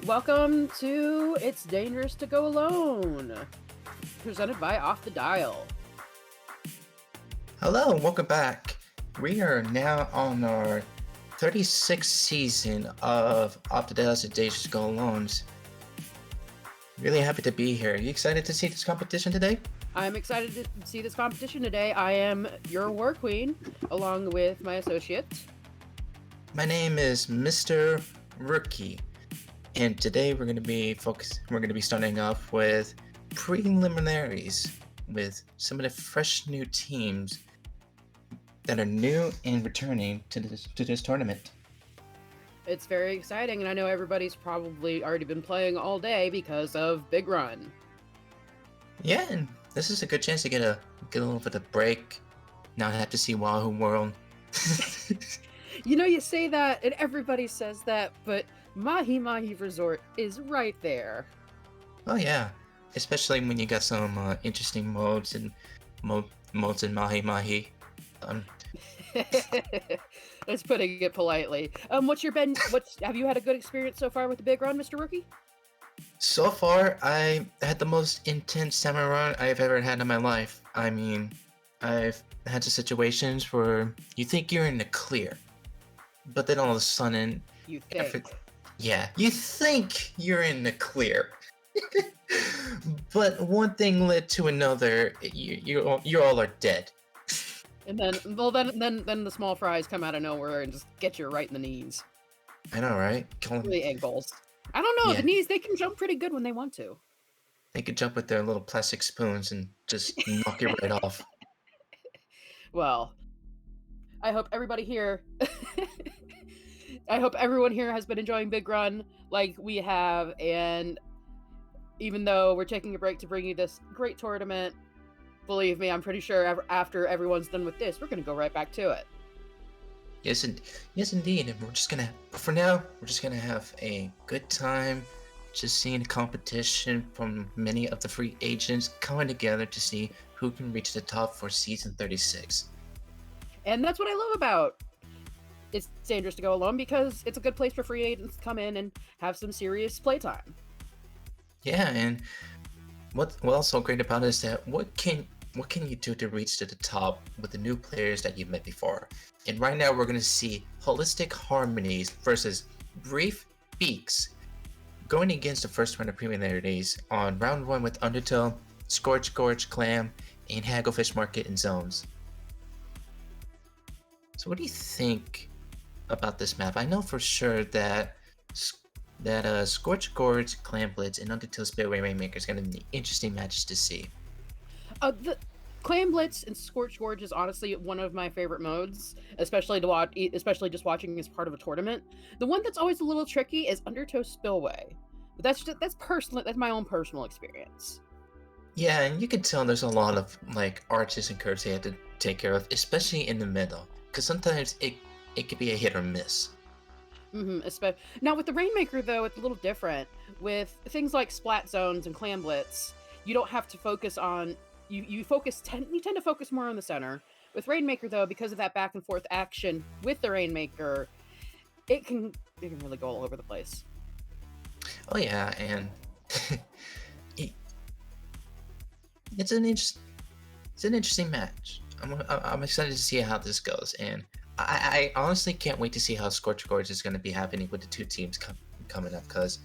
Welcome to It's Dangerous to Go Alone, presented by Off the Dial. Hello and welcome back. We are now on our 36th season of Off the Dial's Dangerous to Go Alones. Really happy to be here. Are you excited to see this competition today? I'm excited to see this competition today. I am your war queen, along with my associate. My name is Mr. Rookie, and today we're going to be starting off with preliminaries with some of the fresh new teams that are new and returning to this tournament. It's very exciting, and I know everybody's probably already been playing all day because of Big Run. Yeah, and this is a good chance to get a little bit of break, not have to see Wahoo World. You know, you say that, and everybody says that, but Mahi Mahi Resort is right there. Oh yeah, especially when you got some interesting modes and modes in Mahi Mahi. That's putting it politely. Have you had a good experience so far with the Big Run, Mr. Rookie? So far, I had the most intense salmon run I've ever had in my life. I mean, I've had situations where you think you're in the clear, but then all of a sudden, You think. you think you're in the clear. But one thing led to another. You all are dead. And then the small fries come out of nowhere and just get you right in the knees. I know, right? The ankles. I don't know, Yeah. the knees, they can jump pretty good when they want to. They could jump with their little plastic spoons and just knock you right off. Well, I hope everybody here I hope everyone here has been enjoying Big Run like we have, and even though we're taking a break to bring you this great tournament, believe me, I'm pretty sure after everyone's done with this, we're going to go right back to it. Yes, indeed. And for now, we're just gonna have a good time, just seeing the competition from many of the free agents coming together to see who can reach the top for season 36. And that's what I love about It's Dangerous to Go Alone, because it's a good place for free agents to come in and have some serious playtime. Yeah, and what's so great about it is that what can you do to reach to the top with the new players that you've met before? And right now we're gonna see Holistic Harmonies versus Brief Beaks going against the first round of preliminaries on round 1 with Undertow, Scorch Gorge Clam, and Hagglefish Market and Zones. So what do you think about this map? I know for sure that Scorch Gorge, Clam Blitz, and Undertow Spearway Rainmaker is going to be interesting matches to see. The Clam Blitz and Scorch Gorge is honestly one of my favorite modes, especially to watch, especially just watching as part of a tournament. The one that's always a little tricky is Undertow Spillway, but that's my own personal experience. Yeah, and you can tell there's a lot of like arches and curves they have to take care of, especially in the middle, because sometimes it could be a hit or miss. Now with the Rainmaker though, it's a little different. With things like Splat Zones and Clam Blitz, you don't have to focus on you tend to focus more on the center. With Rainmaker though, because of that back and forth action with the Rainmaker, it can really go all over the place. Oh yeah, and it's an interesting match. I'm excited to see how this goes, and I honestly can't wait to see how Scorch Gorge is going to be happening with the two teams coming up, because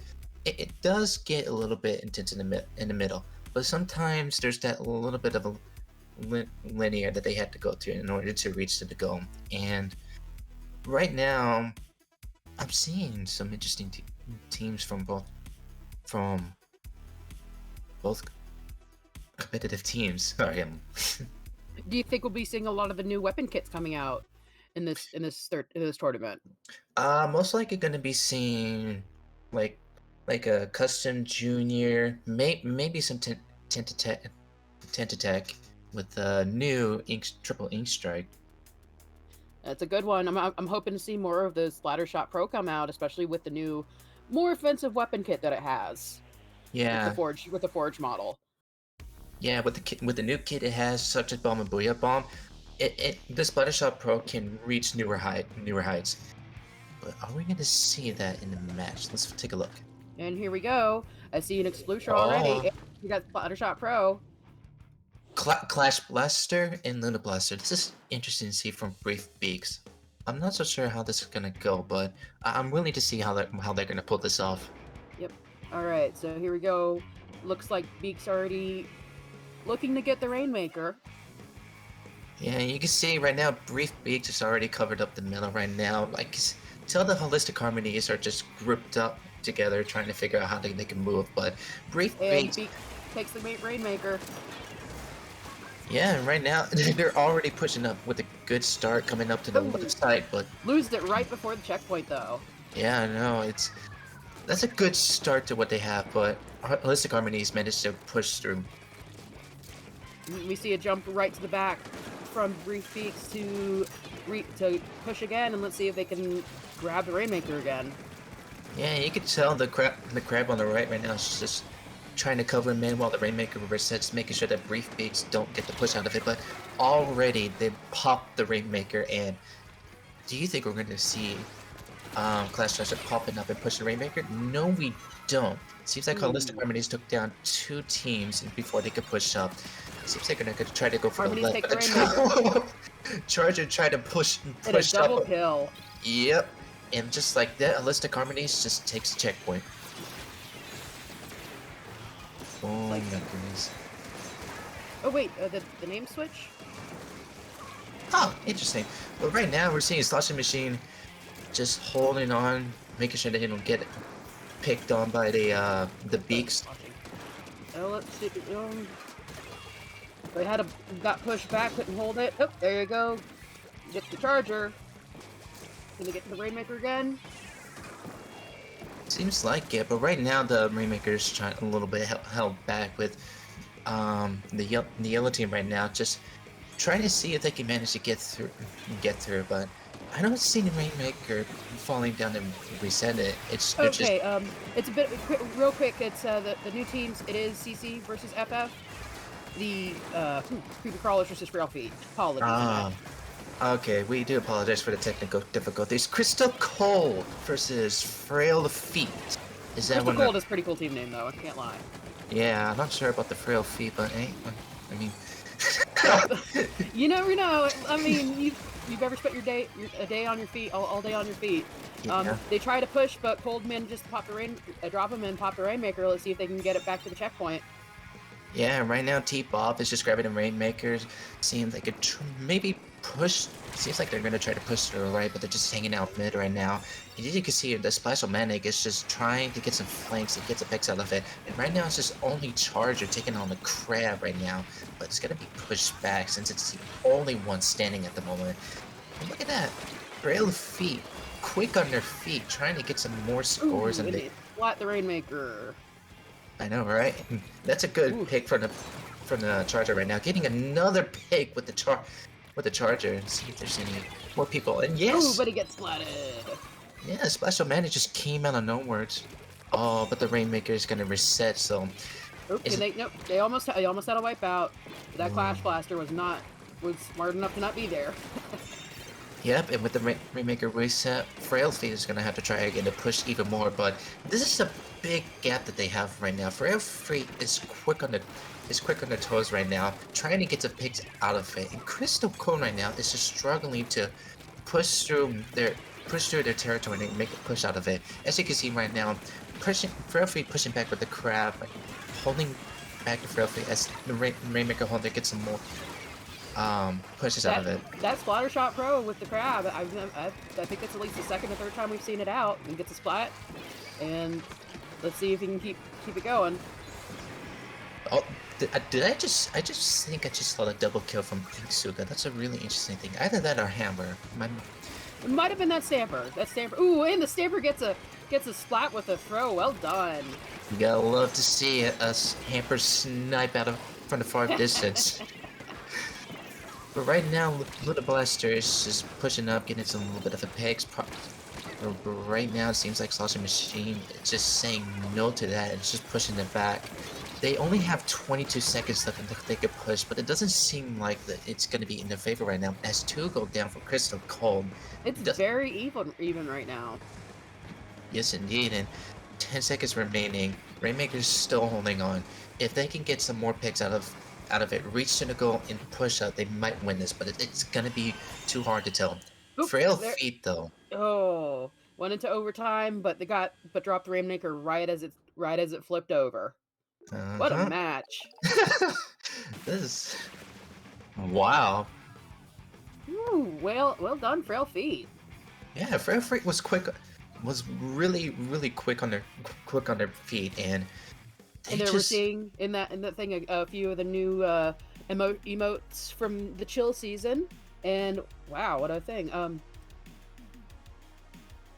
it does get a little bit intense in the middle, but sometimes there's that little bit of a linear that they have to go through in order to reach to the goal. And right now, I'm seeing some interesting teams from both competitive teams. Sorry, Do you think we'll be seeing a lot of the new weapon kits coming out in this tournament? Most likely going to be seeing like a custom junior, maybe some Tentatek with the new triple ink strike. That's a good one. I'm hoping to see more of the Splattershot Pro come out, especially with the new, more offensive weapon kit that it has. Yeah. With the Forge model. Yeah, with the new kit it has, such as Bomb and Booyah Bomb, the Splattershot Pro can reach newer heights. But are we going to see that in the match? Let's take a look. And here we go. I see an explosion already. Oh, And we got Splattershot Pro. Clash Blaster and Luna Blaster. This is interesting to see from Brief Beaks. I'm not so sure how this is gonna go, but I'm willing to see how they're gonna pull this off. Yep. All right, so here we go. Looks like Beaks already looking to get the Rainmaker. Yeah, you can see right now, Brief Beaks is already covered up the middle right now. Like, tell the Holistic Harmonies are just grouped up together trying to figure out how they can move, but Brief And Beaks, Beaks takes the Rainmaker. yeah, right now, they're already pushing up with a good start coming up to the left side, but Losed it right before the checkpoint, though. yeah, I know, that's a good start to what they have, but Holistic Harmonies managed to push through. We see a jump right to the back from Brief Beaks to push again, and let's see if they can grab the Rainmaker again. Yeah, you can tell the crab on the right now is just trying to cover him in while the Rainmaker resets, making sure that Brief Beaks don't get the push out of it, but already they popped the Rainmaker, and do you think we're going to see Clash Treasure popping up and push the Rainmaker? No, we don't. Seems like Holistic Harmonies took down 2 teams before they could push up. Seems like they're going to try to go for Harmonies the take left. the Rainmaker. Charger tried to push And a double up. kill. Yep. And just like that, Holistic Harmonies just takes the checkpoint. Oh my goodness. Oh wait, the name switch? Oh, interesting. But right now we're seeing Sloshing Machine just holding on, making sure that he don't get picked on by the Beaks. Let's see. They got pushed back, couldn't hold it. Oh, there you go. Get the Charger. Gonna get to the Rainmaker again. Seems like it, but right now the Rainmaker's trying a little bit held back with the yellow team right now, just trying to see if they can manage to get through. But I don't see the Rainmaker falling down and reset it. It's Okay. It's a bit real quick. It's the new teams. It is CC versus FF. The creepy crawlers versus Frail feet. Apologies. Okay, we do apologize for the technical difficulties. Crystal Cold versus Frail Feet. Is that Crystal one? Cold is a pretty cool team name, though. I can't lie. Yeah, I'm not sure about the Frail Feet, but hey, I mean, You never know. I mean, you've ever spent a day on your feet, all day on your feet. yeah. They try to push, but Cold manages to drop him and pop the Rainmaker. Let's see if they can get it back to the checkpoint. Yeah, right now T-Bob is just grabbing the Rainmakers. Seems like it maybe push. Seems like they're gonna try to push to the right, but they're just hanging out mid right now. And as you can see, the Splash-O-Manic is just trying to get some flanks and get some picks out of it. And right now it's just only Charger taking on the Crab right now, but it's gonna be pushed back since it's the only one standing at the moment. And look at that, Frail Feet, quick on their feet, trying to get some more scores. And they splat the Rainmaker. I know, right? That's a good pick from the Charger right now. Getting another pick with the Charger and see if there's any more people. And yes, Ooh, but he gets splatted. yeah, Splash Man just came out of nowhere. Oh, but the Rainmaker is gonna reset. So, Nope. They almost had a wipeout. That Clash Blaster was smart enough to not be there. yep. And with the Rainmaker reset, Frail Feet is gonna have to try again to push even more. But this is a big gap that they have right now. Frail Feet is quick on the toes right now, trying to get the picks out of it. And Crystal Cone right now is just struggling to push through their territory and make a push out of it. As you can see right now, Frail Feet pushing back with the Crab, holding back the Frail Feet as the Rainmaker holder gets some more pushes out of it. That Splattershot Pro with the Crab, I think it's at least the second or third time we've seen it out. And gets a splat, and let's see if he can keep it going. Oh, did I just think I just saw a double kill from Suga. That's a really interesting thing. Either that or Hammer. It might have been that Stamper. Ooh, and the Stamper gets a splat with a throw. Well done. You gotta love to see a Hamper snipe out from the far distance. But right now, Little Blaster is just pushing up, getting some little bit of a pegs. Right now, it seems like Sloshing Machine is just saying no to that. It's just pushing it back. They only have 22 seconds left and they could push, but it doesn't seem like that it's going to be in their favor right now. As 2 go down for Crystal Cold. It's very even right now. Yes, indeed. And 10 seconds remaining. Rainmaker's still holding on. If they can get some more picks out of it, reach to the goal and push up, they might win this, but it's gonna be too hard to tell. Oop, Frail there. feet though. Oh, went into overtime, but dropped the Rainmaker right as it flipped over. What a Uh-huh. match! This is wow. Ooh, well done, Frail feet. Yeah, Frail feet was quick, was really quick on their feet, and they And there we're just seeing in that thing a few of the new emotes from the chill season, and wow, what a thing!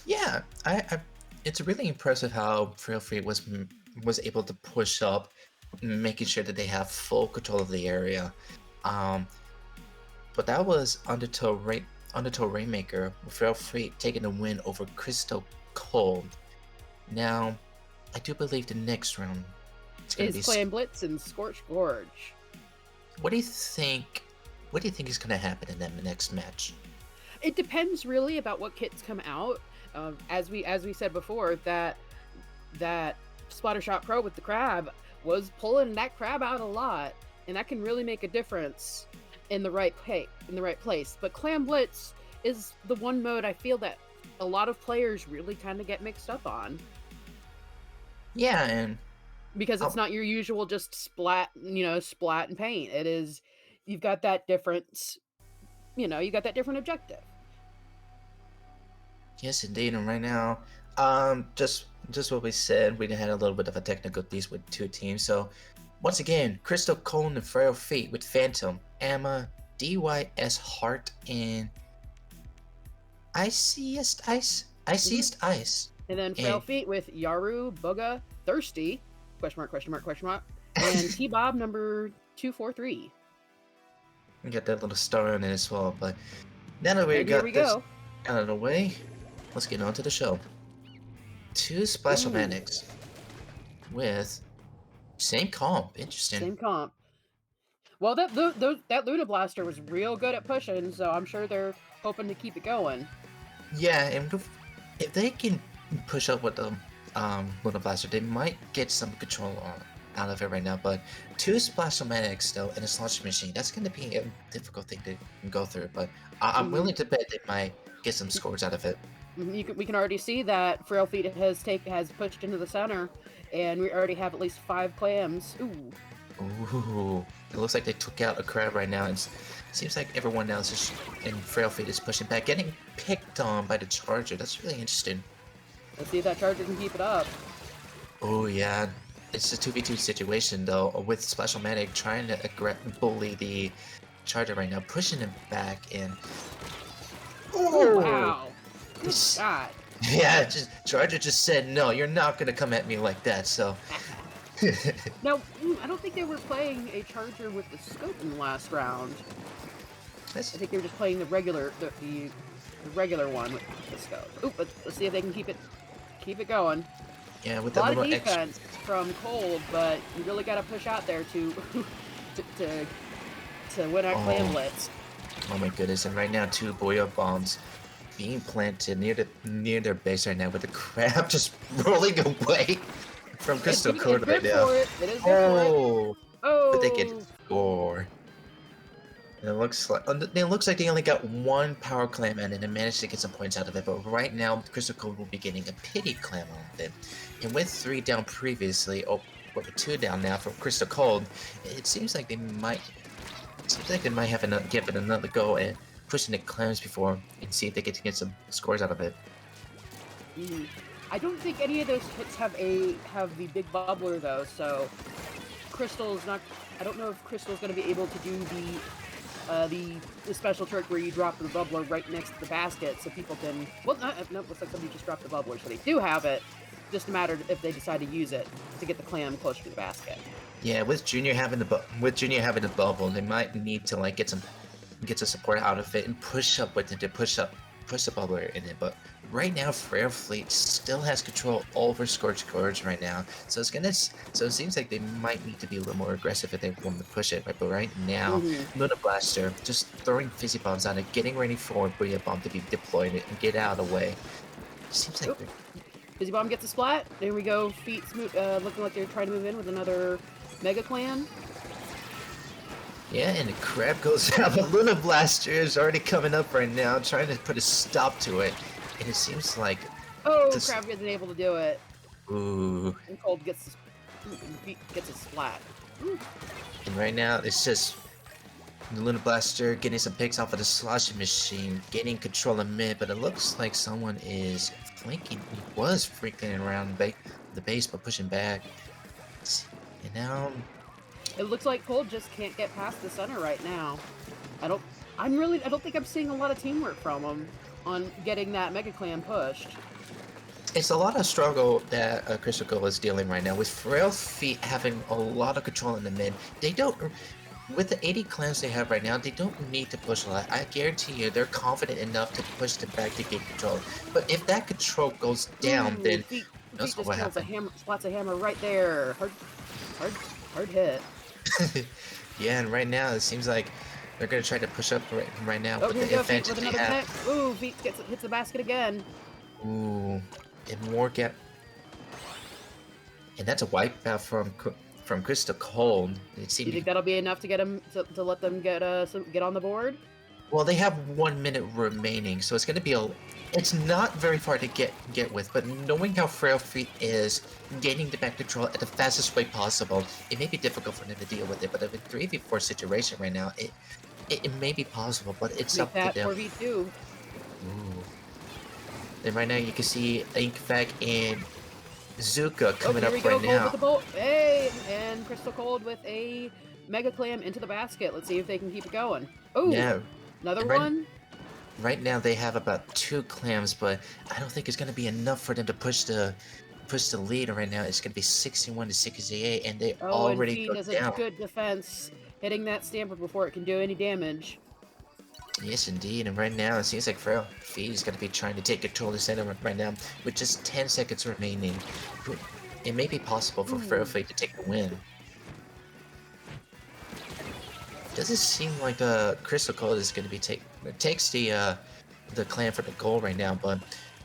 yeah. I it's really impressive how Frail feet was able to push up, making sure that they have full control of the area. Um, but that was Undertow Rainmaker with Frail Freight taking the win over Crystal Cold. Now, I do believe the next round is going to Is be. Clan Blitz and Scorch Gorge. What do you think? What do you think is going to happen in that next match? It depends really about what kits come out. As we said before, that Splattershot Pro with the crab was pulling that crab out a lot, and that can really make a difference in the right place. But Clan Blitz is the one mode I feel that a lot of players really kind of get mixed up on. Yeah, and Because it's not your usual just splat and paint. It is, you've got that different, you got that different objective. yes, indeed. And right now, just what we said, we had a little bit of a technical piece with two teams. So once again, Crystal Cone and Frail Feet with Phantom, Amma, DYS Heart, and Iciest Ice. And then Frail And Feet with Yaru, Bugga, Thirsty, question mark, and T-Bob number 243. we got that little star on it as well. But now that we And got here we this go. out of the way, let's get on to the show. Two Splash-O-Manics with same comp. Interesting. Same comp. Well, that Luna Blaster was real good at pushing, so I'm sure they're hoping to keep it going. Yeah, and if they can push up with the Luna Blaster, they might get some control out of it right now. But two Splash-O-Manics though in a slot machine, that's going to be a difficult thing to go through. But I'm willing to bet they might get some scores out of it. We can already see that Frail Feet has pushed into the center, and we already have at least 5 clams. Ooh. Ooh, it looks like they took out a crab right now. It seems like everyone else is in Frail Feet is pushing back, getting picked on by the Charger. That's really interesting. Let's see if that Charger can keep it up. Oh yeah, it's a 2v2 situation though, with Splash-O-Manic trying to bully the Charger right now, pushing him back and. Oh wow! Good This- shot. Yeah, Charger just said no. You're not gonna come at me like that. So. Now, I don't think they were playing a Charger with the scope in the last round. I think they were just playing the regular one with the scope. Oop, let's see if they can keep it going. Yeah, with A that lot of little defense from Cold, but you really got to push out there to to win our Clan Blitz. Oh my goodness! And right now, two Boya bombs being planted near their base right now, with the crab just rolling away from Crystal Code right now. It is good for it. Oh! But they get score. And it looks like they only got one power clam in and they managed to get some points out of it. But right now, Crystal Code will be getting a pity clam out of it. And with 3 down previously, with 2 down now from Crystal Cold, it seems like they might. Give it another go at pushing the clams before and see if they get some scores out of it. I don't think any of those hits have the big bubbler though, so Crystal's not. I don't know if Crystal's going to be able to do the special trick where you drop the bubbler right next to the basket, so people can. Well, no, looks like somebody just dropped the bubbler, so they do have it. Just a matter if they decide to use it to get the clam closer to the basket. Yeah, with Junior having the bubble, they might need to like get some support out of it and push up with it to push the bubbler in it. But right now, Frail Fleet still has control over Scorch Gorge right now, so it seems like they might need to be a little more aggressive if they want to push it. Right, but right now, Luna Blaster just throwing Fizzy Bombs on it, getting ready for Booyah Bomb to be deployed and get out of the way. Seems like Busy Bomb gets a splat. There we go. Feet looking like they're trying to move in with another Mega Clan. Yeah, and the crab goes out. But Luna Blaster is already coming up right now, trying to put a stop to it. And it seems like Oh, this. Crab isn't able to do it. Ooh. And Cold gets a splat. Ooh. And right now, it's just the Luna Blaster getting some picks off of the sloshing machine, gaining control of mid, but it looks like someone is flanking. He was freaking around the base, but pushing back. And now It looks like Cold just can't get past the center right now. I don't think I'm seeing a lot of teamwork from him on getting that Mega Clan pushed. it's a lot of struggle that Crystal is dealing right now with Frail feet having a lot of control in the mid. They don't, with the 80 clans they have right now, they don't need to push a lot. I guarantee you they're confident enough to push them back to get control. But if that control goes down, Ooh, then Feet that's just what kills a happened. hammer, splats a hammer right there. Hard hit. Yeah, and right now it seems like they're gonna try to push up right now Oh, with here the we go, Feet advantage with they another have. connect. Ooh, Feet hits the basket again. Ooh, and more gap. And that's a wipeout from Crystal Cold. It Do seemed you to think be, that'll be enough to get them to let them get on the board? well, they have 1 minute remaining, so it's gonna be it's not very far to get with, but knowing how Frail Feet is, gaining the back control at the fastest way possible, it may be difficult for them to deal with it, but in a 3v4 situation right now, it may be possible, but it's Make up to that them. 4v2. Ooh. Then right now you can see Inkvac and Zuka Oh, coming here we up go, right Cold with now. the bolt. Hey, and Crystal Cold with a Mega Clam into the basket. Let's see if they can keep it going. Oh, Yeah, another and one. right now they have about 2 clams, but I don't think it's gonna be enough for them to push the lead right now. It's gonna be 61 to 68, and they Oh, and already Feet go does a down. good defense, hitting that stamper before it can do any damage. Yes, indeed. And right now it seems like Frail Fee is gonna be trying to take control of the center right now with just 10 seconds remaining. It may be possible for Frail Ooh. Fee to take the win. Doesn't seem like Crystal Cold is gonna be takes the clan for the goal right now, but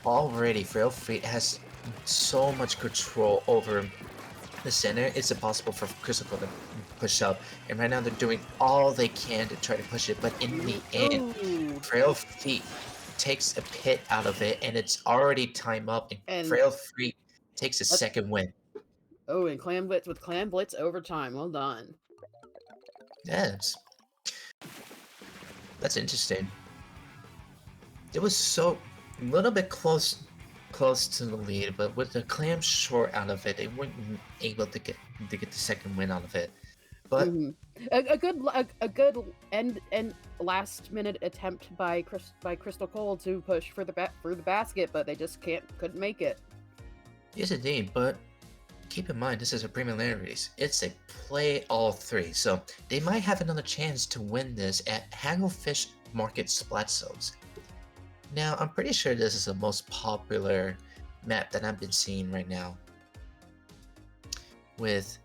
already Frail Fate has so much control over the center. It's impossible for Crystal Cold to push up, and right now they're doing all they can to try to push it, but in the end, Ooh. Frail Feet takes a pit out of it, and it's already time up, and And Frail Feet takes a that's second win. and Clam Blitz with Clam Blitz overtime. Well done. Yeah, that's interesting. It was so a little bit close to the lead, but with the clam short out of it, they weren't able to get the second win out of it. But Hmm. A good end last minute attempt by Crystal Cold to push for the basket, but they just couldn't make it. yes, indeed. But keep in mind, this is a preliminaries. It's a play all three, so they might have another chance to win this at Hagglefish Market Splat Zones. Now, I'm pretty sure this is the most popular map that I've been seeing right now. With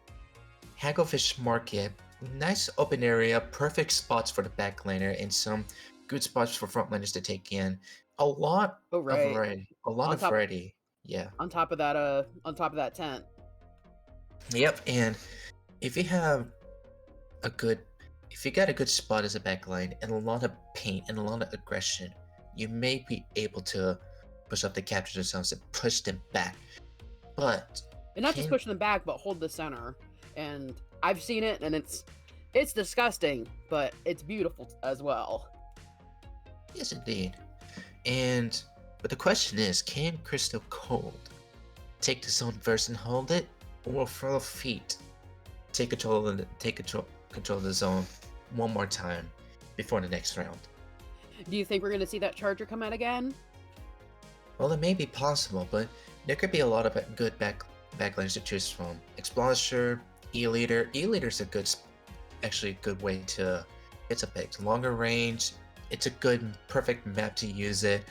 Hagglefish Market, nice open area, perfect spots for the backliner, and some good spots for frontliners to take in. A lot Oh of right. variety. A lot On of top variety. Yeah. on top of that tent. Yep. And if you have a good, if you got a good spot as a backline and a lot of paint and a lot of aggression, you may be able to push up the capture zones and push them back. But And not just can push them back, but hold the center. And I've seen it, and it's disgusting, but it's beautiful as well. yes, indeed. And but the question is, can Crystal Cold take the zone first and hold it, or Frail Feet take control of the zone one more time before the next round? Do you think we're gonna see that charger come out again? Well, it may be possible, but there could be a lot of good backliners to choose from. Explorer, E-Leader. E-Leader's actually a good way to get a pick. Longer range. It's a good, perfect map to use it.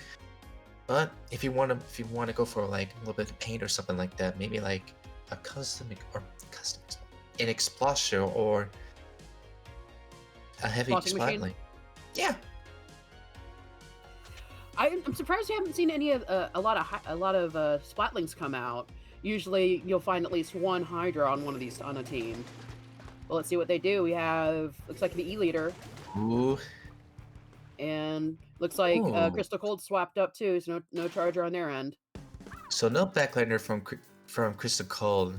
But if you want to go for like a little bit of paint or something like that, maybe like a an Explorer or a heavy Spotting machine? spotlight. Yeah. I'm surprised you haven't seen any of a lot of Splatlings come out. Usually, you'll find at least one Hydra on one of these on a team. Well, let's see what they do. We have looks like the E leader, Ooh. and looks like Ooh. Crystal Cold swapped up too, so no charger on their end. So no backliner from Crystal Cold,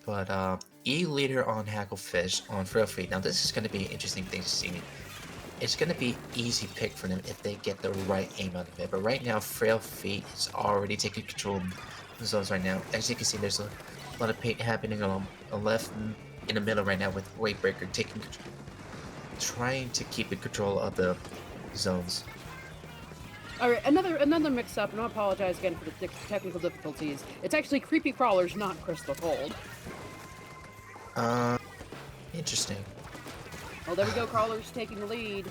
but E leader on Hacklefish on Frail Feet. Now this is going to be an interesting thing to see. It's going to be easy pick for them if they get the right aim out of it. But right now, Frail Feet is already taking control of the zones right now. As you can see, there's a lot of paint happening on the left and in the middle right now with Wavebreaker taking control, trying to keep in control of the zones. All right, another mix-up, and I apologize again for the technical difficulties. It's actually Creepy Crawlers, not Crystal Cold. Interesting. Well, there we go. Crawlers taking the lead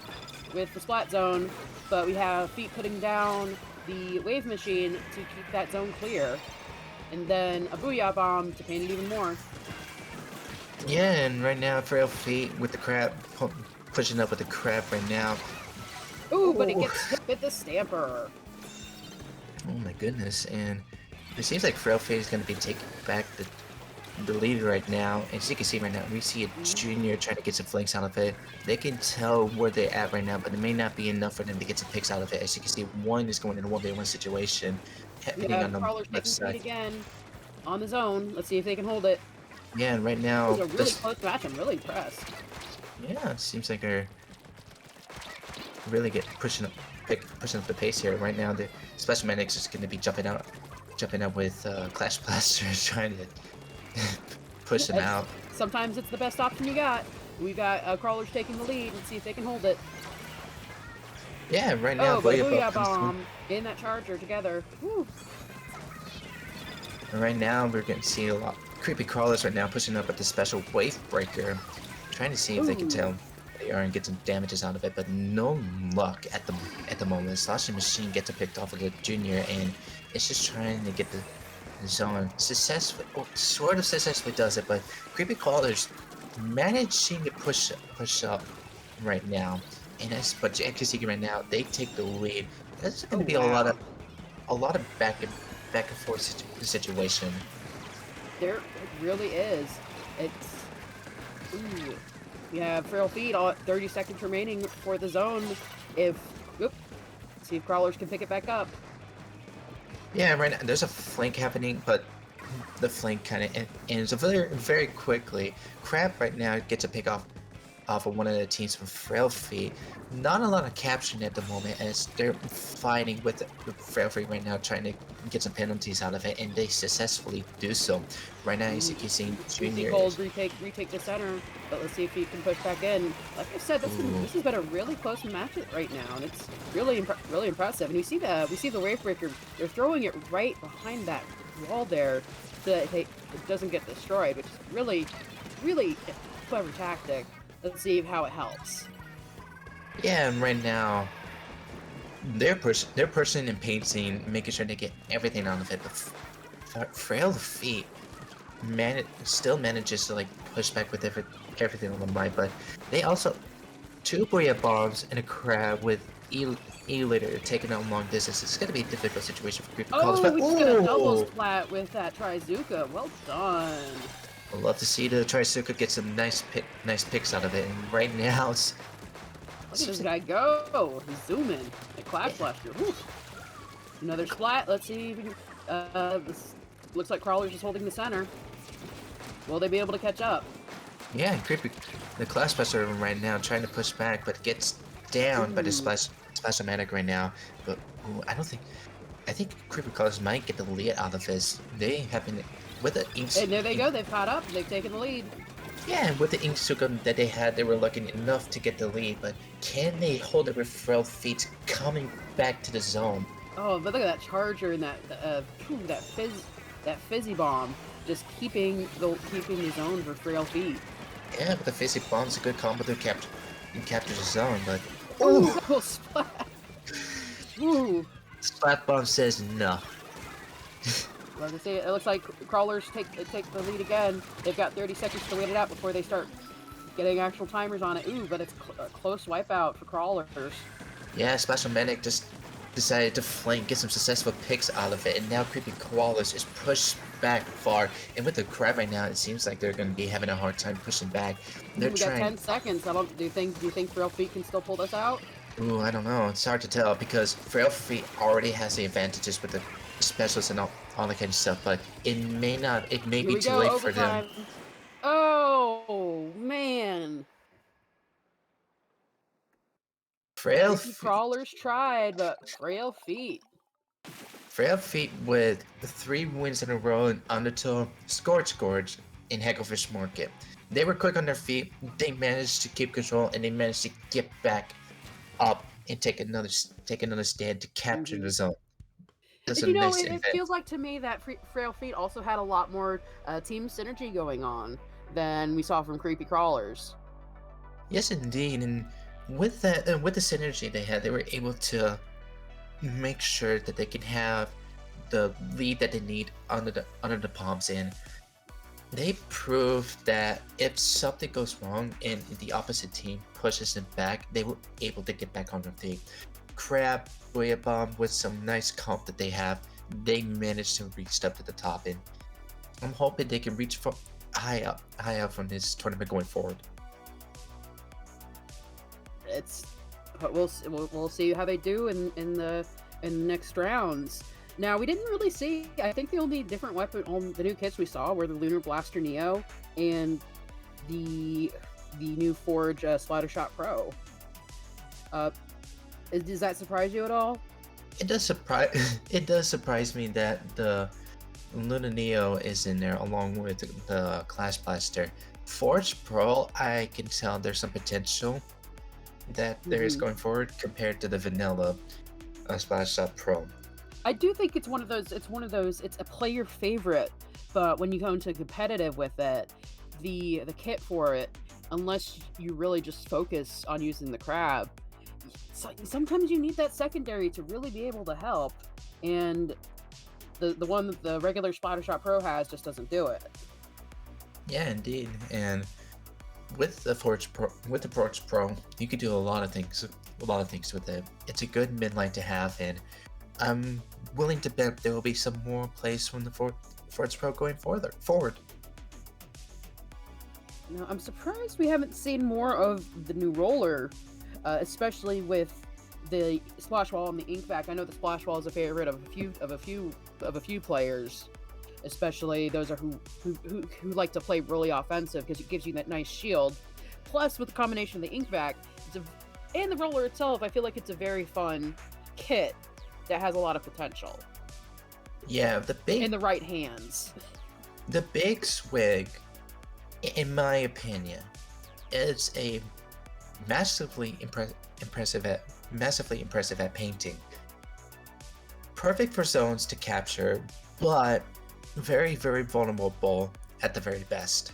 with the Splat Zone, but we have Feet putting down the Wave Machine to keep that zone clear, and then a Booyah Bomb to paint it even more. Yeah, and right now, Frail Feet with the crab, pushing up with the crab right now. Ooh, but it gets hit with the Stamper. Oh my goodness, and it seems like Frail Feet is going to be taking back the lead right now. As you can see right now, we see a junior trying to get some flanks out of it. They can tell where they're at right now, but it may not be enough for them to get some picks out of it. As you can see, one is going in a 1v1 situation happening on the Crawlers left taking side. lead again on the zone. Let's see if they can hold it. Yeah, and right now, It was a really close match. I'm really impressed. yeah, it seems like they're really pushing up the pace here. Right now, the Special Medics is going to be jumping out with Clash Blasters, trying to push them out. Sometimes it's the best option you got. We got Crawlers taking the lead. Let's see if they can hold it. Yeah, right now, Booyah Bomb in that charger together. Woo. And right now, we're going to see a lot Creepy Crawlers right now pushing up with the Special Wave Breaker, trying to see if they can tell they are and get some damages out of it, but no luck at the moment. Slashing Machine gets picked off of the junior, and it's just trying to get the zone successfully, sort of successfully does it, but Creepy Crawlers managing to push up right now, and but you can see right now they take the lead. That's going to be a lot of back and forth situation. There really is. It's we have Frail Feet. 30 seconds remaining for the zone. See if Crawlers can pick it back up. Yeah, right now there's a flank happening, but the flank kind of ends very quickly. Crab right now gets a pick off of one of the teams from Frail Feet. Not a lot of capturing at the moment as they're fighting with Frail Feet right now, trying to get some penalties out of it, and they successfully do so. Right now, as you can see, Junior retake the center, but let's see if he can push back in. Like I said, this has been a really close match right now, and it's really impressive. And we see the Wave Breaker. They're throwing it right behind that wall there so that it doesn't get destroyed, which is really clever tactic. Let's see how it helps. Yeah, and right now they're pushing and painting, making sure they get everything out of it. But Frail Feet still manages to like push back with everything on the mind. But they also 2 Booyah Bombs and a crab with E-Litter taking out long distance. It's gonna be a difficult situation for Creepy Crawlers. Oh, we just got a double splat with that Trizuka. Well done. I'd love to see the Trizuka get some nice picks out of it. And right now, look at this guy go! He's zooming. A Clash Blaster. Woo. Another splat. Let's see if we can. This looks like Crawler's just holding the center. Will they be able to catch up? Yeah, the Clash Blaster right now trying to push back, but gets down by the Splash-O-Matic right now. But I think Creepy Crawlers might get the lead out of this. They have been with the Inks. And there they go. They've caught up. They've taken the lead. Yeah, and with the Inksuka that they had, they were lucky enough to get the lead. But can they hold it with Frail Feet coming back to the zone? Oh, but look at that charger and that fizzy bomb, just keeping the zone for Frail Feet. Yeah, but the Fizzy Bomb's a good combo to capture the zone. But oh, splat! Ooh. Splat Bomb says no. Like I say, it looks like Crawlers take the lead again. They've got 30 seconds to wait it out before they start getting actual timers on it. Ooh, but it's a close wipeout for Crawlers. Yeah, Special Medic just decided to flank, get some successful picks out of it, and now Creepy Koalas is pushed back far. And with the crab right now, it seems like they're going to be having a hard time pushing back. They're We got trying. 10 seconds. I don't. Do you think Frail Feet can still pull this out? Ooh, I don't know. It's hard to tell because Frail Feet already has the advantages with the specialists and all that kind of stuff, but it may not. It may Here be we too go. late for them. Overtime. Oh man. Frail Creepy Feet. Crawlers tried, but Frail Feet. Frail Feet with the 3 wins in a row in Undertow, Scorch Gorge, and Hecklefish Market. They were quick on their feet, they managed to keep control, and they managed to get back up and take another stand to capture the zone. That's a You know, nice it event. feels like to me that Frail Feet also had a lot more team synergy going on than we saw from Creepy Crawlers. Yes, indeed, and with that, with the synergy they had, they were able to make sure that they can have the lead that they need under the palms, and they proved that if something goes wrong and the opposite team pushes them back, they were able to get back on their feet. Crab, Booyah Bomb, with some nice comp that they have, they managed to reach up to the top, and I'm hoping they can reach high up from this tournament going forward. But we'll see how they do in the next rounds. Now, we didn't really see. I think the only different weapon on the new kits we saw were the Lunar Blaster Neo and the new Forge Splattershot Pro. Does that surprise you at all? It does surprise. It does surprise me that the Luna Neo is in there along with the Clash Blaster. Forge Pro, I can tell there's some potential that there is going forward compared to the vanilla Splash Shot Pro. I do think it's one of those. It's a player favorite, but when you go into competitive with it, the kit for it, unless you really just focus on using the crab, sometimes you need that secondary to really be able to help, and the one that the regular Splattershot Pro has just doesn't do it. Yeah, indeed, and with the Forge Pro, you could do a lot of things with it. It's a good midline to have, and I'm willing to bet there will be some more plays from the Forge Pro going forward. Now, I'm surprised we haven't seen more of the new roller, especially with the splash wall and the ink back. I know the splash wall is a favorite of a few players, especially those who like to play really offensive because it gives you that nice shield. Plus, with the combination of the ink back, and the roller itself, I feel like it's a very fun kit that has a lot of potential. Yeah, in the right hands. The big swig, in my opinion, is a massively impressive at painting. Perfect for zones to capture, but very, very vulnerable at the very best.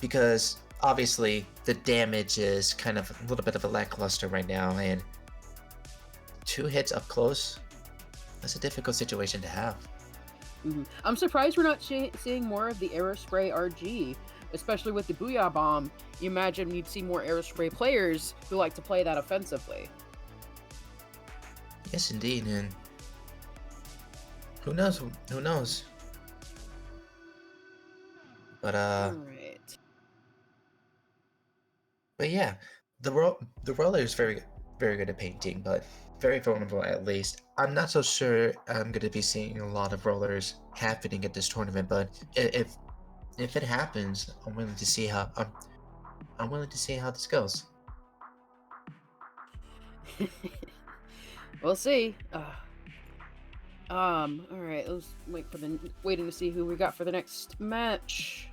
Because obviously the damage is kind of a little bit of a lackluster right now, and 2 hits up close, that's a difficult situation to have. I'm surprised we're not seeing more of the Aerospray RG, especially with the Booyah Bomb. You imagine you'd see more Aerospray players who like to play that offensively. Yes, indeed, and who knows? Who knows? But Alright. But yeah, the roller is very, very good at painting, but very vulnerable at least. I'm not so sure I'm going to be seeing a lot of rollers happening at this tournament, but if it happens, I'm willing to see how this goes. We'll see. All right. Let's waiting to see who we got for the next match.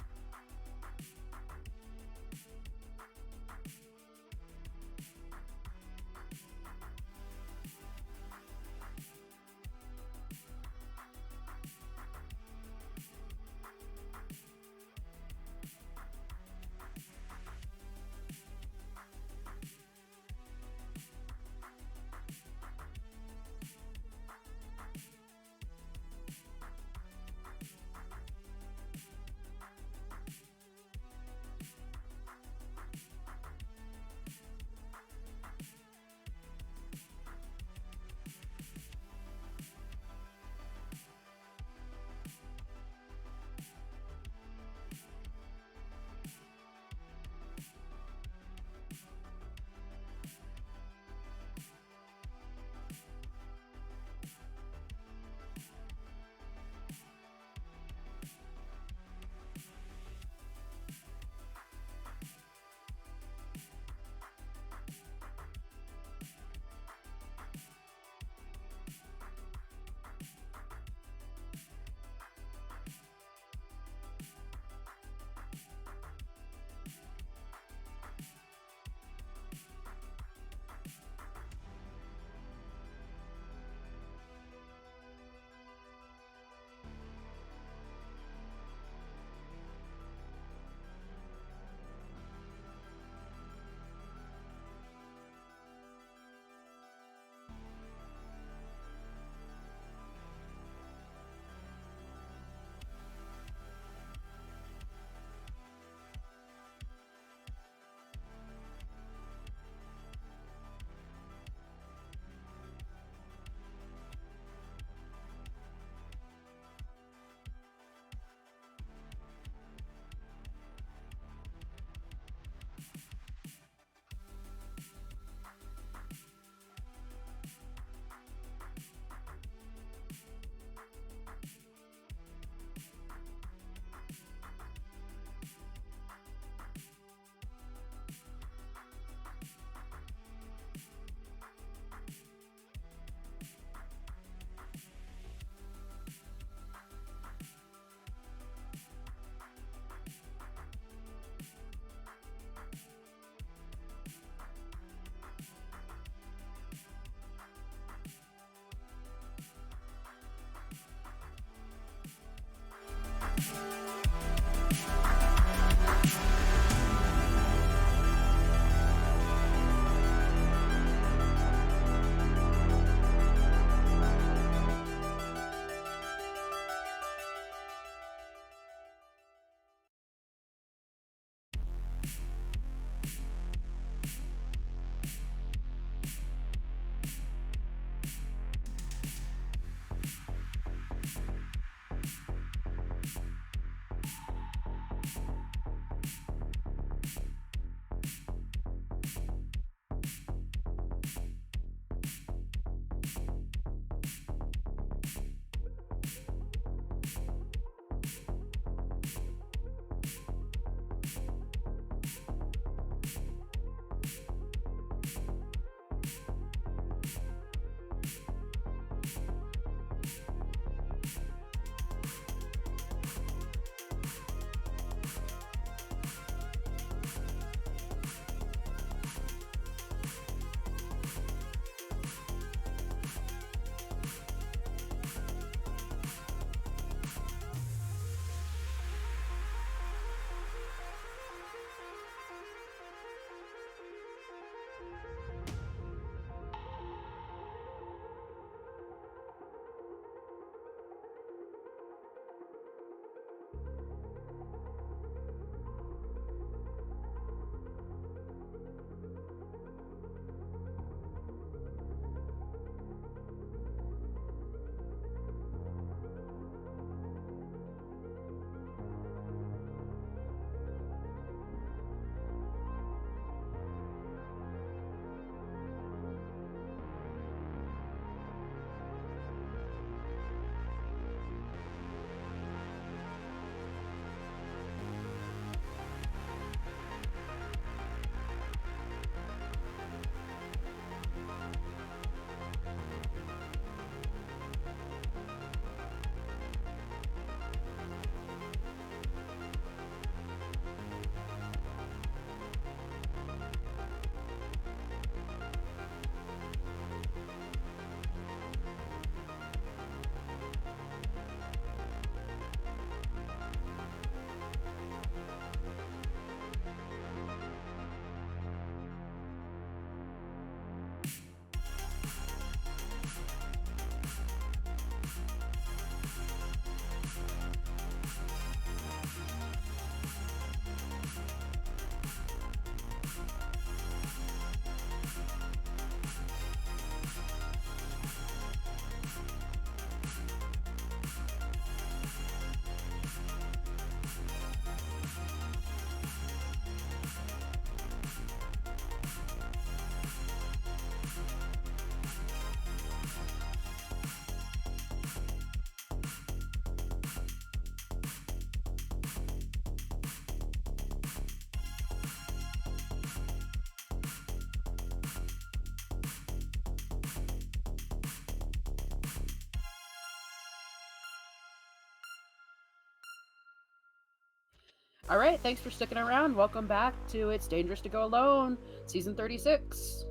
All right, thanks for sticking around. Welcome back to It's Dangerous to Go Alone, Season 36.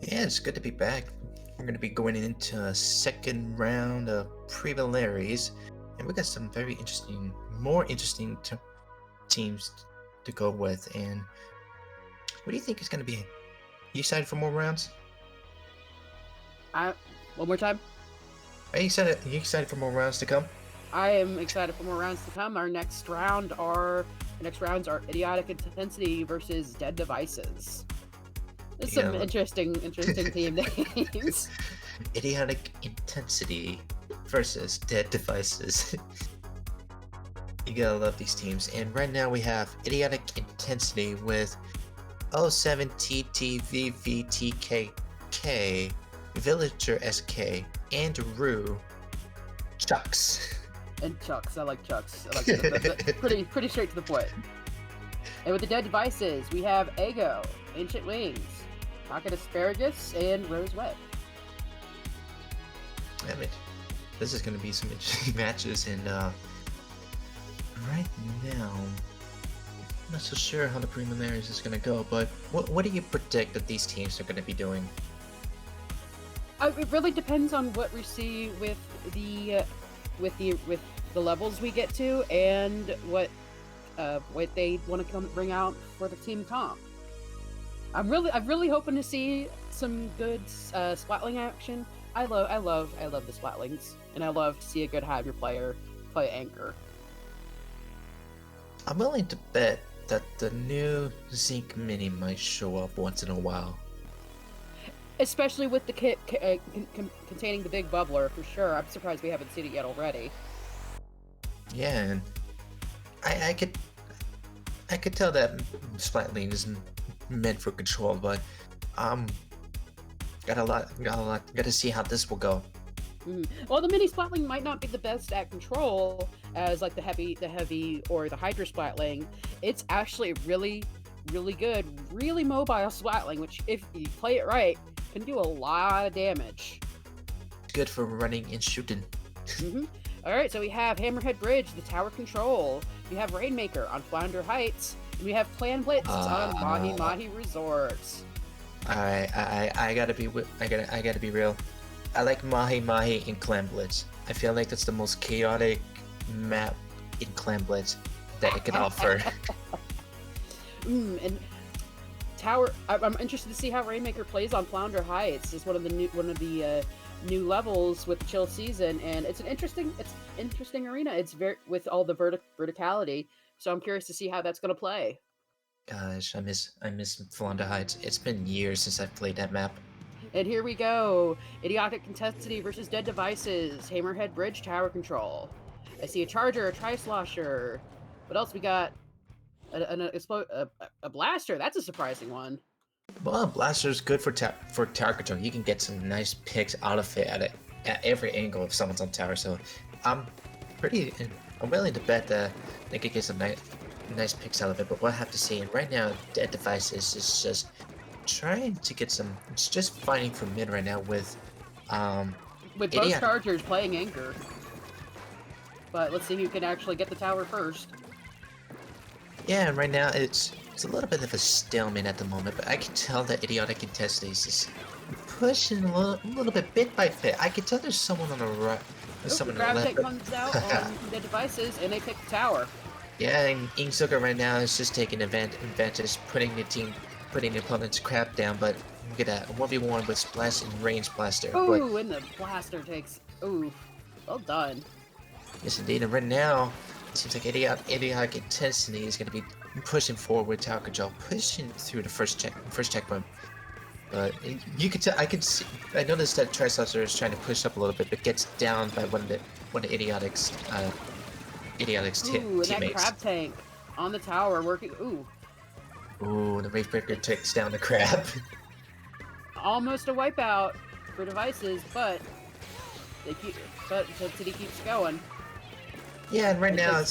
Yeah, it's good to be back. We're going to be going into a second round of preliminaries, and we got some very interesting, more interesting teams to go with. And what do you think is going to be? You excited for more rounds? One more time. Are you excited? Are you excited for more rounds to come? I am excited for more rounds to come. Our next rounds are Idiotic Intensity versus Dead Devices. There's some interesting team names. Idiotic Intensity versus Dead Devices. You gotta love these teams. And right now we have Idiotic Intensity with 07TTVVTKK, Villager SK, and Rue Chucks. And Chucks. I like Chucks. I like that. Pretty straight to the point. And with the Dead Devices, we have Ego, Ancient Wings, Pocket Asparagus, and Rose Wet. I mean, this is going to be some interesting matches, and right now, I'm not so sure how the preliminaries is going to go, but what do you predict that these teams are going to be doing? It really depends on what we see with the levels we get to, and what they want to bring out for the team comp. I'm really hoping to see some good splatling action. I love the splatlings, and I love to see a good hybrid player play Anchor. I'm willing to bet that the new Zinc Mini might show up once in a while. Especially with the kit containing the big bubbler, for sure. I'm surprised we haven't seen it yet already. Yeah, and I could tell that Splatling isn't meant for control, but gotta see how this will go. Well, the mini Splatling might not be the best at control as like the heavy or the Hydra Splatling. It's actually really good, really mobile Splatling, which if you play it right, can do a lot of damage. Good for running and shooting. Alright, so we have Hammerhead Bridge, the Tower Control. We have Rainmaker on Flounder Heights. And we have Plan Blitz on Mahi Mahi Resorts. Alright, I gotta be real. I like Mahi Mahi in Clan Blitz. I feel like that's the most chaotic map in Clan Blitz that it can offer. And Tower. I'm interested to see how Rainmaker plays on Flounder Heights. It's one of the new levels with the chill season, and it's an interesting arena. It's very with all the verticality. So I'm curious to see how that's gonna play. Gosh, I miss Flounder Heights. It's been years since I've played that map. And here we go. Idiotic Intensity versus Dead Devices. Hammerhead Bridge Tower Control. I see a Charger, a Tri-Slosher. What else we got? A Blaster. That's a surprising one. Well, Blaster's good for tower control. You can get some nice picks out of it at every angle if someone's on tower. So I'm willing to bet that they could get some nice picks out of it. But we'll have to see. And right now, Dead Devices is just trying to get some. It's just fighting for mid right now with both Chargers playing Anchor. But let's see who can actually get the tower first. Yeah, right now it's a little bit of a stalemate at the moment, but I can tell that Idiotic Intensity is just pushing a little bit by bit. I can tell there's someone on the right, someone on the left. Comes out on the Devices, and they pick the tower. Yeah, and Inksugar right now is just taking advantage, putting the opponent's crap down, but look at that, 1v1 with Splash and Range Blaster. Ooh, and the Blaster takes, ooh, well done. Yes indeed, and right now, it seems like Idiotic Intensity is going to be pushing forward with tower control, pushing through the first checkpoint. But you could tell, I noticed that Tri-Slosher is trying to push up a little bit, but gets down by one of the Idiotic's teammates. Ooh, and that Crab Tank on the tower working, Ooh, the Wavebreaker takes down the Crab. Almost a wipeout for Devices, but Intensity keeps going. Yeah, and right now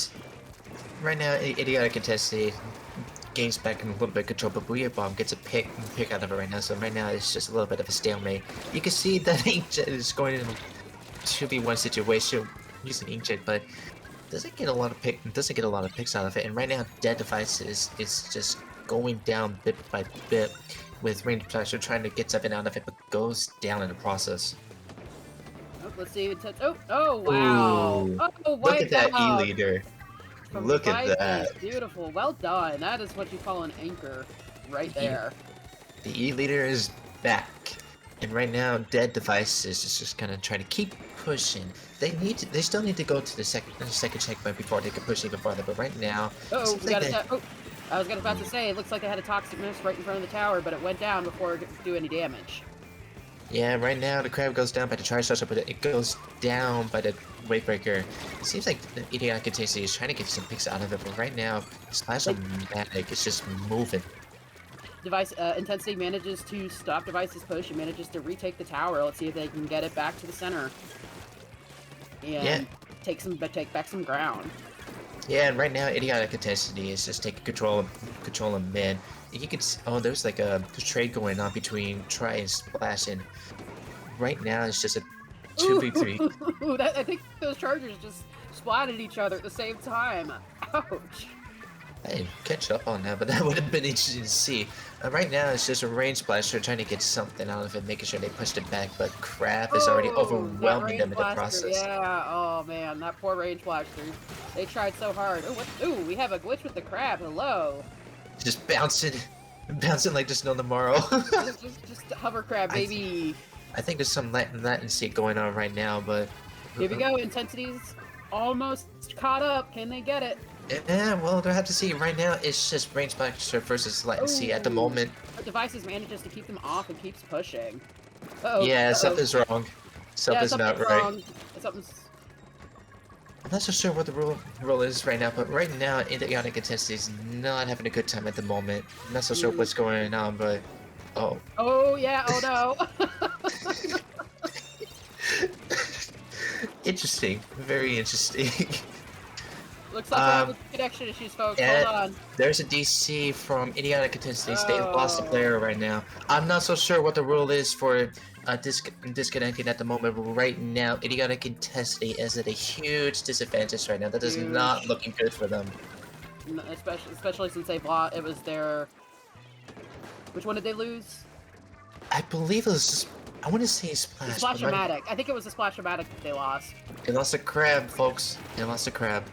Idiotic Intensity gains back in a little bit of control, but Booyah Bomb gets a pick out of it right now. So right now it's just a little bit of a stalemate. You can see that Inkjet is going in a 2v1 situation using Inkjet, but doesn't get a lot of picks out of it. And right now, Dead Devices is just going down bit by bit with Range Pressure trying to get something out of it, but goes down in the process. Oh, let's see. Oh, wow. Ooh, Oh, look at wiped that E out leader. from Look at Devices. that. Beautiful. Well done. That is what you call an anchor right The E, there. the E leader is back. And right now, Dead Devices is just gonna try to keep pushing. They still need to go to the second checkpoint before they can push even farther. But right now, it Oh, seems we like got they. it. Oh, I was about to say, it looks like they had a toxic mist right in front of the tower, but it went down before it could do any damage. Yeah, right now the crab goes down by the charge toucher, but it goes down by the Wavebreaker. It seems like the Idiotic is trying to get some picks out of it, but right now, Splash-O-Matic is just moving. Intensity manages to stop Device's push and manages to retake the tower. Let's see if they can get it back to the center and take back some ground. Yeah, and right now Idiotic Intensity is just taking control of mid. You can there's like a trade going on between Try and Splash, and right now it's just a 2v3. I think those chargers just splatted each other at the same time. Ouch. I didn't catch up on that, but that would have been interesting to see. Right now, it's just a range blaster trying to get something out of it, making sure they pushed it back, but Crab is already overwhelming them in the process. Yeah, oh man, that poor range blaster. They tried so hard. Ooh, we have a glitch with the Crab. Hello. Just bouncing like there's no tomorrow. just hover Crab, baby. I think there's some latency going on right now, but... Here we go, Intensity's almost caught up. Can they get it? Yeah, well, they'll have to see. Right now, it's just range blaster versus latency at the moment. But Devices manages to keep them off and keeps pushing. Yeah, something's wrong. Something's not right. Something's... I'm not so sure what the rule is right now, but right now, Idiotic Intensity is not having a good time at the moment. I'm not so sure what's going on, but... Oh. Oh, yeah, oh no. Interesting. Very interesting. Looks like we're having connection issues, folks. Hold on. There's a DC from Idiotic Intensities. They lost a player right now. I'm not so sure what the rule is for disconnecting at the moment, but right now, Idiotic Intensity is at a huge disadvantage right now. That is not looking good for them. Especially since it was their... Which one did they lose? I believe it was... I want to say Splash. Splash-O-Matic. I think it was the Splash-O-Matic that they lost. They lost a Crab, folks. They lost a Crab.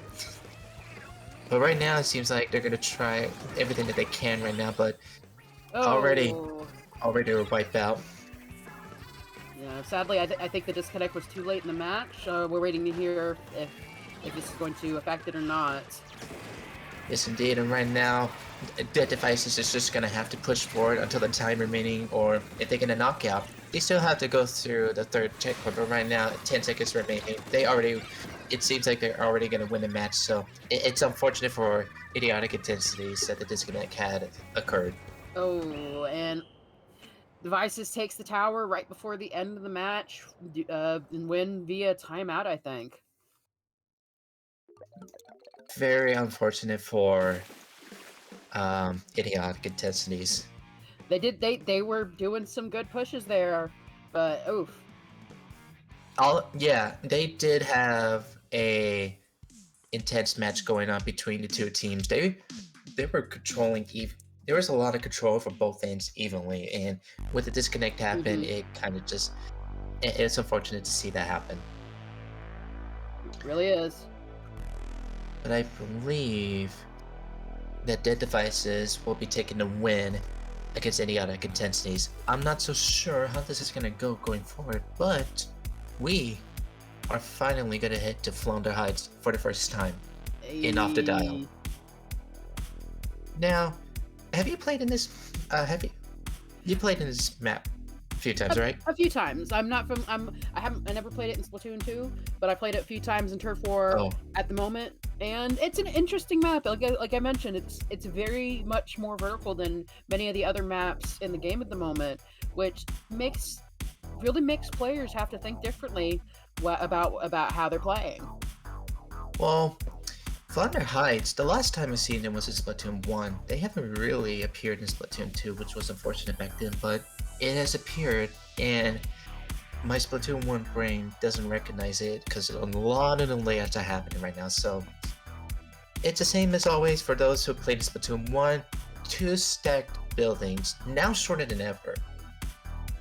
But right now, it seems like they're gonna try everything that they can right now, but already they're wiped out. Yeah, sadly, I think the disconnect was too late in the match. We're waiting to hear if this is going to affect it or not. Yes, indeed, and right now, Dead Devices is just gonna have to push forward until the time remaining, or if they get a knockout, they still have to go through the third checkpoint, but right now, 10 seconds remaining. It seems like they're already going to win the match, so it's unfortunate for Idiotic Intensities that the disconnect had occurred. Oh, and Devices takes the tower right before the end of the match and win via timeout, I think. Very unfortunate for Idiotic Intensities. They were doing some good pushes there, but oof. Yeah, they did have a intense match going on between the two teams. They were controlling there was a lot of control from both ends evenly, and with the disconnect happen, it kind of just it's unfortunate to see that happen. It really is. But I believe that Dead Devices will be taking the win against Idiotic Intensities. I'm not so sure how this is going to go going forward, but we are finally going to head to Flounder Heights for the first time in Off the Dial. Now, have you played in this? You played in this map a few times, right? A few times. I never played it in Splatoon 2, but I played it a few times in Turf War at the moment, and it's an interesting map. Like I mentioned, it's very much more vertical than many of the other maps in the game at the moment, which really makes players have to think differently about how they're playing. Well, Flounder Heights, the last time I seen them was in Splatoon 1. They haven't really appeared in Splatoon 2, which was unfortunate back then, but it has appeared, and my Splatoon 1 brain doesn't recognize it because a lot of the layouts are happening right now. So it's the same as always for those who played Splatoon 1, 2 stacked buildings, now shorter than ever.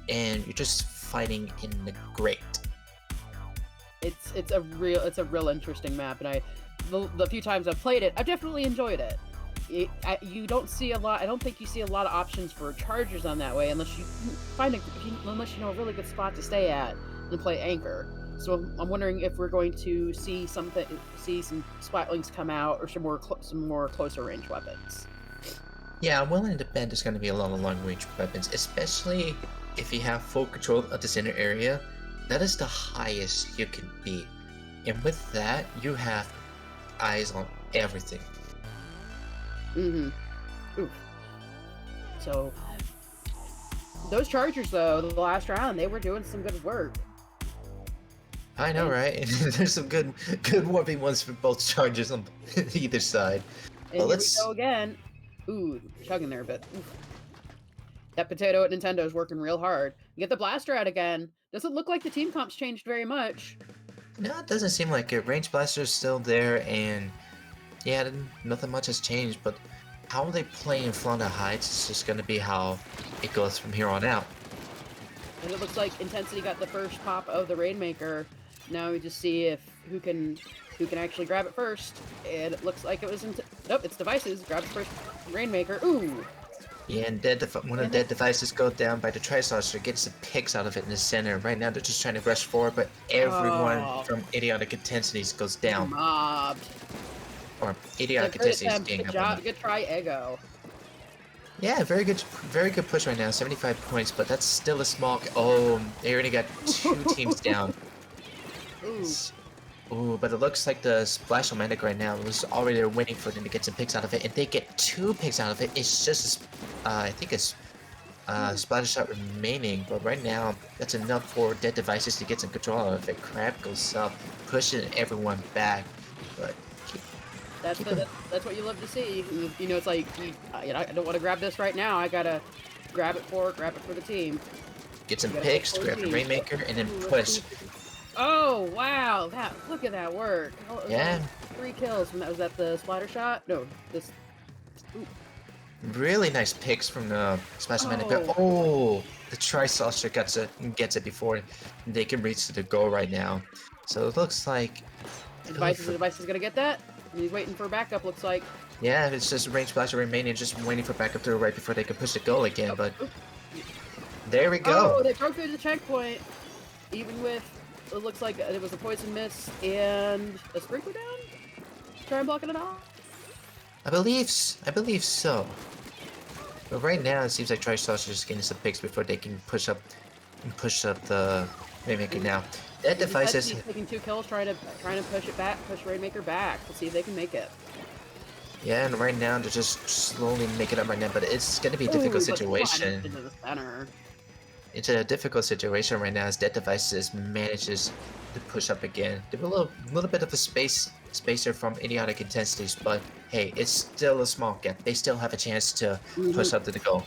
And you're just fighting in the grate. It's a real interesting map, and the few times I've played it, I've definitely enjoyed it. You don't see a lot. I don't think you see a lot of options for chargers on that way, unless you unless you know a really good spot to stay at and play anchor. So I'm wondering if we're going to see some Splatlings come out, or some more closer range weapons. Yeah, I'm willing to bet there's going to be a lot of long range weapons, especially if you have full control of the center area. That is the highest you can be. And with that, you have eyes on everything. Mm-hmm. Oof. So those chargers, though, the last round, they were doing some good work. I know, right? There's some good 1v1s for both charges on either side. And here we go again. Ooh, chugging there a bit. Oof. That potato at Nintendo is working real hard. Get the blaster out again. Doesn't look like the team comps changed very much. No, it doesn't seem like it. Range blaster is still there, and yeah, nothing much has changed. But how they play in Flounder Heights is just going to be how it goes from here on out. And it looks like Intensity got the first pop of the Rainmaker. Now we just see if who can actually grab it first. And it looks like it was nope, it's Devices. Grabs first Rainmaker. Ooh. Yeah, and one of the dead devices go down by the Tri-Saucer, gets the picks out of it in the center. Right now they're just trying to rush forward, but everyone from Idiotic Intensities goes down. Mobbed. Or Idiotic Intensities being Good try, Ego. Yeah, very good push right now, 75 points, but that's still a small... Oh, they already got 2 teams down. Ooh. Ooh, but it looks like the Splash-O-Matic right now was already there waiting for them to get some picks out of it, and they get 2 picks out of it. It's just, I think it's Splatter Shot remaining, but right now, that's enough for Dead Devices to get some control out of it. Crab goes up, pushing everyone back, but... That's what you love to see. You know, it's like, I don't want to grab this right now. I gotta grab it for the team. Get some picks, grab the Rainmaker, and then push. Oh wow! Look at that work. Yeah. 3 kills from that. Was that the Splatter Shot? No, this. Ooh. Really nice picks from the Splash-O-Matic. Oh, the Tri-Saucer gets it before they can reach the goal right now. So it looks like The device is gonna get that. He's waiting for backup, looks like. Yeah, it's just Range Blaster remaining, just waiting for backup through right before they can push the goal again, but... There we go! Oh, they broke through the checkpoint! Even with... It looks like it was a Poison Mist and a Sprinkler down? Try and blocking it off? I believe so. But right now, it seems like Tri-Saucer is getting some picks before they can push up the Rainmaker now. That device is taking 2 kills, trying to push Rainmaker back to see if they can make it. Yeah, and right now they're just slowly making up right now, but it's gonna be a difficult situation. Into the center. It's a difficult situation right now as Dead Devices manages to push up again. They have a little bit of a spacer from Idiotic Intensities, but hey, it's still a small gap. They still have a chance to push up to the goal.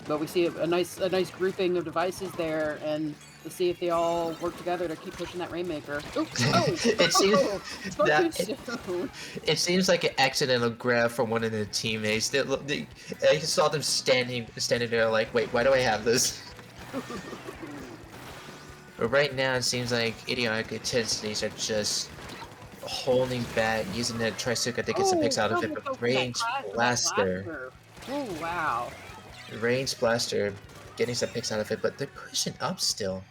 But we see a nice grouping of devices there, and to see if they all work together to keep pushing that Rainmaker. It seems like an accidental grab from one of the teammates. I saw them standing there like, wait, why do I have this? But right now, it seems like Idiotic Intensities are just holding back, using the Tri-Suka to get some picks out of it. But Range Blaster. Oh wow. Range Blaster getting some picks out of it, but they're pushing up still.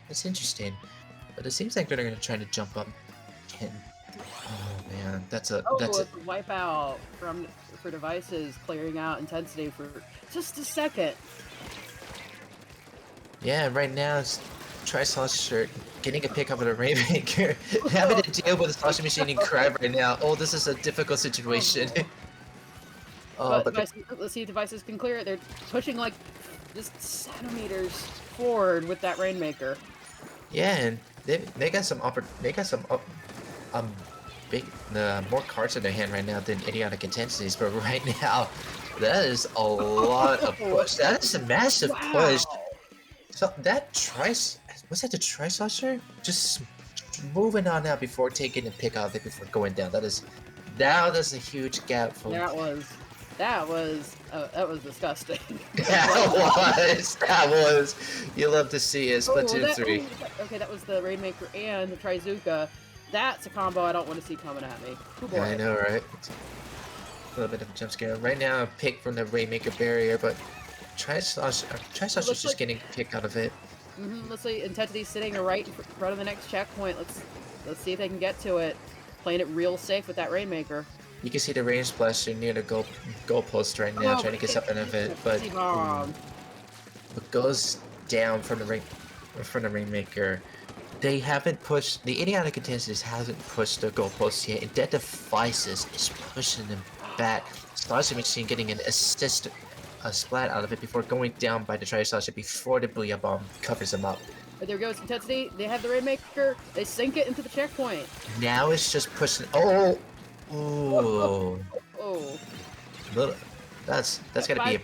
That's interesting. But it seems like they're gonna try to jump up again. Oh man, that's a wipeout for devices, clearing out Intensity for just a second. Yeah, right now it's Tri-Saucer getting a pick up of the Rainmaker, having to deal with the Slashing Machine and Crab right now. Oh, this is a difficult situation. But let's see if devices can clear it. They're pushing like just centimeters forward with that Rainmaker. Yeah, and they got some more cards in their hand right now than Idiotic Intensities. But right now, that is a lot of push. That is a massive push. So that trice was that the Trisaucer? Just moving on now before taking a pick out of it before going down. That is a huge gap from That was disgusting. that was you love to see it. Oh, Splatoon 3. okay, that was the Rainmaker and the Trizuka. That's a combo I don't want to see coming at me. Oh Yeah, I boy. know, right? A little bit of a jump scare. Right now, a pick from the Rainmaker barrier, but Trisaucer's Looks just like getting picked out of it. looks like Intensity's sitting right in front of the next checkpoint. Let's see if they can get to it. Playing it real safe with that Rainmaker. You can see the range blaster near the goalpost right now, Oh, trying to get something of it, but bomb. what goes down from the Rainmaker. They haven't pushed the idiotic intensities hasn't pushed the goalposts yet, and Dead Devices is pushing them back. Starship Machine getting an assist, a splat out of it before going down by the Triceratops before the Booyah Bomb covers him up. But there goes Intensity. They have the Rainmaker. They sink it into the checkpoint. Now it's just pushing. Oh, ooh, Oh. little. That's gotta be a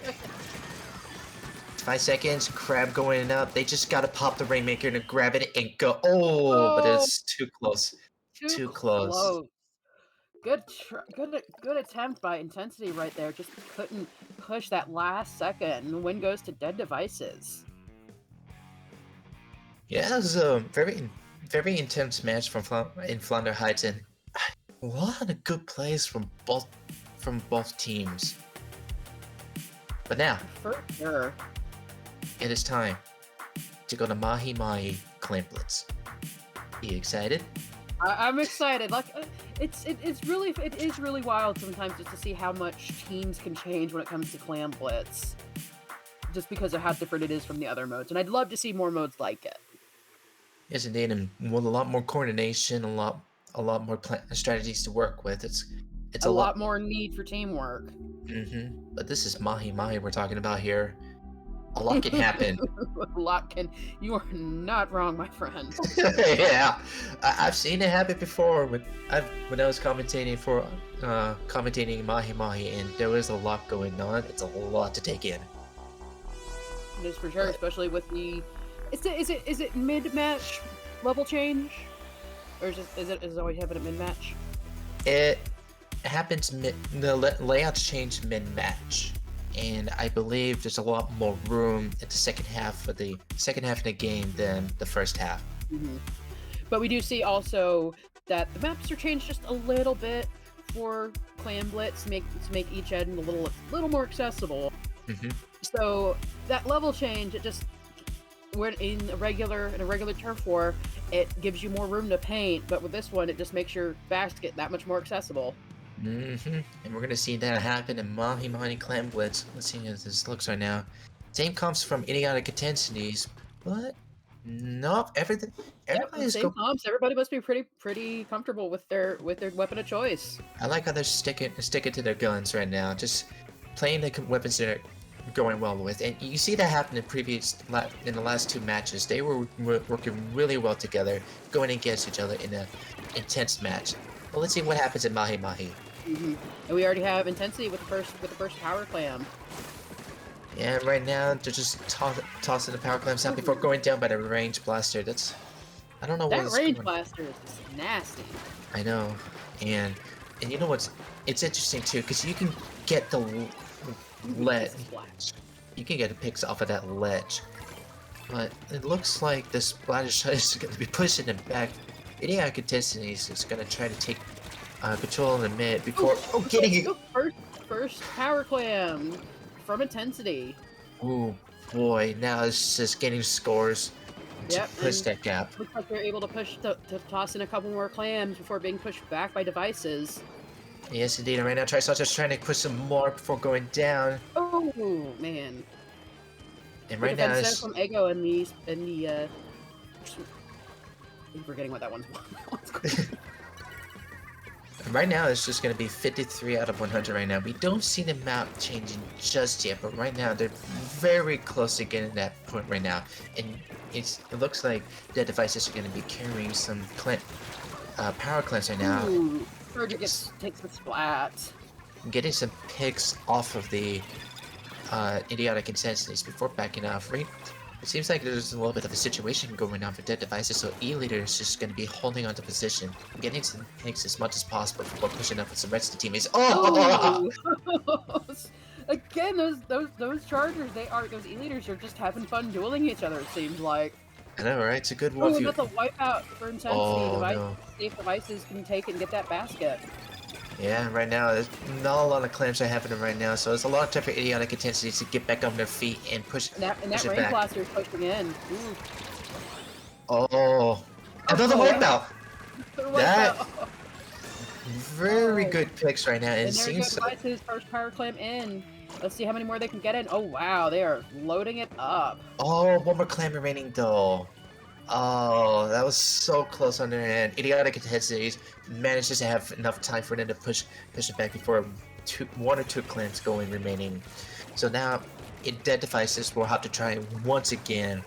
5 seconds. Crab going up. They just gotta pop the Rainmaker to grab it and go. Oh, but Oh, it's too close. too Too close. close. Good attempt by Intensity right there. Just couldn't push that last second. And the win goes to Dead Devices. Yeah, it was a very intense match in Flounder Heights, and a lot of good plays from both teams. But now For sure. it is time to go to Mahi Mahi Clan Blitz. You excited? I'm excited. Like it is really wild sometimes just to see how much teams can change when it comes to Clan Blitz. Just because of how different it is from the other modes. And I'd love to see more modes like it. Yes, indeed, and with a lot more coordination, a lot more strategies to work with. It's A a lot lot. more need for teamwork. But this is Mahi Mahi we're talking about here. A lot can happen. A lot can. You are not wrong, my friend. Yeah, I've seen it happen before. When I was commentating Mahi Mahi, and there was a lot going on. It's a lot to take in. It is for sure, especially with the. Is it mid match level change, or is it always happen at mid match? It happens the layouts change mid match, and I believe there's a lot more room at the second half of the game than the first half. But we do see also that the maps are changed just a little bit for Clan Blitz to make each end a little more accessible. So that level change, it just we're in a regular turf war, it gives you more room to paint, but with this one, it just makes your basket that much more accessible. And we're gonna see that happen in Mahi Mahi Clan Blitz. Let's see how this looks right now. Same comps from Idiotic Intensities, but nope, everybody's Same comps. Everybody must be pretty comfortable with their weapon of choice. I like how they're sticking to their guns right now, just playing the weapons they're going well with, and you see that happen in the last two matches. They were working really well together, going against each other in an intense match. But let's see what happens in Mahi Mahi. And we already have Intensity with the first power clam. Yeah, right now they're just tossing the power clamps out before going down by the range blaster. I don't know what That range blaster is just nasty. I know, and you know what's it's interesting too, because you can get the ledge. You can get the picks off of that ledge, but it looks like the splatter shot is going to be pushing them back. Idiotic Intensities is going to try to take control in the mid before getting it. First power clam from Intensity. Oh boy, now it's just getting scores to push that gap. Looks like they're able to to toss in a couple more clams before being pushed back by Devices. Yes, indeed. And right now, Triceratops just trying to push some more before going down. Oh man! And right now, it's from Ego and the. I'm forgetting what that one's called. right now it's just going to be 53 out of 100 right now. We don't see the map changing just yet, but right now they're very close to getting that point right now. And it looks like the Devices are going to be carrying some power clamps right now. Ooh, Virgil takes the splat. Getting some picks off of the Idiotic Intensities before backing off. It seems like there's a little bit of a situation going on for dead devices, so E-Leader is just going to be holding onto position, getting some tanks as much as possible before pushing up with the rest of the teammates. Oh! Oh! Again, those chargers, those e-leaders are just having fun dueling each other, it seems like. I know, right? It's a good one Oh, if and you... that's a wipeout for intensity. Oh, no. Safe devices can take and get that basket. Yeah, right now, there's not a lot of clamps are happening right now, so it's a lot of time for Idiotic Intensities to get back on their feet and push And that it rain back. blaster is pushing in. Ooh. Oh, another Oh, wipeout! another That, wipeout. very Oh. good picks right now. It And there go seems... devices, first power clamp in. Let's see how many more they can get in. Oh wow, they are loading it up. Oh, one more clamp remaining though. Oh, that was so close on their end. Idiotic Intensities manages to have enough time for them to push it back before one or two clamps going remaining. So now, Dead Devices will have to try once again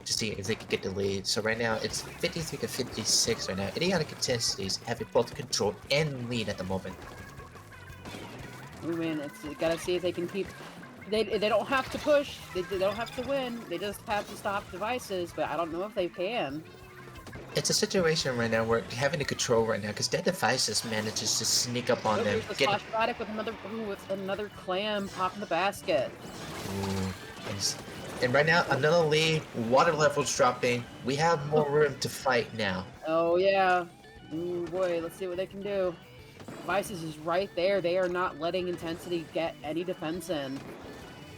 to see if they can get the lead. So right now, it's 53 to 56 right now. Idiotic Intensities have both control and lead at the moment. I mean, it's gotta see if they can keep. They don't have to push. They don't have to win. They just have to stop devices. But I don't know if they can. It's a situation right now where having the control right now, because Dead Devices manages to sneak up on Oh, them, there's the get... slash Idiotic with another clam popping the basket. Ooh, and right now, another lead, water levels dropping. We have more room to fight now. Oh yeah. Ooh boy, let's see what they can do. Devices is right there. They are not letting intensity get any defense in.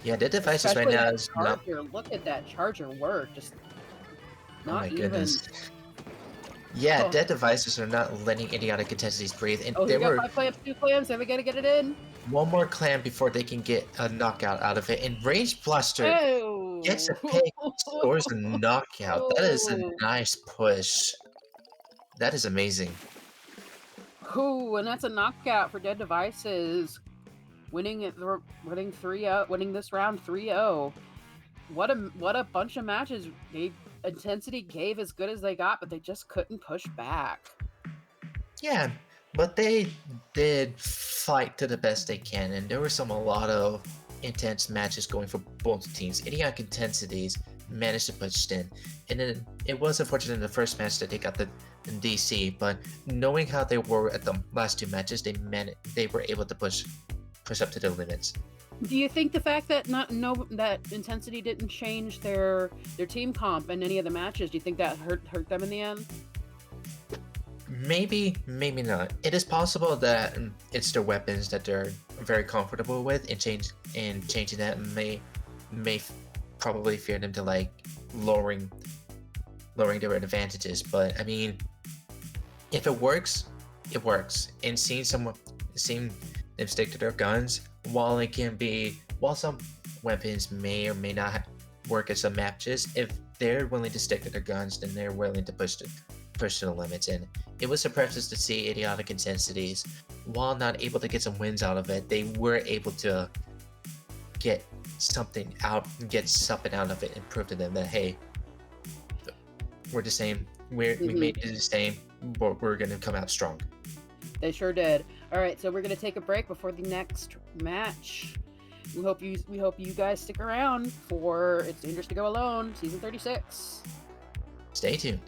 Yeah, the devices right Especially now that is not... charger. Look at that charger work. Just Oh my not even. goodness. Yeah, Oh, dead devices are not letting idiotic intensities breathe, and oh, they you got were 5 clamps, 2 clamps. Are we gonna get it in? one more clam before they can get a knockout out of it. And Rage Blaster gets a Oh. pick, scores a knockout. That is a nice push. That is amazing. Ooh, and that's a knockout for Dead Devices. Winning it, winning 3-0, winning this round 3-0. What a bunch of matches. Intensity gave as good as they got, but they just couldn't push back. Yeah, but they did fight to the best they can, and there were a lot of intense matches going for both teams. Idiotic Intensities managed to push in, and then it was unfortunate in the first match that they got the DC, but knowing how they were at the last two matches, they were able to push up to the limits. Do you think the fact that that Intensity didn't change their team comp in any of the matches, do you think that hurt them in the end? Maybe, maybe not. It is possible that it's their weapons that they're very comfortable with, and changing that may probably fear them to like lowering their advantages. But I mean, if it works, it works. And seeing them stick to their guns, while some weapons may or may not work as some matches, if they're willing to stick to their guns, then they're willing to push to the limits. And it was impressive to see Idiotic Intensities, while not able to get some wins out of it, they were able to get something out of it and prove to them that, hey, we're the same. We made it the same, but we're gonna come out strong. They sure did. All right, so we're gonna take a break before the next match. We hope you guys stick around for It's Dangerous to Go Alone, season 36. Stay tuned.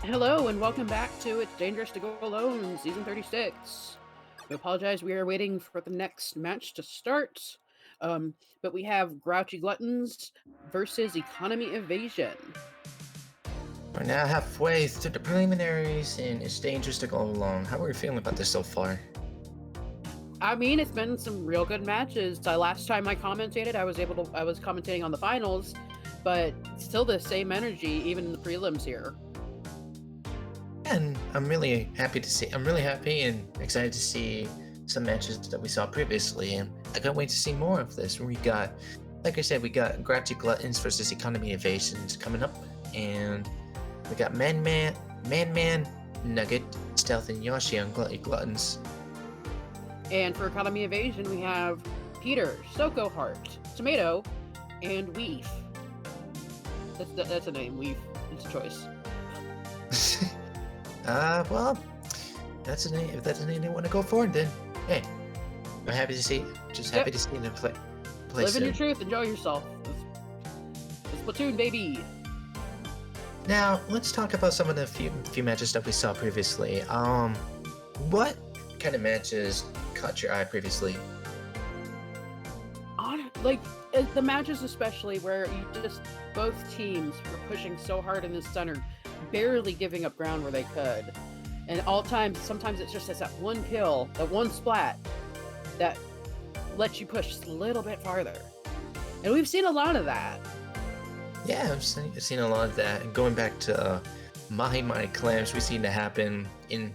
Hello and welcome back to It's Dangerous to Go Alone, Season 36. We apologize, we are waiting for the next match to start. But we have Grouchy Gluttons versus Economy Evasion. We're now halfway through the preliminaries, and it's dangerous to go along. How are you feeling about this so far? I mean, it's been some real good matches. Last time I commentated, I was commentating on the finals, but still the same energy, even in the prelims here. And I'm really happy and excited to see some matches that we saw previously, and I can't wait to see more of this. We got, like I said, we got Grouchy Gluttons versus Economy Evasions coming up, and we got Man, Nugget, Stealth, and Yoshi on Gluttons. And for Economy Evasion, we have Peter, Soko Heart, Tomato, and Weef. That's a name, Weef. It's a choice. Well, that's a name. If that's a name they want to go for, then hey, I'm happy to see. Happy to see them play. Live in your truth, enjoy yourself. It's Splatoon, baby. Now let's talk about some of the few matches that we saw previously. What kind of matches caught your eye previously? The matches, especially where you just both teams were pushing so hard in the center, barely giving up ground where they could, and sometimes it's just that one kill, that one splat that lets you push just a little bit farther, and we've seen a lot of that. Yeah, I've seen a lot of that. And going back to Mahi clams, we've seen that happen in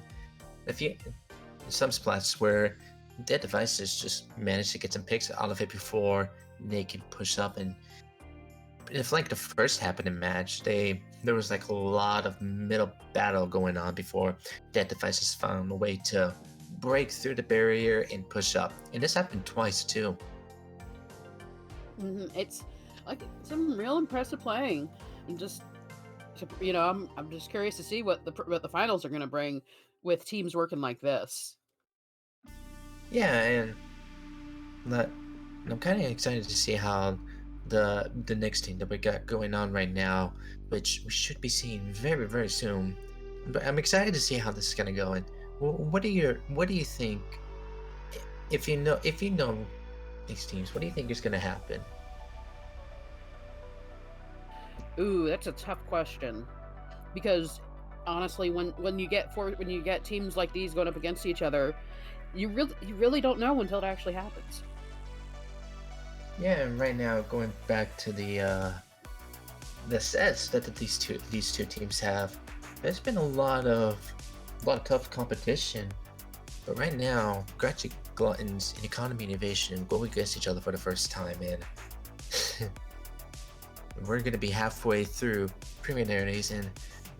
some splats where dead devices just managed to get some picks out of it before they could push up. And if like the first happening match, there was like a lot of middle battle going on before dead devices found a way to break through the barrier and push up. And this happened twice too. It's like some real impressive playing, and just I'm just curious to see what the finals are going to bring with teams working like this. Yeah, and I'm kind of excited to see how the next team that we got going on right now, which we should be seeing very, very soon. But I'm excited to see how this is gonna go. And what do you think? If you know these teams, what do you think is gonna happen? Ooh, that's a tough question, because honestly, when you get teams like these going up against each other, you really don't know until it actually happens. Yeah, and right now, going back to the sets that these two teams have, there's been a lot of tough competition. But right now, Grouchy Gluttons and Economy and Evasion go against each other for the first time, and we're gonna be halfway through preliminaries, and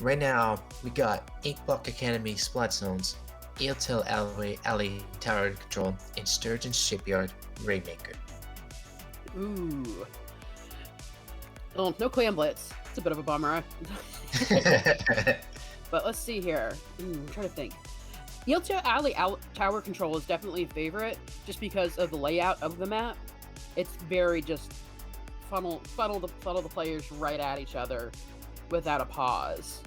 right now we got Inkblock Academy Splat Zones, Eeltail Alley Tower Control, and Sturgeon Shipyard Raidmaker. Ooh. Oh, no Clam Blitz. It's a bit of a bummer. But let's see here. I'm trying to think. Eeltail Alley Tower Control is definitely a favorite, just because of the layout of the map. It's very just funnel the players right at each other without a pause.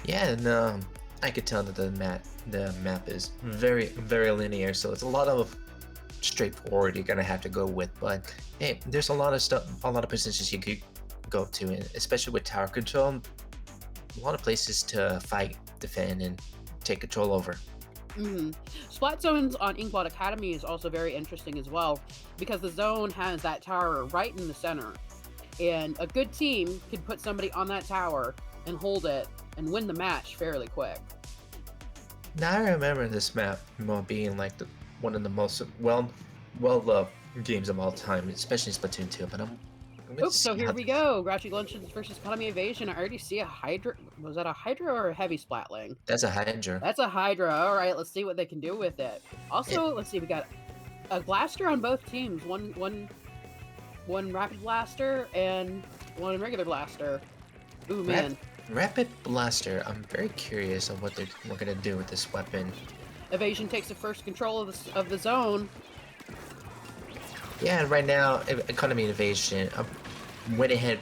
Yeah, and I could tell that the map is very, very linear, so it's a lot of straightforward you're gonna have to go with. But hey, there's a lot of positions you could go to, and especially with tower control, a lot of places to fight, defend, and take control over. Splat zones on Inkblot Academy is also very interesting as well, because the zone has that tower right in the center, and a good team could put somebody on that tower and hold it and win the match fairly quick. Now I remember this map being like one of the most well-loved games of all time, especially Splatoon 2. But Oops, so here we go. Grouchy Gluttons versus Economy Evasion. I already see a Hydra. Was that a Hydra or a Heavy Splatling? That's a Hydra. That's a Hydra. All right, let's see what they can do with it. Also, let's see. We got a blaster on both teams. One rapid blaster and one regular blaster. Ooh, man. Rapid blaster. I'm very curious on what we're gonna do with this weapon. Evasion takes the first control of the zone. Yeah, and right now, Economy and Evasion went ahead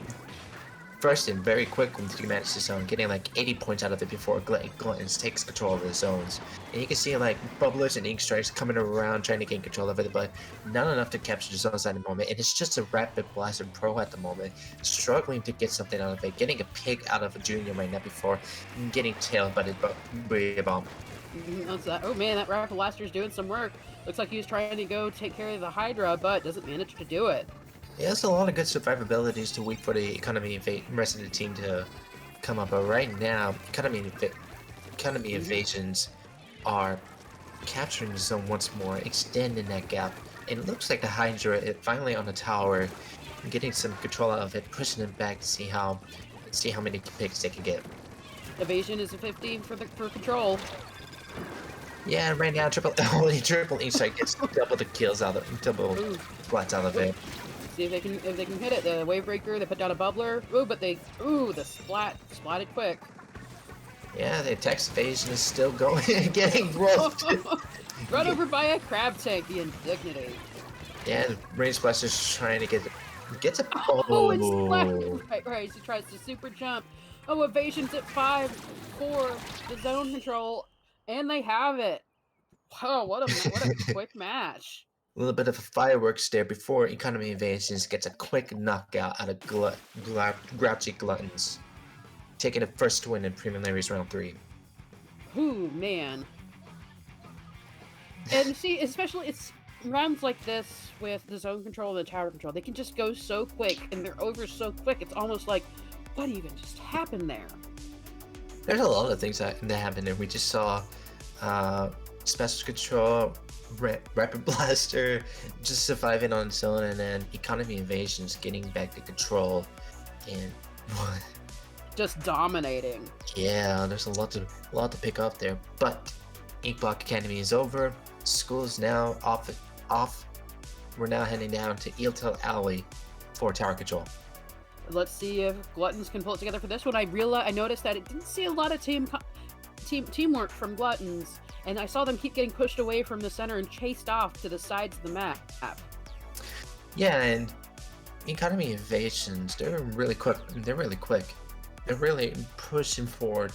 first and very quick when he managed the zone, getting like 80 points out of it before Gluttons takes control of the zones. And you can see like Bubblers and Ink Strikes coming around trying to gain control of it, but not enough to capture the zones at the moment. And it's just a Rapid Blaster Pro at the moment, struggling to get something out of it, getting a pick out of a Junior right now before getting tailed by the Booyah Bomb. Oh man, that Rapid Blaster's doing some work. Looks like he was trying to go take care of the Hydra, but doesn't manage to do it. Yeah, there's a lot of good survivabilities to wait for the economy rest of the team to come up, but right now, economy evasions are capturing the zone once more, extending that gap, and it looks like the Hydra is finally on the tower, getting some control out of it, pushing them back to see how many picks they can get. Evasion is a 15 for control. Yeah, right now triple insight gets double the kills out of double flats out of it. See if they can hit it. The wave breaker, they put down a bubbler. But the splatted quick. Yeah, the attack evasion is still going, getting roughed. Run over by a crab tank, the indignity. Yeah, the range blaster's trying to get a Right, he tries to super jump. Oh, evasion's at 5 for the zone control, and they have it. Wow, what a quick match. A little bit of fireworks there before economy evasions gets a quick knockout out of Grouchy Gluttons, taking the first win in preliminaries round 3. Ooh, man. And see, especially it's rounds like this with the zone control and the tower control, they can just go so quick and they're over so quick. It's almost like, what even just happened there? There's a lot of things that happened there. We just saw special control, rapid blaster just surviving on its own, and then economy evasions getting back to control, and just dominating. Yeah, there's a lot to pick up there. But Inkblock Academy is over. School is now off. We're now heading down to Eeltail Alley for tower control. Let's see if Gluttons can pull it together for this one. I noticed that it didn't see a lot of teamwork from Gluttons, and I saw them keep getting pushed away from the center and chased off to the sides of the map. Yeah, and economy evasions, they're really quick. They're really pushing forward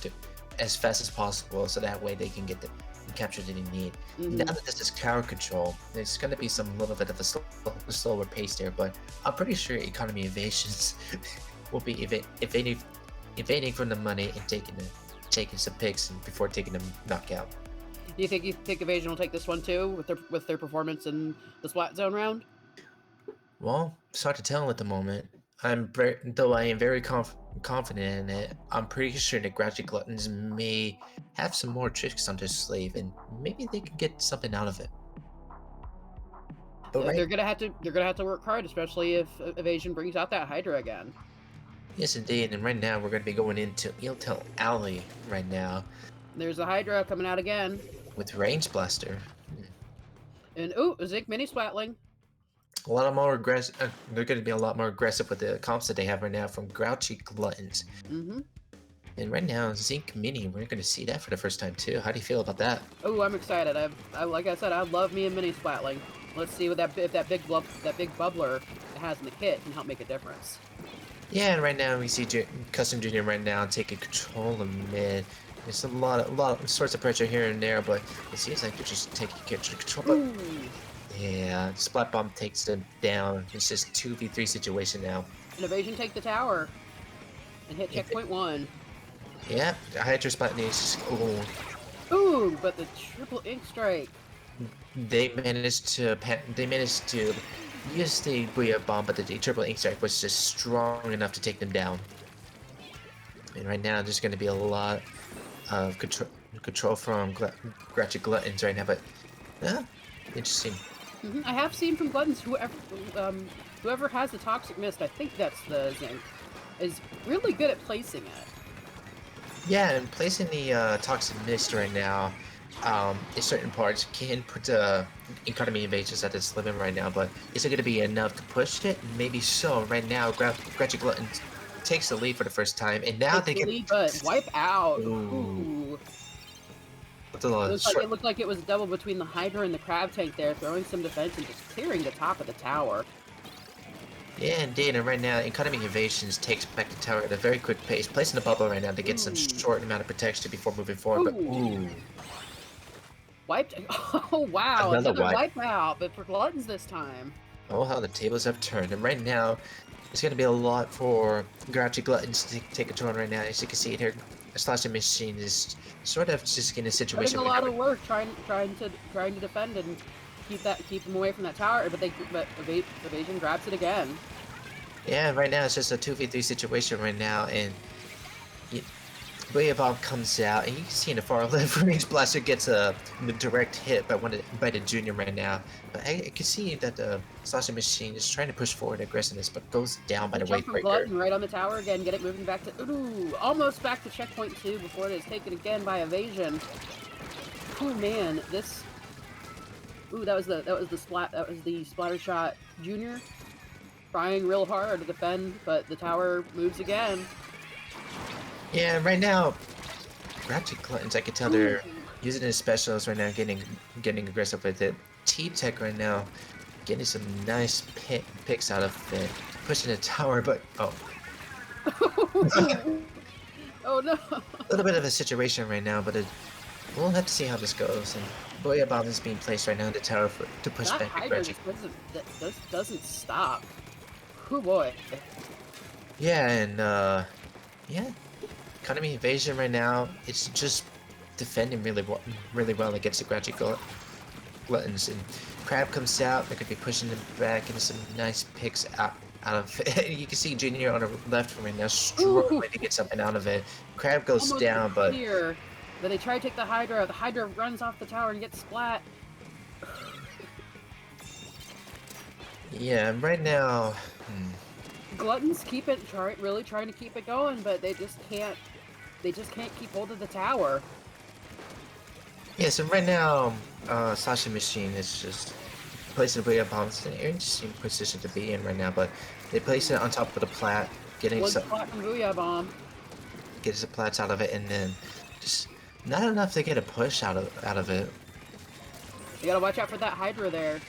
as fast as possible, so that way they can get the capture that they need. Now that this is tower control, there's going to be some little bit of a slower pace there, but I'm pretty sure economy evasions will be evading from the money and taking some picks before taking them knockout. Do you think Evasion will take this one too with their performance in the Splat Zone round? Well, it's hard to tell at the moment. I am very confident in it. I'm pretty sure the Grouchy Gluttons may have some more tricks on their sleeve, and maybe they can get something out of it. But they're gonna have to work hard, especially if Evasion brings out that Hydra again. Yes, indeed. And right now we're going to be going into Eeltail Alley right now. There's a Hydra coming out again with range blaster. And a Zinc mini Splatling. A lot more aggressive. They're going to be a lot more aggressive with the comps that they have right now from Grouchy Gluttons. And right now, Zinc Mini, we're going to see that for the first time too. How do you feel about that? Oh, I'm excited. Like I said, I love me a mini Splatling. Let's see what if that big bubbler it has in the kit can help make a difference. Yeah, and right now we see Custom Junior right now taking control of mid. There's a lot of sorts of pressure here and there, but it seems like they're just taking control. But yeah, Splat Bomb takes them down. It's just 2v3 situation now. An Evasion take the tower and hit checkpoint 1. Yeah, the Hydra Splat needs. Ooh, but the triple Ink Strike. They managed to use the Booyah Bomb, but the triple Ink Strike was just strong enough to take them down. And right now, there's going to be a lot of control from Grouchy Gluttons right now, but interesting. I have seen from Gluttons whoever has the Toxic Mist, I think that's the Zinc, is really good at placing it. Yeah, and placing the Toxic Mist right now in certain parts can put economy evasions at its limit right now, but is it going to be enough to push it? Maybe so. Right now, Grouchy Gluttons takes the lead for the first time, and now they can wipe out. Ooh. It looked like it was double between the Hydra and the Crab Tank there, throwing some defense and just clearing the top of the tower. Yeah, indeed. And right now, Economy Evasions takes back the tower at a very quick pace, placing the bubble right now to get some Ooh. short amount of protection before moving forward. But Ooh. ooh, Wiped. Oh, wow. another Another wipe. wipeout, but for Gluttons this time. Oh, how the tables have turned. And right now, it's going to be a lot for Grouchy Gluttons to take control right now. As you can see it here, the slashing machine is sort of just in a Putting situation a right now. lot of work trying to defend and keep them away from that tower, but Evasion grabs it again. Yeah, right now it's just a 2v3 situation right now, and Bob comes out, and you can see in the far left, Range Blaster gets a direct hit by the Junior right now. But I can see that the Slashing Machine is trying to push forward aggressiveness, but goes down by The the jump from Wavebreaker. Glutton right on the tower again, get it moving back to almost back to checkpoint 2 before it is taken again by Evasion. Oh man, this that was the splatter shot Junior. Trying real hard to defend, but the tower moves again. Yeah, right now, Ratchet Gluttons, I can tell they're using his specials right now, getting aggressive with it. T-Tech right now, getting some nice picks out of it, pushing the tower, but oh. Oh no! A little bit of a situation right now, but we'll have to see how this goes. And Booyah Bomb is being placed right now in the tower to push That back the Hydra Grouchy. just doesn't stop. Oh boy. Yeah, and yeah, Economy Evasion right now, it's just defending really well against the Grouchy Gluttons. And Crab comes out, they're gonna be pushing them back into some nice picks out of it. You can see Junior on the left right now struggling to get something out of it. Crab goes Almost down, but clear. But they try to take the Hydra. The Hydra runs off the tower and gets splat. yeah, right now. Gluttons really trying to keep it going, but they just can't. They just can't keep hold of the tower. Yeah, so right now, Slashing Machine is just placing the Booyah Bombs in an interesting position to be in right now, but they place it on top of the plat, getting One some spot from Booyah Bomb. gets the plats out of it, and then just not enough to get a push out of it. You gotta watch out for that Hydra there.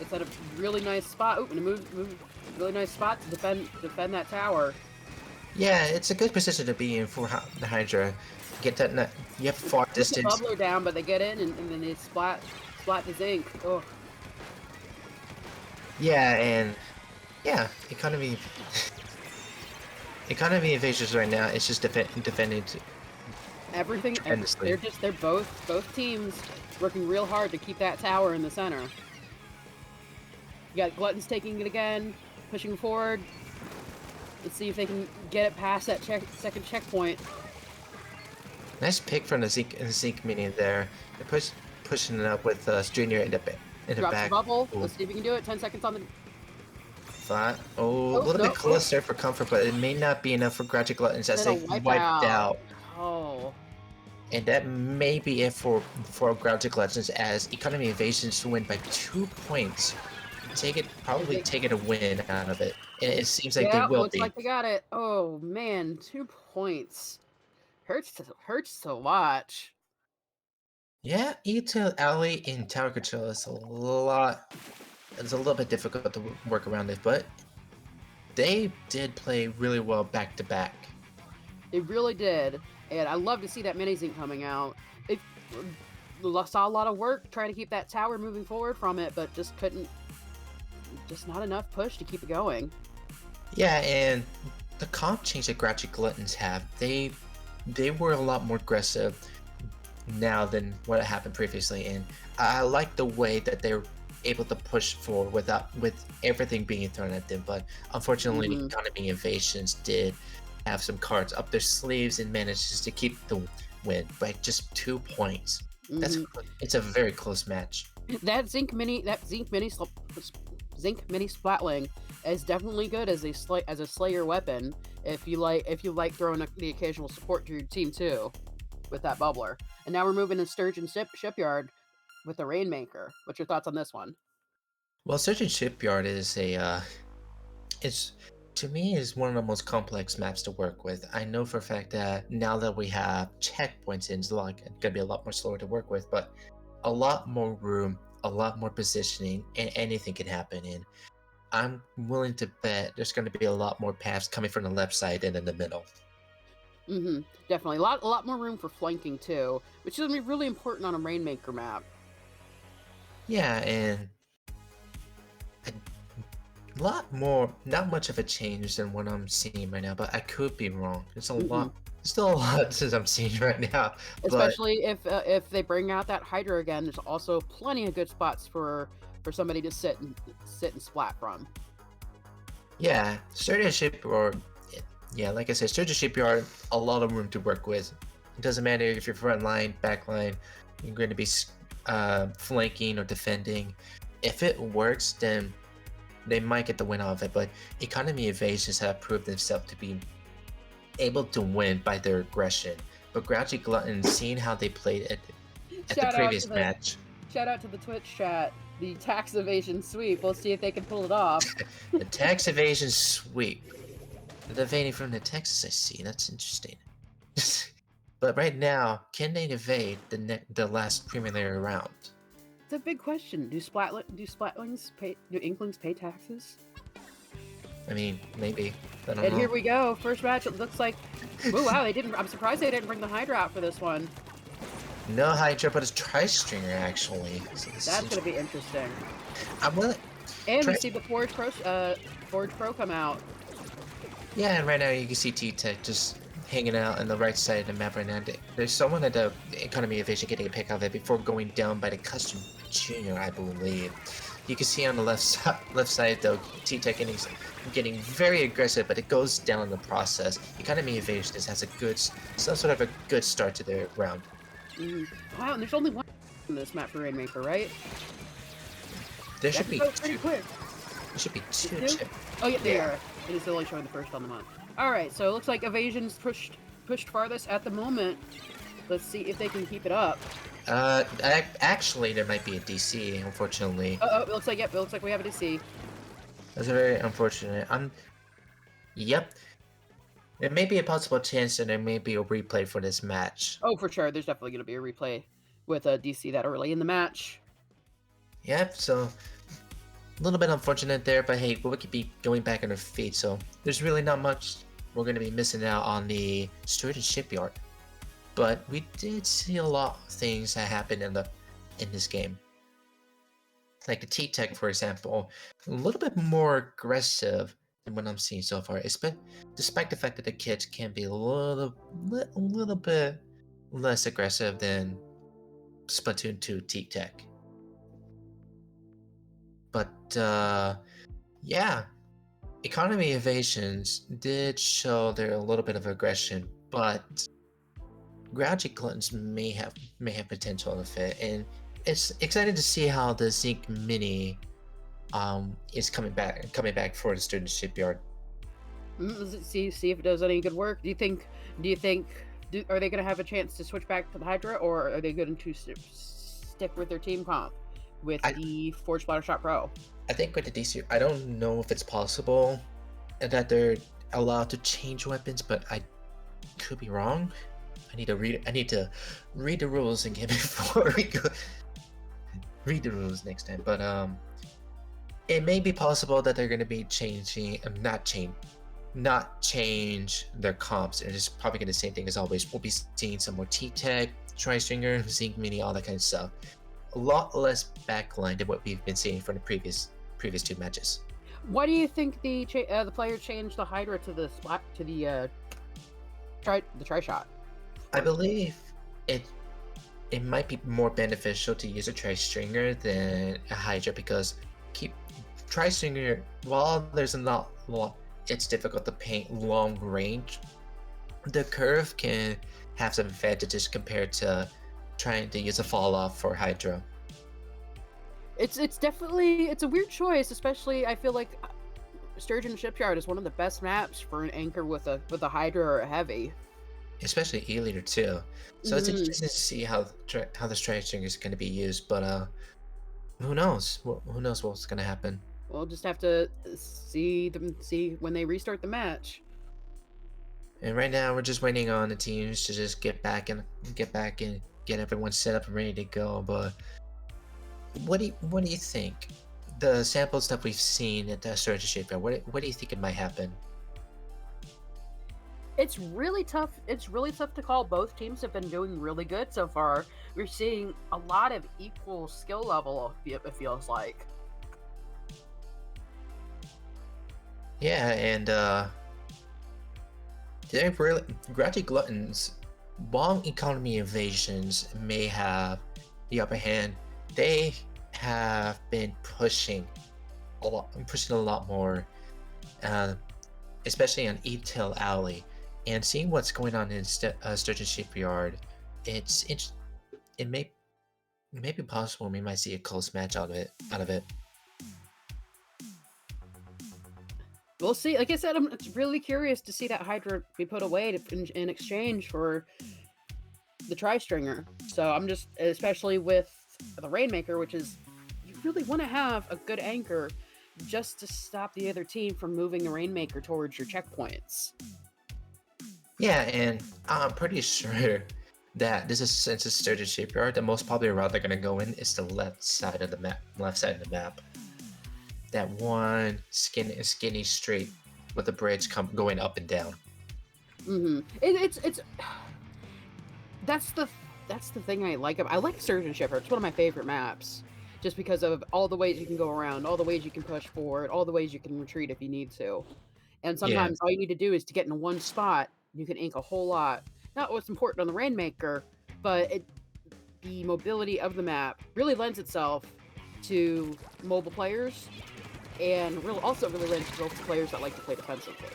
It's at a really nice spot. Ooh, and move really nice spot to defend that tower. Yeah, it's a good position to be in for the Hydra. Get that, you have far Push the distance. bubbler down, but they get in and then they splat the zinc. Oh. Yeah, and yeah, economy evasions right now. It's just defending Everything. tremendously. They're both teams working real hard to keep that tower in the center. You got Gluttons taking it again, pushing forward. Let's see if they can get it past that second checkpoint. Nice pick from the Zeke minion there. They're pushing it up with Junior in the Drops back. the bubble. Ooh. Let's see if we can do it. 10 seconds on the. Thought. Oh, a little bit close there for comfort, but it may not be enough for Grouchy Gluttons as they wiped out. Oh. And that may be it for Grouchy Gluttons as Economy Evasions win by 2 points. Probably take it a win out of it. And it seems like they will looks be. like they got it. Oh man, 2 points. Hurts to watch. Yeah, E-Tail Alley in Tower Control is a little bit difficult to work around it, but they did play really well back to back. They really did, and I love to see that mini zinc coming out. They saw a lot of work trying to keep that tower moving forward from it, but just couldn't. Just not enough push to keep it going. Yeah, and the comp change that Grouchy Gluttons have, they were a lot more aggressive now than what happened previously, and I like the way that they're able to push forward with everything being thrown at them. But unfortunately, the Economy Evasions did have some cards up their sleeves and manages to keep the win by just 2 points. It's a very close match. That zinc mini splatling is definitely good as a slayer weapon if you like throwing the occasional support to your team too with that bubbler. And now we're moving to Sturgeon Shipyard with the Rainmaker. What's your thoughts on this one? Well, Sturgeon Shipyard is it's to me is one of the most complex maps to work with. I know for a fact that now that we have checkpoints in, it's gonna be a lot more slower to work with, but a lot more room, a lot more positioning, and anything can happen. And I'm willing to bet there's going to be a lot more paths coming from the left side than in the middle. Definitely. A lot more room for flanking too, which is gonna be really important on a Rainmaker map. Yeah, and a lot more, not much of a change than what I'm seeing right now, but I could be wrong. There's a lot, still a lot since I'm seeing right now. But Especially if they bring out that Hydra again, there's also plenty of good spots for somebody to sit and splat from. yeah, Sturdy Shipyard, yeah, like I said, Sturdy Shipyard, a lot of room to work with. It doesn't matter if you're front line, back line, you're going to be flanking or defending. If it works, then they might get the win off it, but Economy Evasions have proved themselves to be able to win by their aggression. But Grouchy Gluttons, seeing how they played at the previous match. Shout out to the Twitch chat. The tax evasion sweep. We'll see if they can pull it off. The tax evasion sweep. They're evading from the Texas, I see. That's interesting. But right now, can they evade the last preliminary round? It's a big question. Do Splatlings pay? Do Inklings pay taxes? I mean, maybe. I don't know. And here we go. First match. It looks like. Oh wow, they didn't. I'm surprised they didn't bring the Hydra out for this one. No Hydra, but it's Tri-Stringer actually. So that's gonna be interesting. I'm willing. And we see the Forge Pro come out. Yeah, and right now you can see T-Tech just hanging out on the right side of the map right now. There's someone at the Economy Evasion getting a pick of it before going down by the Custom Junior, I believe. You can see on the left side though, T-Tech getting very aggressive, but it goes down in the process. Economy Evasion has some sort of a good start to their round. Wow, and there's only one in this map for Rainmaker, right? There should be pretty quick. There should be two. Oh yeah, they are. It is only showing the first on the month. All right, so it looks like Evasion's pushed farthest at the moment. Let's see if they can keep it up. Actually, there might be a DC, unfortunately. Oh, it looks like it looks like we have a DC. That's very unfortunate. Yep. There may be a possible chance that there may be a replay for this match. Oh, for sure. There's definitely going to be a replay with a DC that early in the match. Yep, so a little bit unfortunate there, but hey, we could be going back on our feet, so there's really not much we're going to be missing out on the Sturdy Shipyard. But we did see a lot of things that happened in this game. Like the T-Tech, for example, a little bit more aggressive than what I'm seeing so far. Despite the fact that the kids can be a little bit less aggressive than Splatoon 2 T-Tech. But yeah, Economy Evasions did show there a little bit of aggression, but Grouchy Gluttons may have potential to fit, and it's exciting to see how the Zinc Mini is coming back for the Student Shipyard. See if it does any good work. Do you think are they going to have a chance to switch back to the Hydra, or are they going to stick with their team comp with the Forge Splatter Shot Pro? I think with the DC, I don't know if it's possible that they're allowed to change weapons, but I could be wrong. I need to read the rules again before we go. Read the rules next time, but it may be possible that they're going to be changing, not change their comps. They're just probably going to the same thing as always. We'll be seeing some more T-Tech, Tri-Stringer, Zinc Mini, all that kind of stuff. A lot less backline than what we've been seeing from the previous two matches. Why do you think the player changed the Hydra to the Tri-Shot? I believe it might be more beneficial to use a Tri-Stringer than a Hydra, because Tri-Stringer, while there's not lot, it's difficult to paint long range. The curve can have some advantages compared to trying to use a fall off for Hydra. It's definitely a weird choice, especially I feel like Sturgeon Shipyard is one of the best maps for an anchor with a Hydra or a heavy. Especially E-Leader too. So it's interesting to see how this Tri-Stringer is going to be used, but who knows? Who knows what's going to happen? We'll just have to see when they restart the match. And right now we're just waiting on the teams to just get back and get everyone set up and ready to go. But what do you think? the samples that we've seen at the Surge Shipyard, what do you think it might happen? It's really tough. It's really tough to call. Both teams have been doing really good so far. We're seeing a lot of equal skill level. It feels like. Yeah, and they're really Grouchy Gluttons. While economy evasions may have the upper hand, they have been pushing a lot more, uh, especially on E-Tail Alley, and seeing what's going on in Sturgeon Shipyard. It may be possible we might see a close match out of it. We'll see. Like I said, I'm really curious to see that Hydra be put away in exchange for the Tri-Stringer. So I'm just, especially with the Rainmaker, which is, you really want to have a good anchor just to stop the other team from moving the Rainmaker towards your checkpoints. Yeah, and I'm pretty sure that since it's Sturgeon Shipyard, the most popular route they're gonna go in is the left side of the map. That one skinny straight with the bridge going up and down. It's that's the thing I like. I like Surgeon Shipper. It's one of my favorite maps, just because of all the ways you can go around, all the ways you can push forward, all the ways you can retreat if you need to. And sometimes all you need to do is to get in one spot. You can ink a whole lot. Not what's important on the Rainmaker, but the mobility of the map really lends itself to mobile players, and also really lends itself to players that like to play defensively.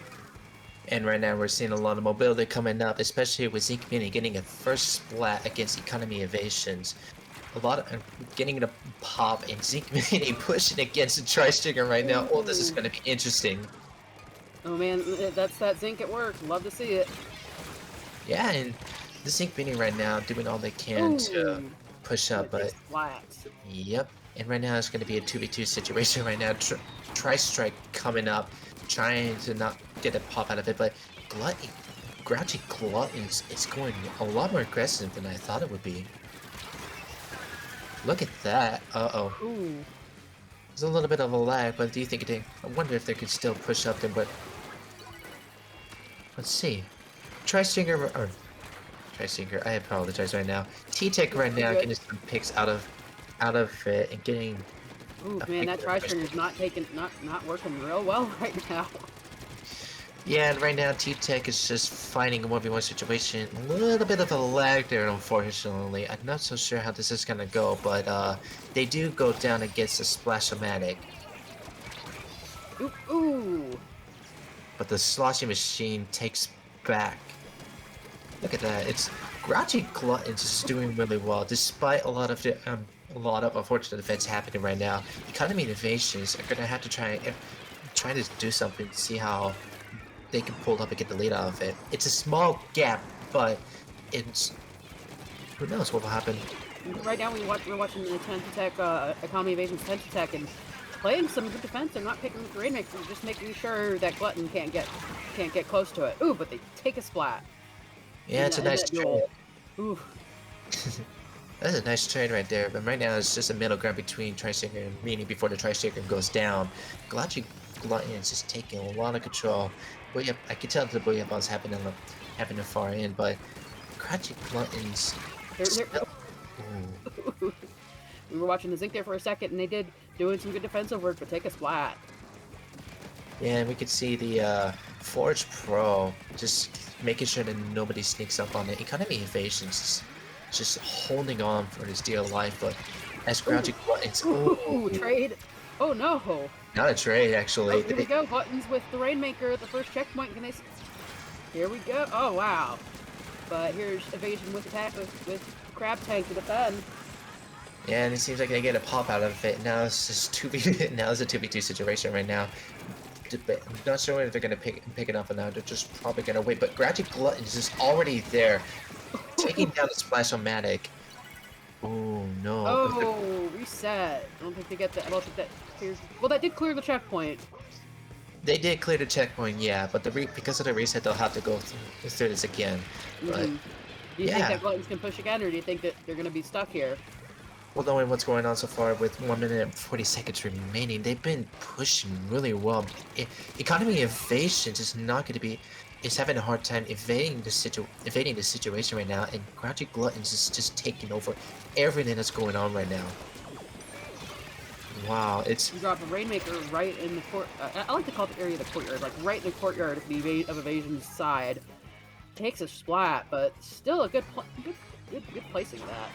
And right now we're seeing a lot of mobility coming up, especially with Zeke Mini getting a first splat against economy evasions. A lot of getting a pop, and Zeke Mini pushing against the Tri-Stringer right now. Oh, this is going to be interesting. Oh man, that's that Zinc at work. Love to see it. Yeah, and the Zeke Mini right now doing all they can to push up, but yep. And right now it's going to be a 2v2 situation right now. Tri-Strike coming up, trying to not get a pop out of it, but Grouchy Gluttons is going a lot more aggressive than I thought it would be. Look at that. Uh-oh. There's a little bit of a lag, but do you think I wonder if they could still push up there, but let's see. Tri-Stinger, I apologize right now. T-Tech right now getting some picks out of it and getting. Ooh, man, that Tri-Stringer's not working real well right now. Yeah, and right now T-Tech is just fighting a 1v1 situation. A little bit of a lag there, unfortunately. I'm not so sure how this is gonna go, but they do go down against the Splash-O-Matic. Ooh. But the sloshing machine takes back. Look at that. It's Grouchy Gluttons is doing really well, despite a lot of unfortunate events happening right now. Economy Evasions are gonna have to try to do something to see how they can pull up and get the lead out of it. It's a small gap, but who knows what will happen. Right now we're watching the Tech Economy Evasion's Tech and playing some good defense. They're not picking with the Rainmaker, just making sure that Glutton can't get close to it. Ooh, but they take a splat. Yeah, it's a nice trade. Ooh. That's a nice trade right there, but right now it's just a middle ground between Tri-Stinger and Meanie before the Tri-Stinger goes down. Gluttons is taking a lot of control. But I can tell the Booyah happening far in, but Grouchy Gluttons. We were watching the Zinc there for a second, and they did doing some good defensive work, but take a splat. Yeah, and we could see the Forge Pro just making sure that nobody sneaks up on it. Economy Evasions just holding on for his dear life, but as Grouchy Gluttons. Trade. Oh no. Not a trade, actually. Oh, here we go. Gluttons with the Rainmaker at the first checkpoint. Here we go. Oh wow. But here's Evasion with Crab Tank to defend. Yeah, and it seems like they get a pop out of it. Now it's just 2v. Now it's a 2v2 situation right now. I'm not sure if they're gonna pick it up or not. They're just probably gonna wait. But Grouchy Gluttons is already there, taking down the Splash-O-Matic. Oh no. Oh, reset. I don't think they get that. I don't think that clears. Well, that did clear the checkpoint. They did clear the checkpoint, yeah, but because of the reset, they'll have to go through this again. But Do you think that Gluttons can push again, or do you think that they're going to be stuck here? Well, knowing what's going on so far with 1 minute and 40 seconds remaining, they've been pushing really well. Economy Evasion is not going to be is having a hard time evading the situation right now, and Grouchy Gluttons is just taking over everything that's going on right now. Wow, it's You drop a Rainmaker right in the court. I like to call the area the courtyard, like right in the courtyard of of Evasion's side. Takes a splat, but still a good placing of that.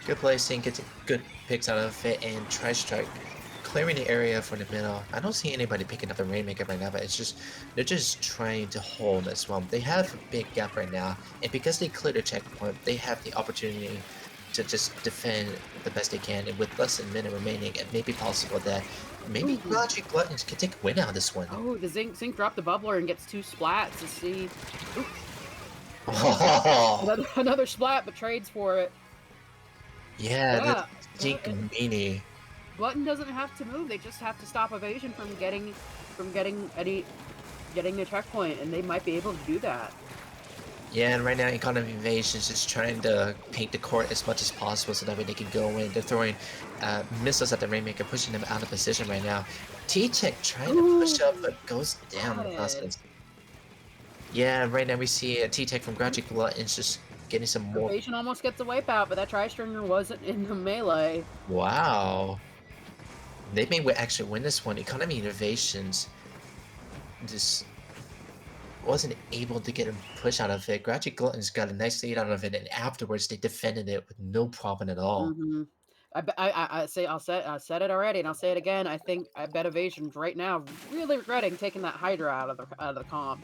good placing, gets good picks out of it, and Tri-Strike clearing the area for the middle. I don't see anybody picking up the Rainmaker right now, but they're just trying to hold as well. They have a big gap right now, and because they cleared the checkpoint, they have the opportunity to just defend the best they can, and with less than a minute remaining, it may be possible that maybe Ooh. Grouchy Gluttons can take a win out of this one. Oh, the Zink dropped the bubbler and gets 2 splats to see. Oh, Another splat, but trades for it. yeah, the Yeah. Zink Meanie. Glutton doesn't have to move. They just have to stop Evasion from getting the checkpoint, and they might be able to do that. Yeah, and right now Economy Evasion is just trying to paint the court as much as possible so that way they can go in. They're throwing missiles at the Rainmaker, pushing them out of position right now. T-Tech trying to push up, but goes down in the process. Yeah, right now we see T-Tech from Grouchy Gluttons just getting some more. Evasion almost gets a wipeout, but that Tri-Stringer wasn't in the melee. Wow. They may actually win this one. Economy Innovations just wasn't able to get a push out of it. Grouchy Gluttons got a nice lead out of it, and afterwards they defended it with no problem at all. Mm-hmm. I say I said it already, and I'll say it again. I bet Evasion's right now really regretting taking that Hydra out of the comp.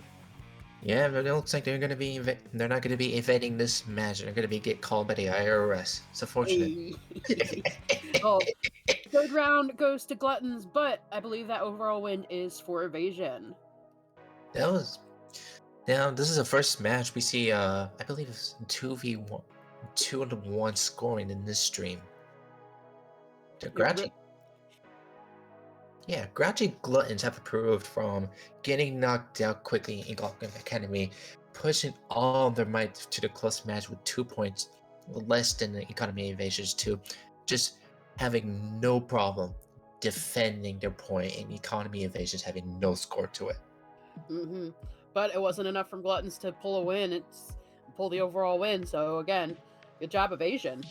Yeah, but it looks like they're not gonna be evading this match. They're gonna be get called by the IRS. It's unfortunate. Oh, third round goes to Gluttons, but I believe that overall win is for Evasion. That was now. This is the first match we see. I believe it's 2v1, 2-1 scoring in this stream. The Grouchy, yeah, Grouchy Gluttons have improved from getting knocked out quickly in Gluttons Academy, pushing all their might to the close match with 2 points less than the Economy Evasions to just having no problem defending their point, and Economy Evasions having no score to it. Mm-hmm. But it wasn't enough from Gluttons to pull a win. Pull the overall win. So again, good job, Evasion.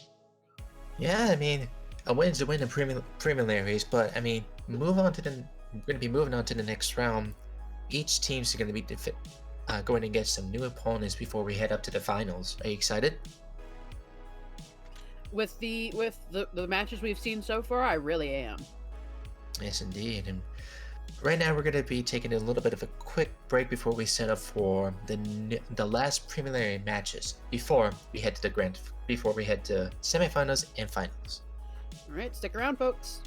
Yeah, I mean, a win's a win in preliminaries, but I mean, we're going to be moving on to the next round. Each team's going to be going against some new opponents before we head up to the finals. Are you excited? With the matches we've seen so far, I really am. Yes, indeed. And right now, we're going to be taking a little bit of a quick break before we set up for the last preliminary matches before we head to semifinals and finals. All right, stick around, folks.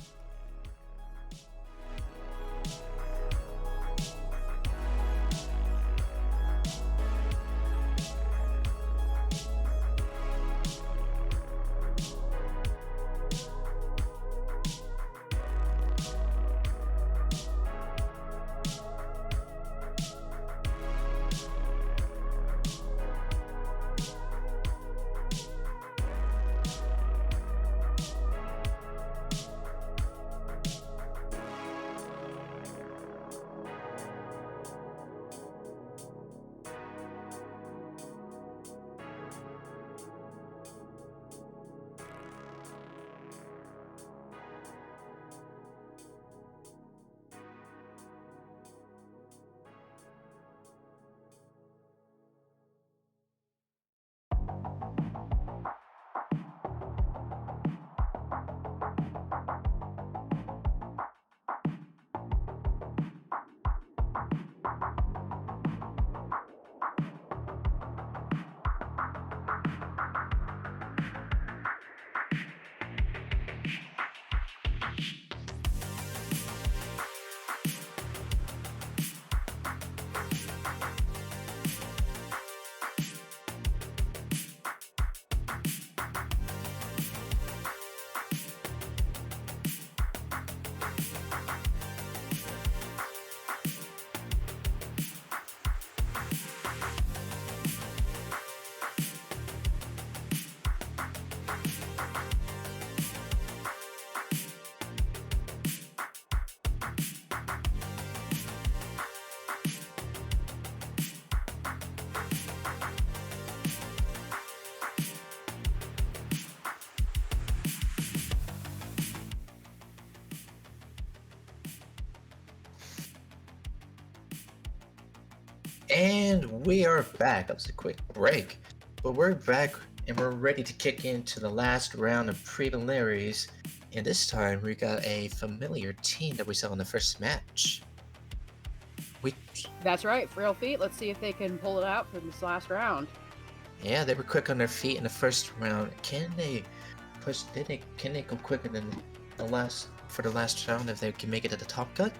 And we are back. That was a quick break. But we're back and we're ready to kick into the last round of preliminaries. And this time we got a familiar team that we saw in the first match. That's right, Frail feet. Let's see if they can pull it out for this last round. Yeah, they were quick on their feet in the first round. Can they go quicker than the last round if they can make it to the top cut?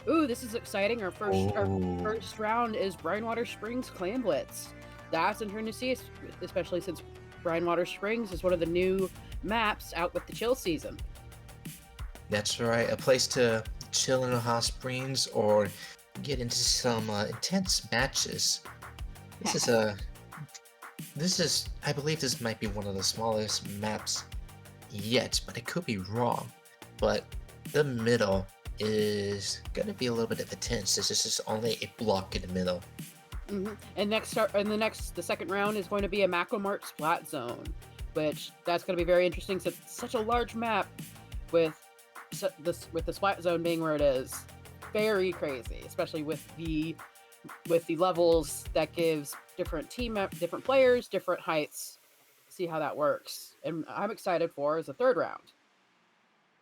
Ooh, this is exciting. Our first round is Brinewater Springs Clan Blitz. That's interesting to see, especially since Brinewater Springs is one of the new maps out with the chill season. That's right, a place to chill in the hot springs or get into some intense matches. This is I believe this might be one of the smallest maps yet, but I could be wrong. But the middle is gonna be a little bit of intense. This is just only a block in the middle. And the second round is going to be a Macromart Splat Zone, which that's going to be very interesting since it's such a large map with the Splat Zone being where it is. Very crazy, especially with the levels that gives different different players, different heights. See how that works, and I'm excited for is the third round.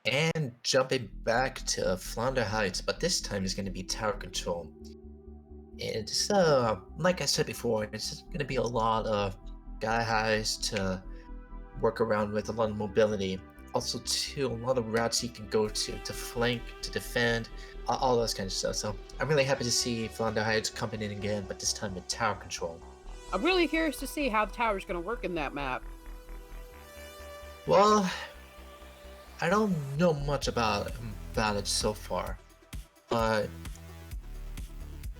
And jumping back to Flounder Heights, but this time is going to be tower control. And so, like I said before, it's going to be a lot of guy highs to work around with, a lot of mobility. Also, too, a lot of routes you can go to flank, to defend, all those kind of stuff. So I'm really happy to see Flounder Heights coming in again, but this time with tower control. I'm really curious to see how the tower's going to work in that map. Well, I don't know much about it so far, but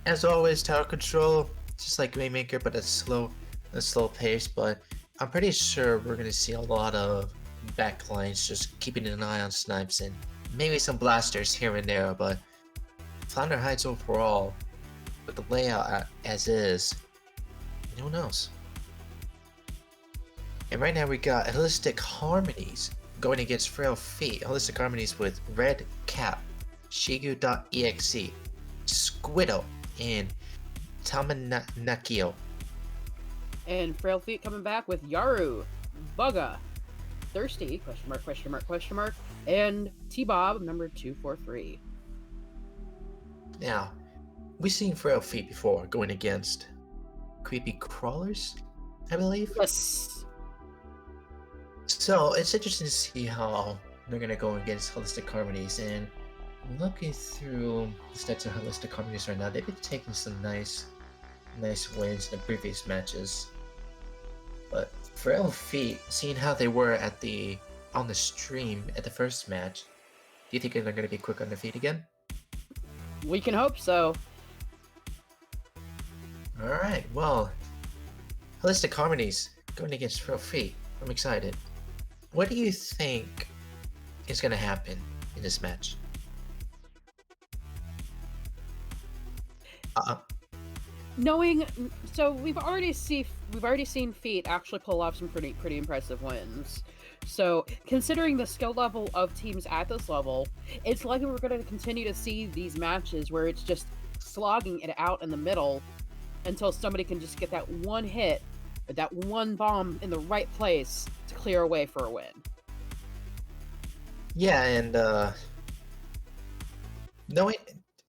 as always, tower control, just like Waymaker, but at a slow pace. But I'm pretty sure we're gonna see a lot of backlines, just keeping an eye on snipes and maybe some blasters here and there. But Flounder Heights overall, with the layout as is, who knows? And right now we got Holistic Harmonies going against Frail Feet. Holistic Harmonies with Red Cap, Shigu.exe, Squiddo, and Tamanakio. And Frail Feet coming back with Yaru, Bugga, Thirsty, question mark, and T-Bob, number 243. Now, we've seen Frail Feet before going against Creepy Crawlers, I believe. Yes. So, it's interesting to see how they're going to go against Holistic Harmonies, and looking through the stats of Holistic Harmonies right now, they've been taking some nice wins in the previous matches. But Frail Feet, seeing how they were on the stream at the first match, do you think they're going to be quick on their feet again? We can hope so. Alright, well, Holistic Harmonies going against Frail Feet. I'm excited. What do you think is going to happen in this match? So we've already seen Feet actually pull off some pretty impressive wins. So considering the skill level of teams at this level, it's likely we're going to continue to see these matches where it's just slogging it out in the middle until somebody can just get that one hit or that one bomb in the right place to clear away for a win. Yeah, and knowing,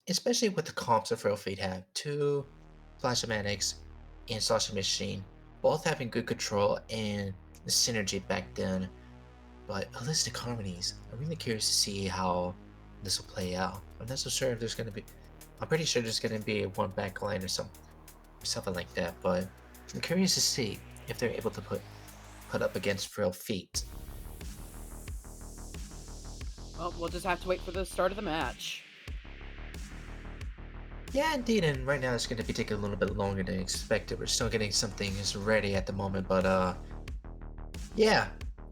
especially with the comps that Frail Feet have, 2 Flashomatics and Sausage Machine, both having good control and the synergy back then. But Holistic Harmonies, I'm really curious to see how this will play out. I'm not so sure if there's going to be, I'm pretty sure there's going to be one backline or something like that, but I'm curious to see if they're able to put up against Frail Feet. Well, we'll just have to wait for the start of the match. Yeah, indeed, and right now it's going to be taking a little bit longer than expected. We're still getting some things ready at the moment, but yeah,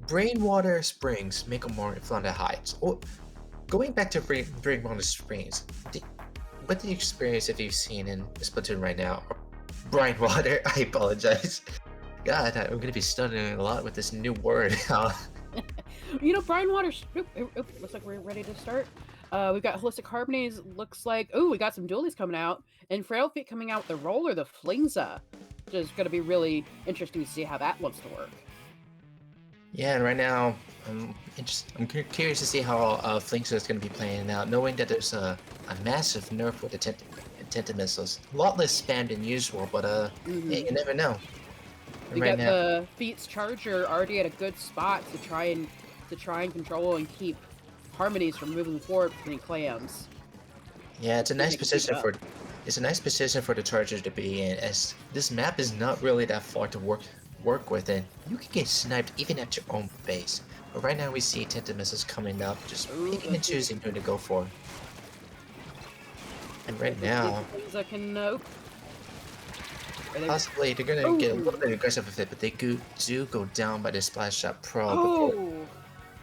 Brainwater Springs, Macromart, Flounder Heights. Oh, going back to Brainwater Springs, what the experience have you seen in Splatoon right now? Brainwater, I apologize. God, I'm going to be studying a lot with this new word. You know, Brinewater. Looks like we're ready to start. We've got Holistic Harmonies. Looks like we got some dualies coming out, and Frail Feet coming out with the roller, the Flingza, which is going to be really interesting to see how that wants to work. Yeah, and right now, curious to see how Flinks is going to be playing out, knowing that there's a massive nerf with the Tenta missiles. A lot less spam than usual, but yeah, you never know. And We right got now, the Feet's Charger already at a good spot to try and control and keep Harmonies from moving forward between clams. yeah, See if they can keep it up. it's a nice position for the Chargers to be in, as this map is not really that far to work with, and you can get sniped even at your own base. But right now we see Tenta missiles coming up, just Ooh, picking and let's see. choosing who to go for. And right Let's see if now, the Flingza can. possibly they're gonna get a little bit aggressive with it, but they do go down by the Splash Shot Pro before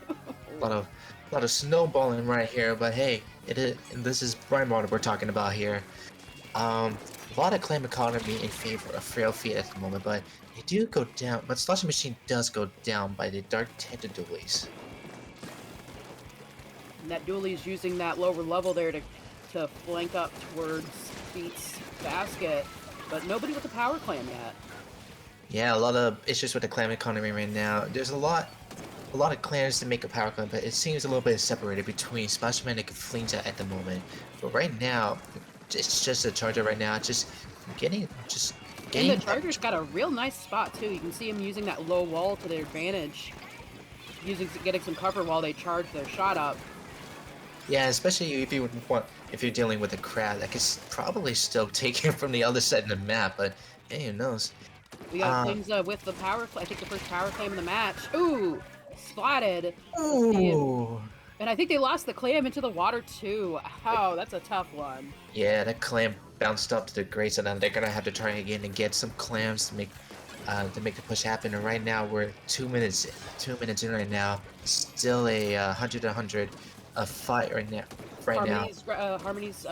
Oh! a lot of snowballing right here. But hey, this is Brian Water we're talking about here. A lot of claim economy in favor of Frail Feet at the moment, but they do go down. But Slashing Machine does go down by the Dark Tentadualies. And that dualie's using that lower level there to flank up towards Beats' basket, but nobody with the power clam yet. Yeah, a lot of issues with the clan economy right now. There's a lot of clans to make a power clan, but it seems a little bit separated between Splashman and Flinza at the moment. But right now, it's just a Charger right now, just getting. And the Charger's got a real nice spot too. You can see him using that low wall to their advantage, getting some cover while they charge their shot up. Yeah, especially if you're dealing with a crab that can probably still take him from the other side of the map, but hey, who knows? We got Flinza with the power. I think the first power claim in the match. Ooh, splatted. Ooh. And I think they lost the clam into the water too. Oh, that's a tough one. Yeah, that clam bounced up to the grates, and then they're gonna have to try again and get some clams to make the push happen. And right now we're 2 minutes in right now. Still a 100 fight right now. Harmonies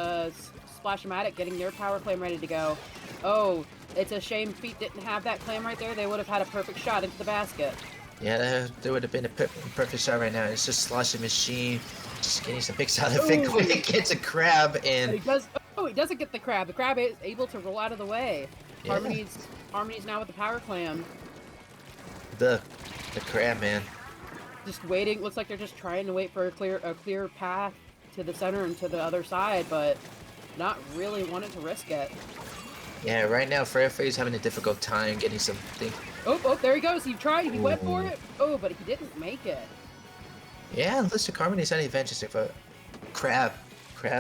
Splash-O-Matic getting their power clam ready to go. Oh, it's a shame Feet didn't have that clam right there. They would have had a perfect shot into the basket. Yeah, there would have been a perfect shot right now. It's just Slashing Machine, just getting some picks out of it. Quick gets a crab, and he doesn't get the crab. The crab is able to roll out of the way. Yeah. Harmonies now with the power clam. The crab, man. Just waiting. Looks like they're just trying to wait for a clear path to the center and to the other side, but not really wanting to risk it. Yeah, right now Frail is having a difficult time getting something. Oh, there he goes. He tried. He went for it. Oh, but he didn't make it. Yeah, Holistic Harmonies on the advantage, but Crab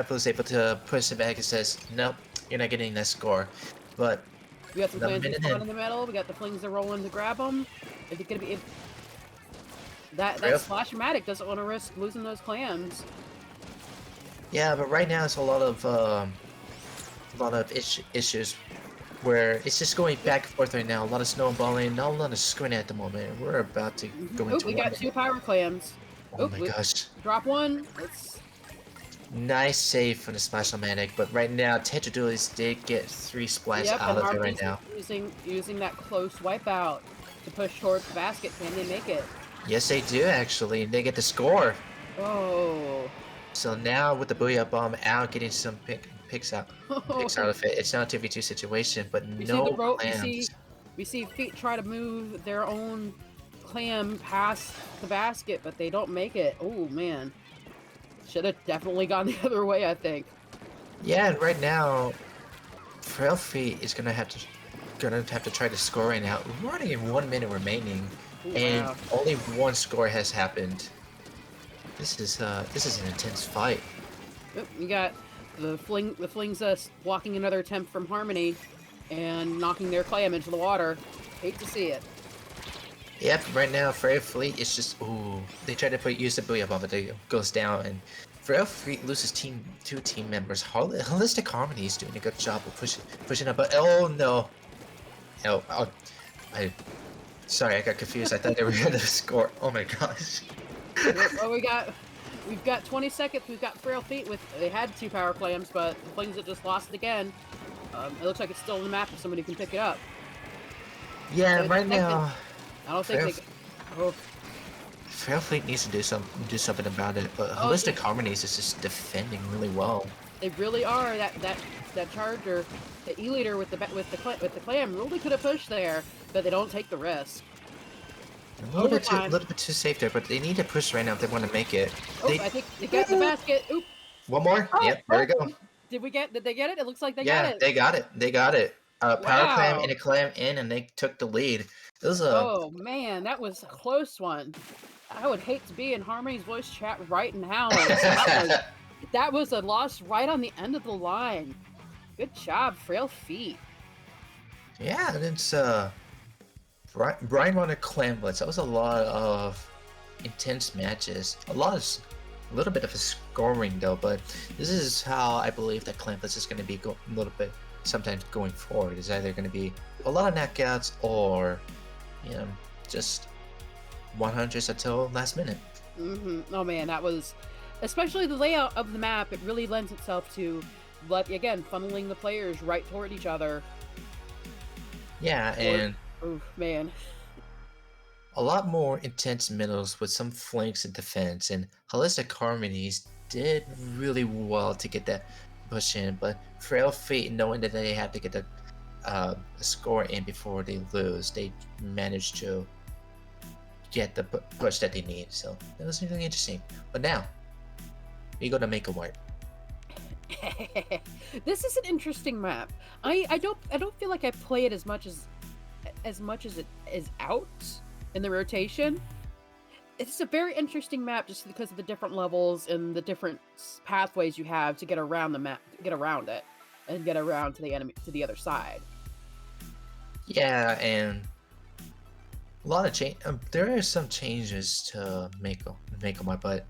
was able to push it back and says, nope, you're not getting that score. But we got some clans in the middle. We got the Flings that roll in to grab them. Is it gonna be? That Splash-O-Matic doesn't want to risk losing those clams. Yeah, but right now it's a lot of issues where it's just going back and forth right now. A lot of snowballing, not a lot of screening at the moment. We're about to go into. We got 2 power clams. Oh my gosh! Drop one. It's nice save from the Splash-O-Matic, but right now Tetradualies did get 3 splash out of it right now. Using that close wipeout to push towards the basket. Can they make it? Yes, they do actually. They get the score. Oh. So now with the Booyah Bomb out, getting some picks out of it. It's not a 2v2 situation, but no clams. We see Feet try to move their own clam past the basket, but they don't make it. Oh man, should have definitely gone the other way, I think. Yeah, and right now, Frail Feet is gonna have to try to score right now. We're already in 1 minute remaining, and only 1 score has happened. This is an intense fight. You got the Flings blocking another attempt from Harmony and knocking their clam into the water. Hate to see it. Yep, right now Frail Fleet is just they try to use the Booyah Bomb, but it goes down, and Frail Fleet loses 2 team members. Holistic Harmony is doing a good job of pushing up, but oh no. Sorry, I got confused. I thought they were gonna score. Oh my gosh. Well, we've got 20 seconds. We've got Frail Feet they had 2 power clams, but the Flings that just lost it again. It looks like it's still in the map if somebody can pick it up. Yeah, right now. I don't think Frail Fleet needs to do something about it, but Oh, Holistic Harmonies is just defending really well. they really are. That charger, the E-leader with the clam really could have pushed there, but they don't take the risk. A Overtime. little bit too safe there, but they need to push right now if they want to make it. Oh, They I think they got in the basket. Oop. one more. Oh, Yep, there we go. did they get it? It looks like they got Yeah, it. they got it. They got it. Power clam and Wow. a clam in, and they took the lead. It was a Oh man, that was a close one. I would hate to be in Harmony's voice chat right now. That was a loss right on the end of the line. Good job, Frail Feet. yeah, and it's Brian won a clam blitz. That was a lot of intense matches. A little bit of a scoring though, but this is how I believe that clam blitz is going to be a little bit sometimes going forward. It's either going to be a lot of knockouts or, you know, just 100s until last minute. Oh man, that was especially the layout of the map. It really lends itself to, but again, funneling the players right toward each other. Yeah, and Oh man. a lot more intense middles with some flanks and defense, and Holistic Harmonies did really well to get that push in, but Frail Fate, knowing that they have to get the score in before they lose, they managed to get the push that they need, so that was really interesting. But now, we go to Make a Wipe. This is an interesting map. I don't feel like I play it as much as it is out in the rotation. It's a very interesting map just because of the different levels and the different pathways you have to get around the map, get around it, and get around to the enemy to the other side. Yeah, and a lot of change. There are some changes to Make a Wipe, but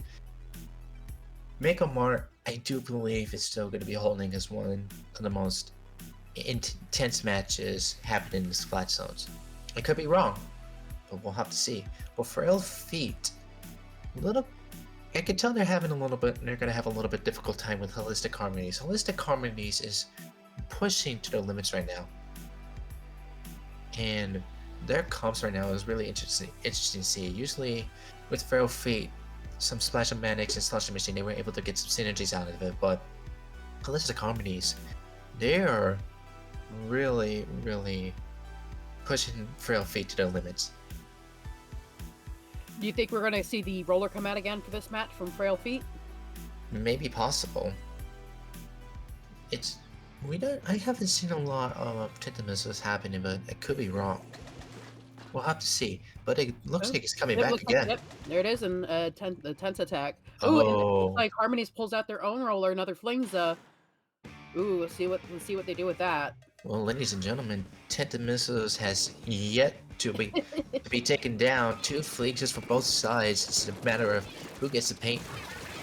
Make a Mart, I do believe, is still going to be holding as one of the most intense matches happening in the Splat Zones. I could be wrong, but we'll have to see. But Frail Feet, I can tell they're having a little bit. They're going to have a little bit difficult time with Holistic Harmonies. Holistic Harmonies is pushing to their limits right now, and their comps right now is really interesting to see. Usually, with Frail Feet, some Splash-O-Manics and Slushy Machine, they were able to get some synergies out of it, but Holistic Harmonies, they are really, really pushing Frail Feet to their limits. Do you think we're going to see the roller come out again for this match from Frail Feet? Maybe possible. I haven't seen a lot of Tentamus happening, but I could be wrong. We'll have to see. But it looks like it's coming back again. Yep, there it is in the 10th attack. Ooh, and it Oh, looks like Harmonies pulls out their own roller, another flings. Ooh, let's see what they do with that. well, ladies and gentlemen, Tentamisos has yet to be taken down. 2 fleegs for both sides. It's a matter of who gets to paint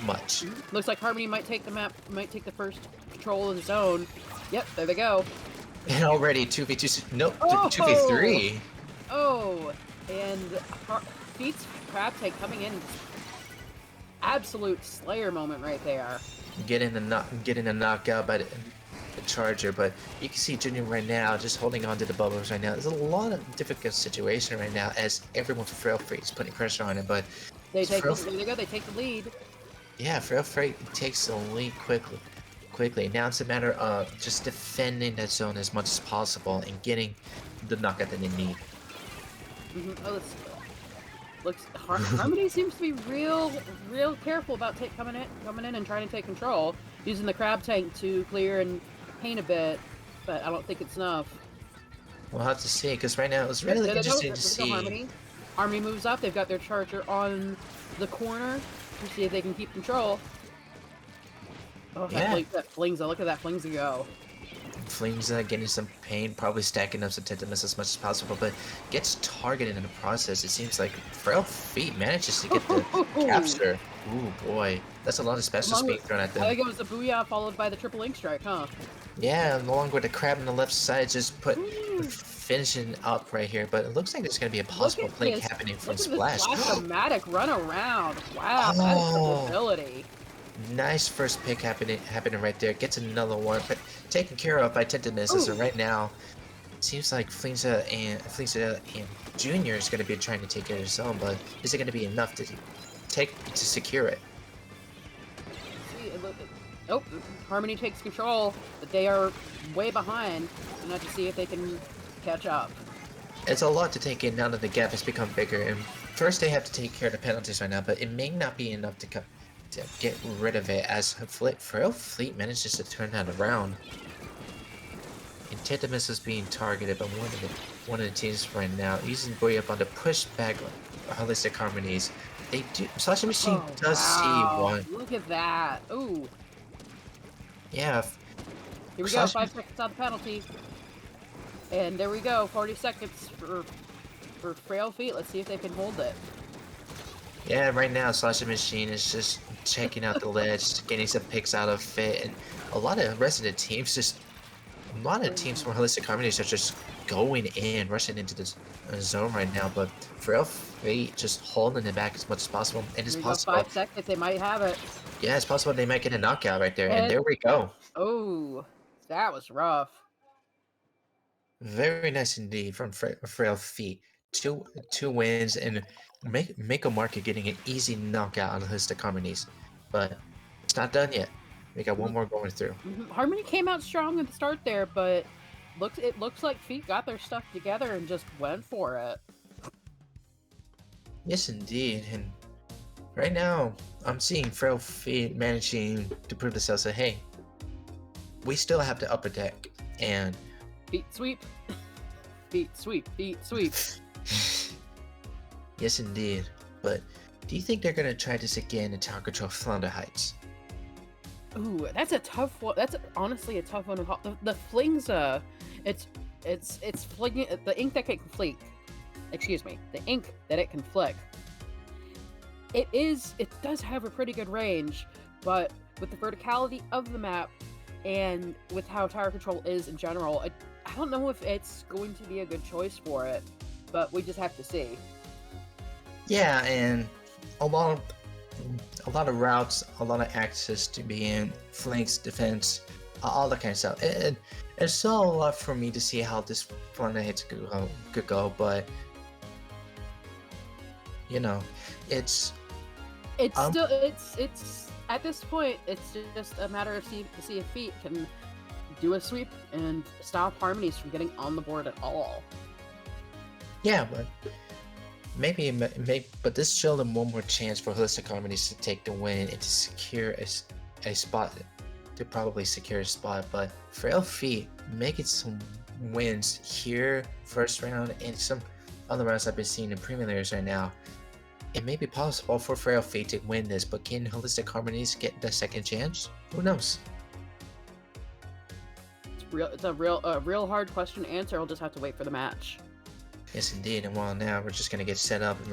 much. Looks like Harmony might take the first control of the zone. Yep, there they go. And already 2v2, nope, Oh! 2v3. Oh, and Feet's crab tank coming in. Absolute Slayer moment right there. Getting a knockout by the charger, but you can see Junior right now just holding on to the bubbles right now. There's a lot of difficult situation right now as everyone for Frail Freight is putting pressure on it, but There they go. They take the lead. yeah, Frail Freight takes the lead quickly. Now it's a matter of just defending that zone as much as possible and getting the knockout that they need. Oh, Harmony seems to be real careful about coming in and trying to take control, using the crab tank to clear and paint a bit, but I don't think it's enough. We'll have to see, because right now it's really interesting to see. Harmony moves up. They've got their charger on the corner to see if they can keep control. Oh, that flings! Look at that flings go. Flings getting some pain, probably stacking up some Tentamus as much as possible, but gets targeted in the process. It seems like Frail Feet manages to get the capture. Ooh boy, that's a lot of specials being thrown at them. I think it was the Booyah followed by the triple ink strike, huh? Yeah, along with the crab on the left side, just finishing up right here. But it looks like there's going to be a possible play happening from Splash. Flash-O-Matic run around. Wow, that is some ability. Nice first pick happening right there. Gets another one, but taken care of by Tentamus. So right now, seems like Flinza and Junior is going to be trying to take care of his own, but is it going to be enough to secure it? See, oh, Harmony takes control, but they are way behind. And have to see if they can catch up. It's a lot to take in now that the gap has become bigger, and first they have to take care of the penalties right now, but it may not be enough to get rid of it as Frail Fleet manages to turn that around. And Tentamus is being targeted by one of the teams right now. He's going up on the pushback Holistic Harmonies. They do. Slasher Machine does see one. Look at that. Ooh. Yeah. Here we go. 5 seconds on the penalty. And there we go. 40 seconds for Frail Feet. Let's see if they can hold it. Yeah, right now Slasher Machine is just checking out the ledge, getting some picks out of it, and a lot of teams from Holistic Harmonies are just going in, rushing into this zone right now, but Frail Fate just holding it back as much as possible, and it's possible. 5 seconds, they might have it. Yeah, it's possible they might get a knockout right there, and there we go. Oh, that was rough. Very nice indeed from Frail Feet. Two wins and make a mark at getting an easy knockout on Holistic Harmonies, but it's not done yet. We got one more going through. Harmony came out strong at the start there, but it looks like Feet got their stuff together and just went for it. Yes, indeed. And right now, I'm seeing Frail Feet managing to prove themselves that, hey, we still have the upper deck. And Feet sweep. Feet sweep. Feet sweep. Yes, indeed. But do you think they're going to try this again in Tower Control Flounder Heights? Ooh, that's a tough one. That's honestly a tough one. The flings, it's flinging the ink that it can flick. Excuse me, the ink that it can flick. It does have a pretty good range, but with the verticality of the map and with how tower control is in general, I don't know if it's going to be a good choice for it. But we just have to see. Yeah, and a lot of routes, a lot of access to be in, flanks, defense, all that kind of stuff. It's still a lot for me to see how this Flounder Heights could go, but you know, it's still at this point it's just a matter of see if Feet can do a sweep and stop Harmonies from getting on the board at all. Yeah, but maybe, but this showed them one more chance for Holistic Harmonies to take the win and to secure a spot, to probably secure a spot. But Frail Feet making some wins here, first round, and some other rounds I've been seeing in preliminaries right now. It may be possible for Frail Feet to win this, but can Holistic Harmonies get the second chance? Who knows? It's a real hard question to answer. We'll just have to wait for the match. Yes, indeed. And while now we're just gonna get set up and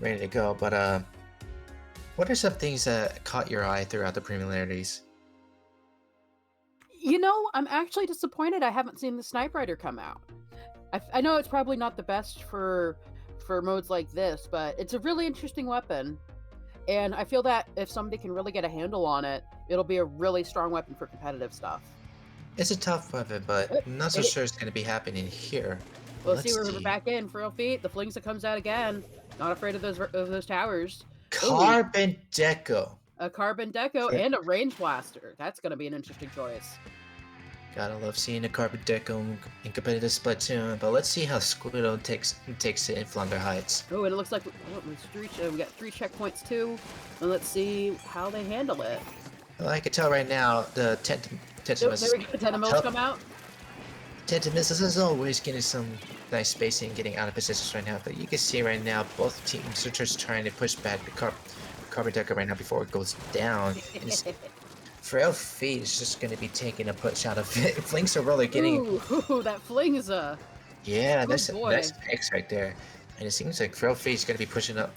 ready to go. But what are some things that caught your eye throughout the preliminaries? You know, I'm actually disappointed I haven't seen the Snipe Rider come out. I know it's probably not the best for modes like this, but it's a really interesting weapon. And I feel that if somebody can really get a handle on it, it'll be a really strong weapon for competitive stuff. It's a tough weapon, but I'm not so sure it's going to be happening here. Well, let's see, we're back in Frail Feet. The flings that comes out again. Not afraid of those towers. Carbon Deco. A Carbon Deco and a Range Blaster. That's going to be an interesting choice. Gotta love seeing a Carbon Deco in competitive Splatoon, but let's see how Squiddo takes it in Flounder Heights. Oh, and it looks like we got 3 checkpoints too, and let's see how they handle it. Well, I can tell right now the Tentamus come out. Tentamus is always getting some nice spacing, getting out of positions right now, but you can see right now both teams are just trying to push back the Carbon Deco right now before it goes down. Frail Feet is just going to be taking a push out of it. Flinks are really getting... Ooh, that fling is a... Yeah, that's X right there. And it seems like Frail Feet is going to be pushing up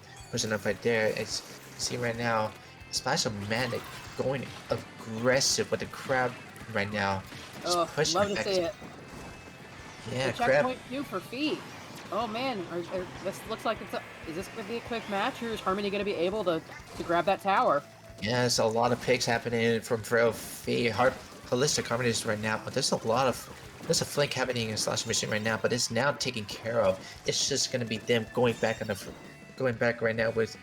right there. It's see right now, Splash of Manic going aggressive with the crab right now. Oh, love to see it. Yeah, checkpoint 2 for Feet. Oh man, this looks like is this going to be a quick match, or is Harmony going to be able to grab that tower? Yes, a lot of picks happening from Frail Feet. Holistic Harmonies right now, but there's a lot of There's a flank happening in Slashing Machine right now, but it's now taken care of. It's just gonna be them going back right now with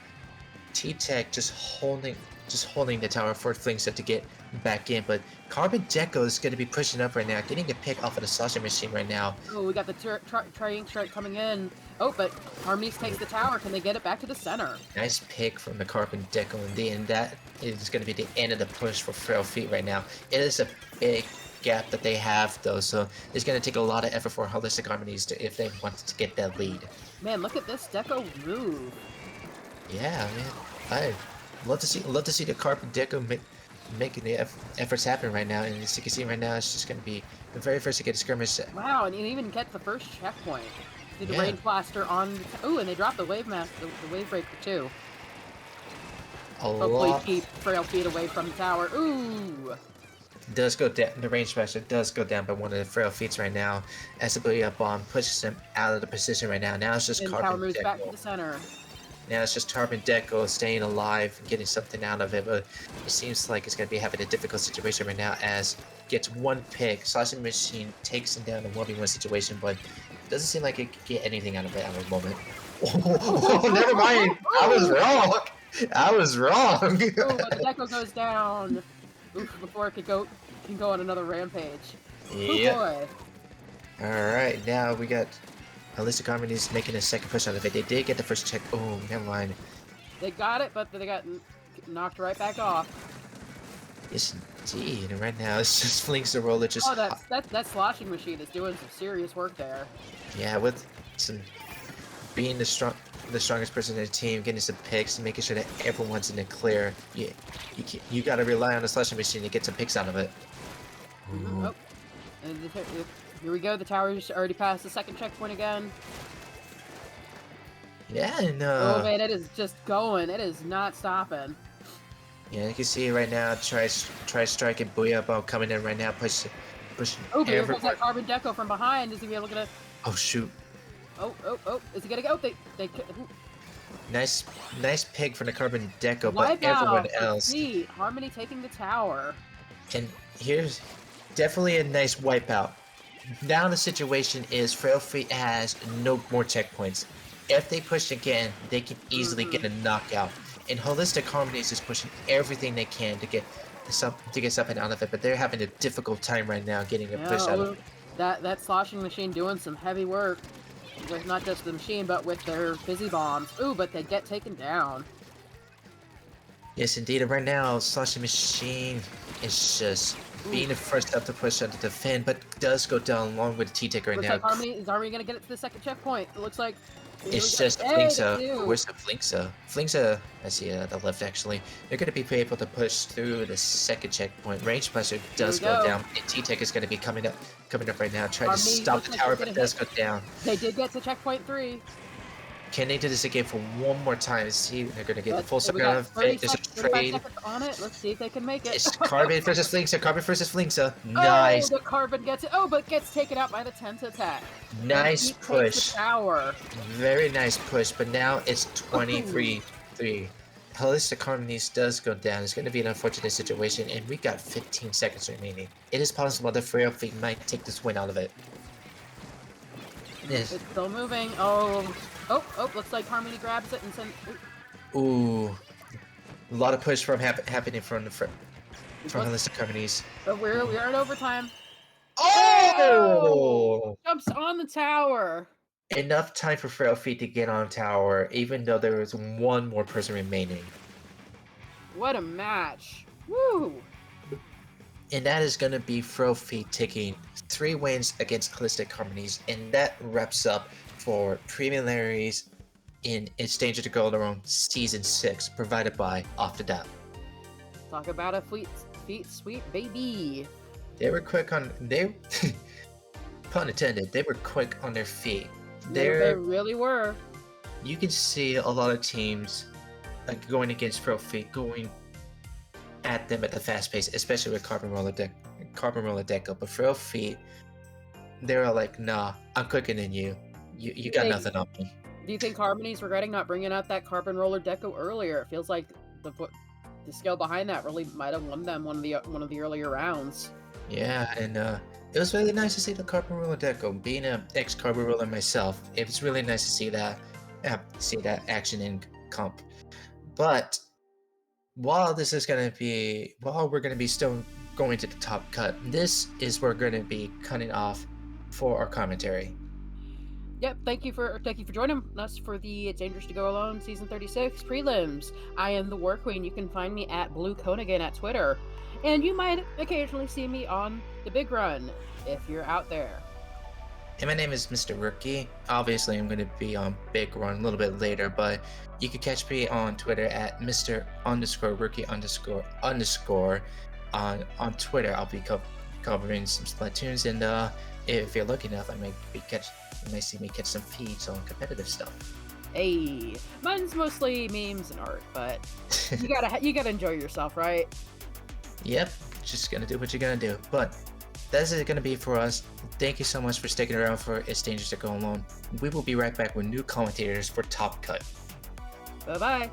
T-Tech just holding the tower for Flingset to get back in. But Carbon Deco is gonna be pushing up right now, getting the pick off of the Slashing Machine right now. Oh, we got the Tri-Ink Strike coming in. Oh, but Harmonies takes the tower. Can they get it back to the center? Nice pick from the Carbon Deco, and that is going to be the end of the push for Frail Feet right now. It is a big gap that they have, though, so it's going to take a lot of effort for Holistic Harmonies if they want to get that lead. Man, look at this Deco move. Yeah, man, I love to see the Carbon Deco making the efforts happen right now, and as you can see right now, it's just going to be the very first to get a skirmish. Wow, and you even get the first checkpoint. Did the Yeah. Rain Blaster on the... Ooh, and they dropped the Wave Mask, the Wave Breaker, too. Hopefully keep Frail Feet away from the tower. Ooh! Does go down. The range master does go down by one of the Frail Feats right now. As the Booyah Bomb pushes him out of the position right now. Now it's just And Carbon tower moves Deco. back to the center. Now it's just Carbon Deco staying alive and getting something out of it, but it seems like it's going to be having a difficult situation right now as gets one pick. Slashing Machine takes him down in a 1v1 situation, but doesn't seem like it could get anything out of it at the moment. Oh, never mind. I was wrong. I was wrong. Ooh, but the Deco goes down. Oof, before it can go on another rampage. Yeah. Oh boy. Alright, now we got Holistic Harmonies making a second push out of it. They did get the first check. Oh, never mind. They got it, but they got knocked right back off. Yes, indeed. And right now, it's just Flinks the roller. Just Oh, that Sloshing Machine is doing some serious work there. yeah, with some being the strongest person in the team, getting some picks, and making sure that everyone's in the clear. You got to rely on the Slashing Machine to get some picks out of it. Ooh. Oh, and here we go. The tower's already passed the second checkpoint again. Yeah, and Oh man, it is just going. It is not stopping. yeah, you can see right now. Try strike and Booyah Bomb coming in right now. Pushing. Oh, but here comes everyone. that Carbon Deco from behind. Is he able to get a... Oh shoot. Oh, is he gonna go? They Nice pick from the Carbon Deco, but wipe everyone out. else. See, Harmony taking the tower. And here's definitely a nice wipeout. Now the situation is Frail Feet has no more checkpoints. If they push again, they can easily get a knockout. And Holistic Harmonies is pushing everything they can to get something out of it, but they're having a difficult time right now getting a push out of it. That Sloshing Machine doing some heavy work. With not just the machine, but with their fizzy bombs. Ooh, but they get taken down. Yes, indeed. And right now, Slashing Machine is just being the first up to push out to defend, but does go down along with the T-Tick right Looks now. like Harmony gonna get it to the second checkpoint. It looks like It's just Flinksa. Where's the Flinksa? Flinksa, I see it at the left actually. They're going to be able to push through the second checkpoint. Range Pressure does go down. And T-Tech is going to be coming up right now. Trying to stop the tower, but does go down. They did get to checkpoint 3. Can they do this again for one more time? See, they're going to get the full second got of it. There's a 35 trade. seconds on it. Let's see if they can make it. It's Carbon versus Flinksa. Carbon versus Flinksa. Nice. Oh, the Carbon gets it. Oh, but gets taken out by the Tense attack. Nice push. The tower. Very nice push, but now it's 23-3. Holistic Harmonies does go down. It's going to be an unfortunate situation, and we got 15 seconds remaining. It is possible that Frail Feet might take this win out of it. Yes. It's still moving. Oh, looks like Harmony grabs it and sends... Ooh. A lot of push happening from Holistic Harmonies. But we are in overtime. Oh! Jumps on the tower. Enough time for Frail Feet to get on tower, even though there was one more person remaining. What a match. Woo! And that is going to be Frail Feet taking 3 wins against Holistic Harmonies, and that wraps up for preliminaries in It's Danger to Go Alone Season 6, provided by Off the Dap. Talk about a sweet baby. They were quick on... pun intended, they were quick on their feet. They really were. You can see a lot of teams going against Frail Feet, going at them at the fast pace, especially with Carbon Roller Deco. But Frail Feet, they're like, nah, I'm quicker than you. You got nothing on me. Do you think Harmony's regretting not bringing out that Carbon Roller Deco earlier? It feels like the skill behind that really might have won them one of the earlier rounds. Yeah, and It was really nice to see the Carbon Roller Deco. Being an ex-Carbon Roller myself, it was really nice to see that action in comp. But while we're gonna be still going to the top cut, this is where we're gonna be cutting off for our commentary. Yep, thank you for joining us for the It's Dangerous to Go Alone season 36 prelims. I am the War Queen. You can find me at Blue Conigan at Twitter, and you might occasionally see me on the Big Run if you're out there. And my name is Mr. Rookie. Obviously, I'm going to be on Big Run a little bit later, but you can catch me on Twitter at Mr. underscore Rookie underscore. On Twitter, I'll be covering some Splatoons, and if you're lucky enough, you might see me catch some feeds on competitive stuff. Hey, mine's mostly memes and art, but you gotta enjoy yourself, right? Yep, just gonna do what you're gonna do. But that's it gonna be for us. Thank you so much for sticking around for It's Dangerous to Go Alone. We will be right back with new commentators for Top Cut. Bye bye.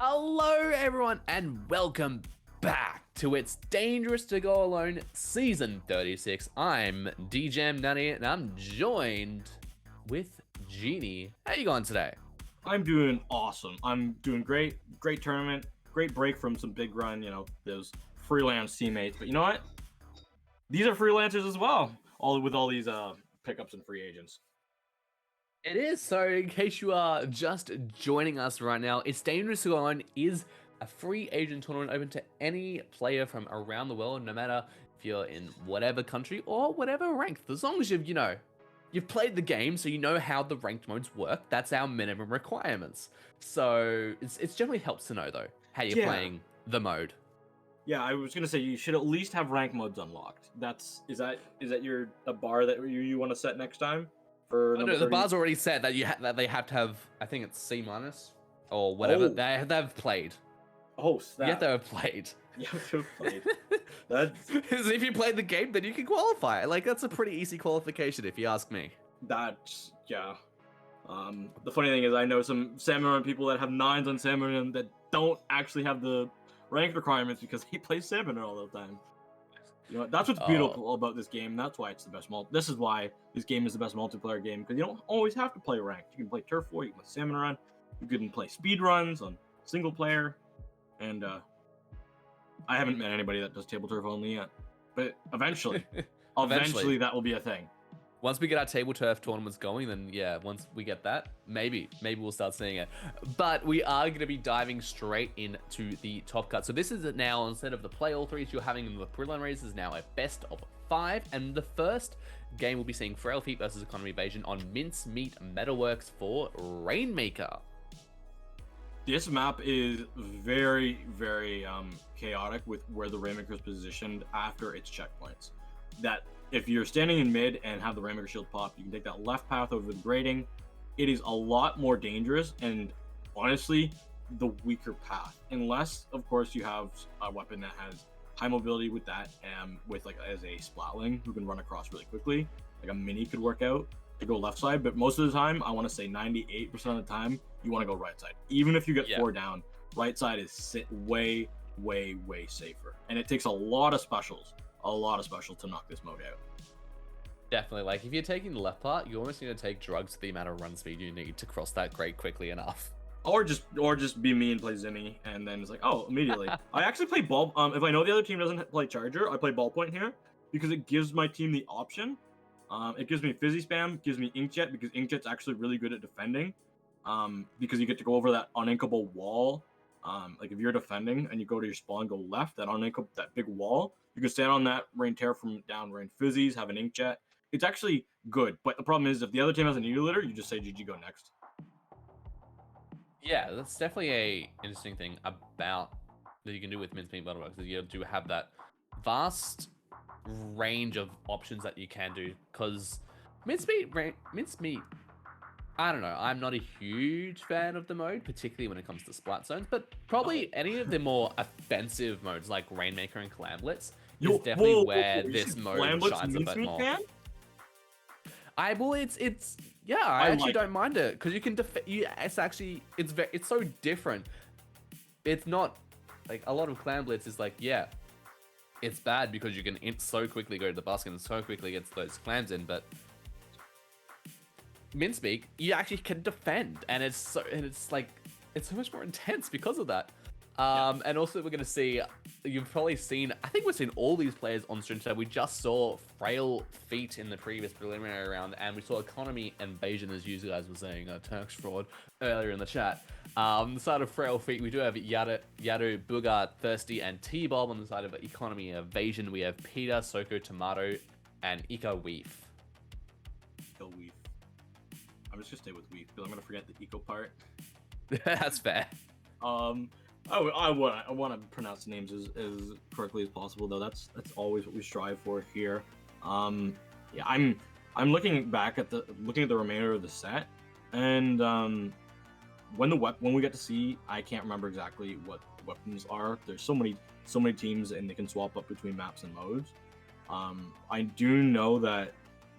Hello, everyone, and welcome back to It's Dangerous to Go Alone, Season 36. I'm DJM Nutty, and I'm joined with Genie. How you going today? I'm doing awesome. I'm doing great. Great tournament. Great break from some big run, those freelance teammates. But you know what? These are freelancers as well, with all these pickups and free agents. It is, so in case you are just joining us right now, It's Dangerous to Go Alone is a free agent tournament open to any player from around the world, no matter if you're in whatever country or whatever rank. As long as you've played the game, so you know how the ranked modes work. That's our minimum requirements. So it's generally helps to know though how you're playing the mode. Yeah, I was gonna say you should at least have rank modes unlocked. Is that a bar that you want to set next time? For no, the bar's already set that that they have to have. I think it's C- or whatever they've played. Oh, snap. You have to have played. You have to have played. That's if you played the game, then you can qualify. Like that's a pretty easy qualification, if you ask me. That's yeah. The funny thing is, I know some Samurai people that have 9s on Samurai that don't actually have the rank requirements because he plays Samurai all the time. You know, that's what's beautiful about this game. That's why it's the best This is why this game is the best multiplayer game, because you don't always have to play ranked. You can play Turf War, you can play Salmon Run, you can play speed runs on single player, and I haven't met anybody that does table turf only yet, but eventually that will be a thing. Once we get our table turf tournaments going, then yeah, once we get that, maybe we'll start seeing it. But we are going to be diving straight into the top cut. So this is now, instead of the play all threes you're having in the prelim race, is now a best of 5. And the first game we'll be seeing Frail Feet versus Economy Evasion on Mincemeat Metalworks for Rainmaker. This map is very, very chaotic with where the Rainmaker is positioned after its checkpoints. That if you're standing in mid and have the Rainmaker shield pop, you can take that left path over the grading. It is a lot more dangerous and honestly the weaker path, unless of course you have a weapon that has high mobility with that, with like as a splatling who can run across really quickly. Like a mini could work out to go left side, but most of the time, I want to say 98% of the time, you want to go right side. Even if you get 4 down, right side is way safer, and it takes a lot of specials to knock this mode out. Definitely, like if you're taking the left part, you almost need to take drugs to the amount of run speed you need to cross that grade quickly enough. Or just be me and play Zimmy, and then it's like, oh, immediately. I actually play ball. If I know the other team doesn't play Charger, I play Ballpoint here because it gives my team the option. It gives me Fizzy Spam, gives me Inkjet because Inkjet's actually really good at defending. Because you get to go over that uninkable wall. Like if you're defending and you go to your spawn, go left, that big wall, you can stand on that, rain tear from down, rain fizzies, have an Inkjet. It's actually good, but the problem is if the other team has an Needle-Litter, you just say GG, go next. Yeah, that's definitely a interesting thing about that you can do with Mincemeat Metalworks, is you do have that vast range of options that you can do, because Mincemeat, I don't know, I'm not a huge fan of the mode, particularly when it comes to splat zones, but probably any of the more offensive modes like Rainmaker and Clamblitz is definitely where this mode shines a bit more. I actually don't mind it because you can it's so different. It's not like a lot of Clamblitz is like, yeah, it's bad because you can so quickly go to the basket and so quickly get those clams in, but Mincemeat, you actually can defend, and it's so much more intense because of that. And also we're gonna see, you've probably seen, I think we've seen all these players on stream today. We just saw Frail Feet in the previous preliminary round, and we saw Economy Evasion, as you guys were saying, Turks Fraud earlier in the chat. On the side of Frail Feet, we do have Yadu, Bugart, Thirsty, and T-Bob. On the side of Economy Evasion, we have Peter, Soko, Tomato, and Eco Weef. Eco Weef. I'm just gonna stay with Weef because I'm gonna forget the eco part. That's fair. I want to pronounce the names as correctly as possible, though. That's always what we strive for here. Yeah, I'm looking back at the remainder of the set, and when we get to see, I can't remember exactly what weapons are. There's so many teams, and they can swap up between maps and modes. I do know that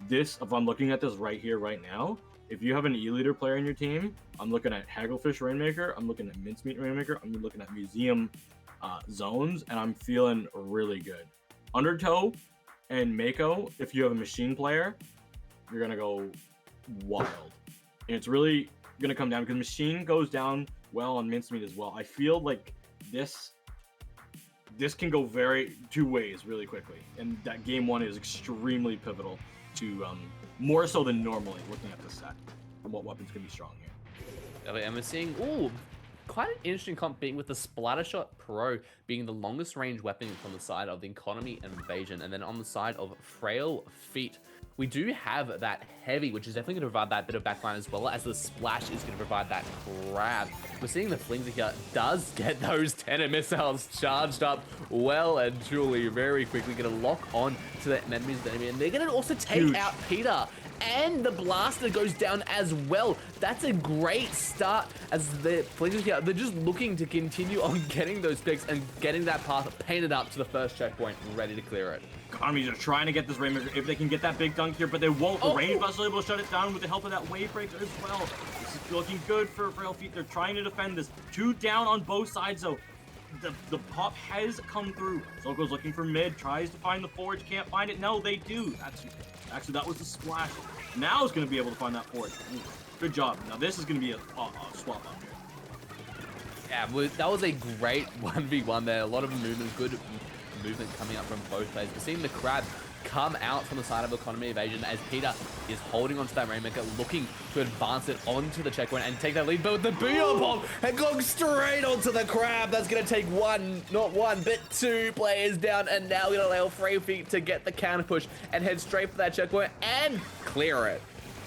this, if I'm looking at this right here, right now, if you have an E-Leader player in your team, I'm looking at Hagglefish Rainmaker, I'm looking at Mincemeat Rainmaker, I'm looking at Museum Zones, and I'm feeling really good. Undertow and Mako, if you have a machine player, you're going to go wild. And it's really going to come down because machine goes down well on Mincemeat as well. I feel like this can go two ways really quickly. And that game one is extremely pivotal to more so than normally looking at this set and what weapons can be strong here. And we're seeing, quite an interesting comp being with the Splattershot Pro being the longest range weapon from the side of the Economy and Evasion. And then on the side of Frail Feet, we do have that Heavy, which is definitely going to provide that bit of backline, as well as the Splash is going to provide that grab. We're seeing the Flinger here does get those 10 missiles charged up well and truly very quickly. Going to lock on to the enemies, and they're going to also take out Peter. And the Blaster goes down as well. That's a great start as the Flingers here. They're just looking to continue on getting those picks and getting that path painted up to the first checkpoint and ready to clear it. Economies are trying to get this Rainmaker if they can get that big dunk here, but they won't. The range bus is able to shut it down with the help of that Wave Breaker as well. This is looking good for Frail Feet. They're trying to defend this. 2 down on both sides though. The pop has come through. Soko's looking for mid, tries to find the forge, can't find it. No, they do. Actually, that was the Splash. Now is going to be able to find that forge. Ooh, good job. Now this is going to be a swap up here. Yeah, that was a great 1v1 there. A lot of movement, good movement coming up from both players. We're seeing the Crab come out from the side of Economy Evasion as Peter is holding onto that Rainmaker, looking to advance it onto the checkpoint and take that lead. But with the Beyond Bomb and going straight onto the Crab, that's going to take not one, but 2 players down. And now we're going to allow Frail Feet to get the counter push and head straight for that checkpoint and clear it.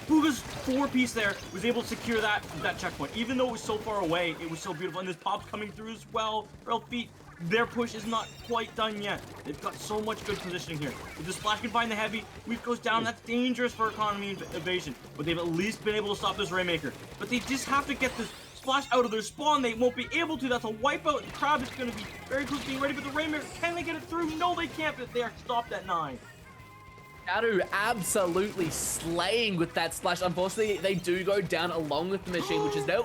Puga's 4-piece there was able to secure that checkpoint. Even though it was so far away, it was so beautiful. And this pop's coming through as well. Frail Feet, their push is not quite done yet. They've got so much good positioning here. If the Splash can find the Heavy, Weave goes down. That's dangerous for Economy and Evasion. But they've at least been able to stop this Rainmaker. But they just have to get this Splash out of their spawn. They won't be able to. That's a wipeout. Crab is going to be very close to being ready. But the Rainmaker, can they get it through? No, they can't. But they are stopped at 9. Shadow absolutely slaying with that Splash. Unfortunately, they do go down along with the machine, which is now...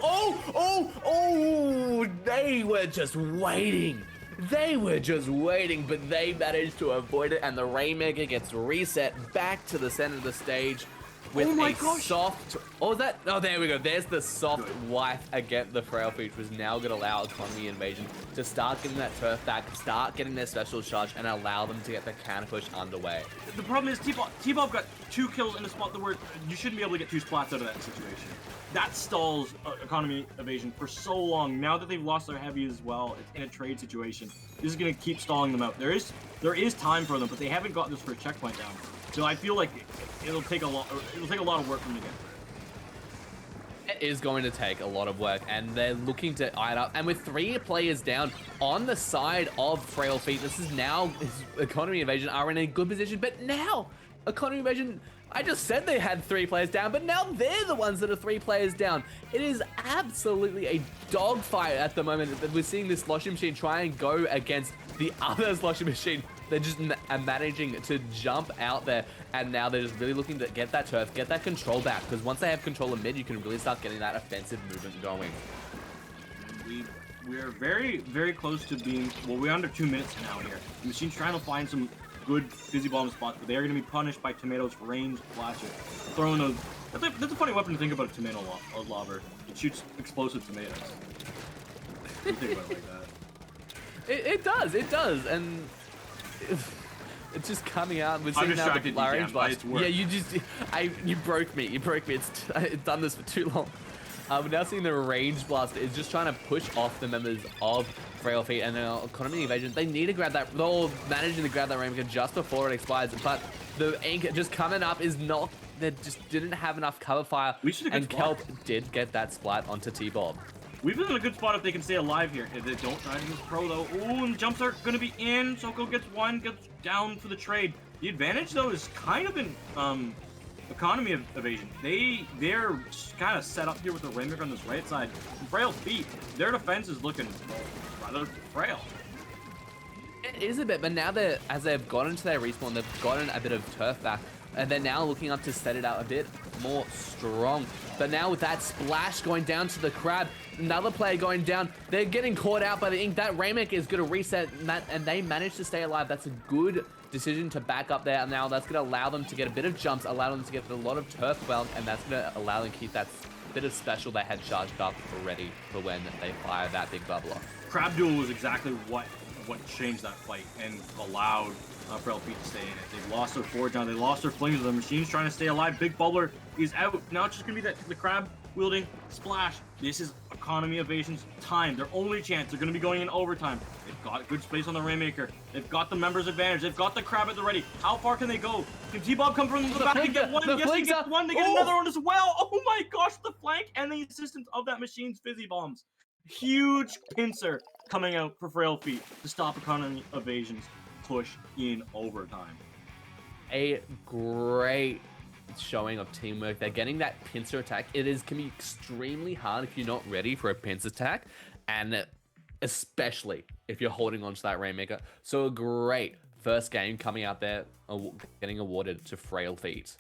They were just waiting. They were just waiting, but they managed to avoid it, and the Rainmaker gets reset back to the center of the stage with soft... Oh, there we go. There's the soft wipe against the Frail Feet, which is now going to allow Economy Invasion to start getting that turf back, start getting their special charge, and allow them to get the counter push underway. The problem is T-Bob got 2 kills in a spot where you shouldn't be able to get 2 splats out of that situation. That stalls Economy Evasion for so long. Now that they've lost their Heavy as well, it's in a trade situation. This is going to keep stalling them out. There is time for them, but they haven't got this first checkpoint down. So I feel like it'll take a lot of work for them to get there. It is going to take a lot of work, and they're looking to eye it up. And with 3 players down on the side of Frail Feet, this is now Economy Evasion are in a good position. But now Economy Evasion, I just said they had 3 players down, but now they're the ones that are 3 players down. It is absolutely a dogfight at the moment. We're seeing this sloshing machine try and go against the other sloshing machine. They're just managing to jump out there, and now they're just really looking to get that turf, get that control back, because once they have control of mid, you can really start getting that offensive movement going. We're very, very close to being, well, we're under 2 minutes now here. The machine's trying to find some good fizzy bomb spots, but they are going to be punished by Tomato's ranged flasher. Throwing those, that's a funny weapon to think about, a tomato lobber. It shoots explosive tomatoes. Think about it like that. It does, and it's just coming out. We're seeing now the large blast. Yeah, you broke me. It's done this for too long. We're now seeing the range blaster is just trying to push off the members of Frail Feet, and now Economy Evasion, they need to grab that. They're all managing to grab that Rainmaker just before it expires, but the anchor just coming up is not. They just didn't have enough cover fire, and Kelp did get that splat onto T-Bob. We've been in a good spot if they can stay alive here. If they don't try to use Pro though. Ooh, and jumps are gonna be in. Soko gets 1, gets down for the trade. The advantage though is kind of in Economy Evasion. They're kind of set up here with the Rainmaker on this right side. And Frail Feet, their defense is looking rather frail. It is a bit, but now as they've gotten to their respawn, they've gotten a bit of turf back, and they're now looking up to set it out a bit more strong. But now with that splash going down to the crab, another player going down, they're getting caught out by the ink. That Rainmaker is going to reset, and they manage to stay alive. That's a good decision to back up there. Now that's going to allow them to get a bit of jumps, allow them to get a lot of turf well, and that's going to allow them to keep that bit of special they had charged up ready for when they fire that big bubbler. Crab Duel was exactly what changed that fight and allowed Frail Feet to stay in it. They've lost their forge now. They lost their flings. The machine's trying to stay alive. Big bubbler is out. Now it's just going to be the crab wielding splash. This is Economy Evasion's time. Their only chance. They're going to be going in overtime. They've got good space on the Rainmaker. They've got the members advantage. They've got the crab at the ready. How far can they go? Can T-Bob come from the back and get one? Yes, he gets one. They get another one as well. Oh my gosh, the flank and the assistance of that machine's fizzy bombs. Huge pincer coming out for Frail Feet to stop Economy Evasion's push in overtime. A great showing of teamwork. They're getting that pincer attack. Can be extremely hard if you're not ready for a pincer attack, and especially if you're holding on to that Rainmaker. So a great first game coming out there, getting awarded to Frail Feet.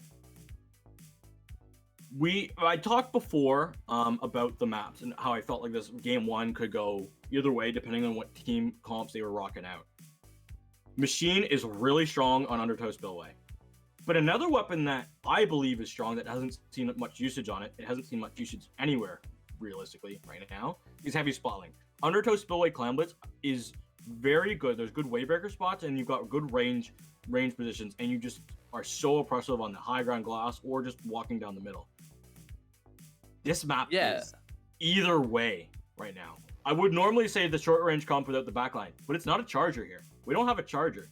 I talked before about the maps and how I felt like this game one could go either way depending on what team comps they were rocking out. Machine is really strong on Undertow Spillway. But another weapon that I believe is strong that hasn't seen much usage on it hasn't seen much usage anywhere, realistically, right now, is Heavy Spotting. Undertow Spillway Clam Blitz is very good. There's good Waybreaker spots, and you've got good range positions, and you just are so oppressive on the high ground glass or just walking down the middle. This map is either way right now. I would normally say the short range comp without the backline, but it's not a charger here. We don't have a charger.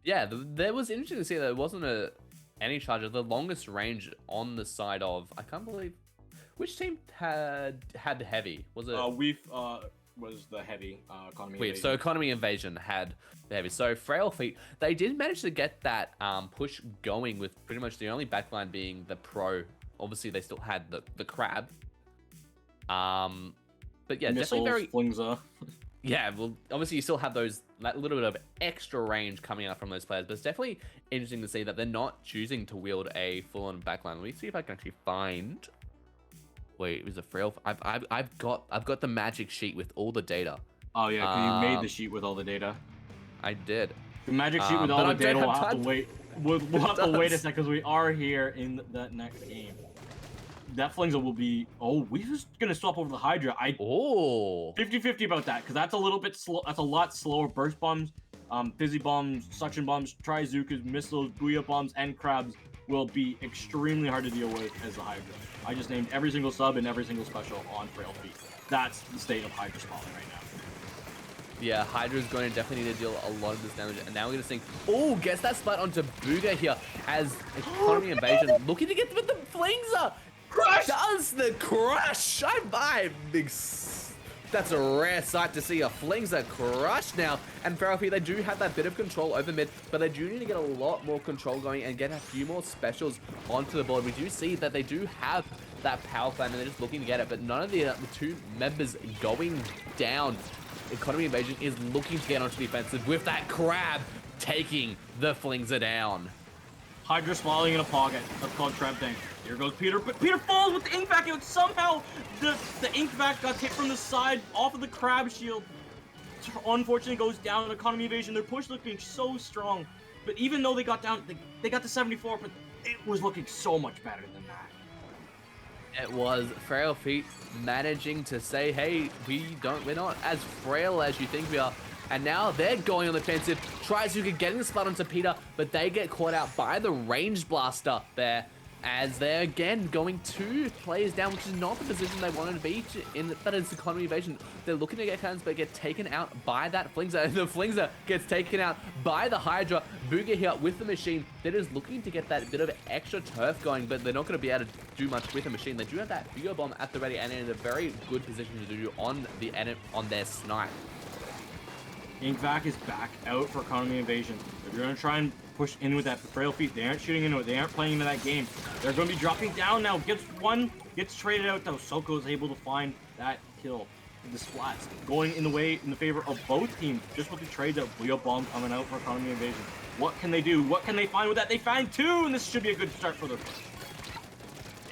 Yeah, there was interesting to see that there wasn't any charger. The longest range on the side of, I can't believe, which team had the heavy? Was it? Was the heavy Economy Wait, Evasion. so Economy Invasion had the heavy. So Frail Feet, they did manage to get that push going with pretty much the only backline being the Pro. Obviously, they still had the crab. But yeah, Missiles, definitely very. Flingza. Yeah, well, obviously you still have that little bit of extra range coming out from those players, but it's definitely interesting to see that they're not choosing to wield a full-on backline. Let me see if I can actually find. Wait, it was a Frail. I've got the magic sheet with all the data. Oh yeah, 'cause you made the sheet with all the data. I did. The magic sheet with all the data. We'll have to wait. We'll have to wait a second because we are here in the next game. That Flingza will be. Oh, we're just gonna swap over the Hydra. 50-50 about that because that's a little bit slow. That's a lot slower. Burst bombs, fizzy bombs, suction bombs, Trizookas, missiles, Booyah bombs, and crabs will be extremely hard to deal with as the Hydra. I just named every single sub and every single special on Frail Feet. That's the state of Hydra spawning right now. Yeah, Hydra's going to definitely need to deal a lot of this damage. And now we're going to think, oh, gets that splat onto Booga here as Economy Invasion looking to get with the Flingza. Crush! Does the crush. That's a rare sight to see a Flingza crush now. And Frail Feet, they do have that bit of control over mid, but they do need to get a lot more control going and get a few more specials onto the board. We do see that they do have that power plan and they're just looking to get it, but none of the two members going down. Economy Invasion is looking to get onto the offensive with that crab taking the Flingza down. Hydra swallowing in a pocket. That's called Trap Tank. Here goes Peter, but Peter falls with the ink vac out. Somehow the ink vac got hit from the side off of the crab shield. Unfortunately goes down. Economy Evasion. Their push looking so strong. But even though they got down, they got to 74, but it was looking so much better than that. It was Frail Feet managing to say, hey, we're not as frail as you think we are. And now they're going on the defensive. Trizooka getting the spot onto Peter, but they get caught out by the range blaster there. As they're again going 2 players down, which is not the position they wanted to be in. That is Economy Evasion. They're looking to get cannons, but get taken out by that Flingza. And the Flingza gets taken out by the Hydra. Booga here with the machine. They're just looking to get that bit of extra turf going, but they're not going to be able to do much with the machine. They do have that Booga bomb at the ready and in a very good position to do on their snipe. Inkvac is back out for Economy Invasion. They're going to try and push in with that Frail Feet. They aren't shooting into it. They aren't playing into that game. They're going to be dropping down now. Gets traded out though. Soko is able to find that kill. The splats going in the favor of both teams. Just with the trades out. Leo Bomb coming out for Economy Invasion. What can they do? What can they find with that? They find 2, and this should be a good start for their push.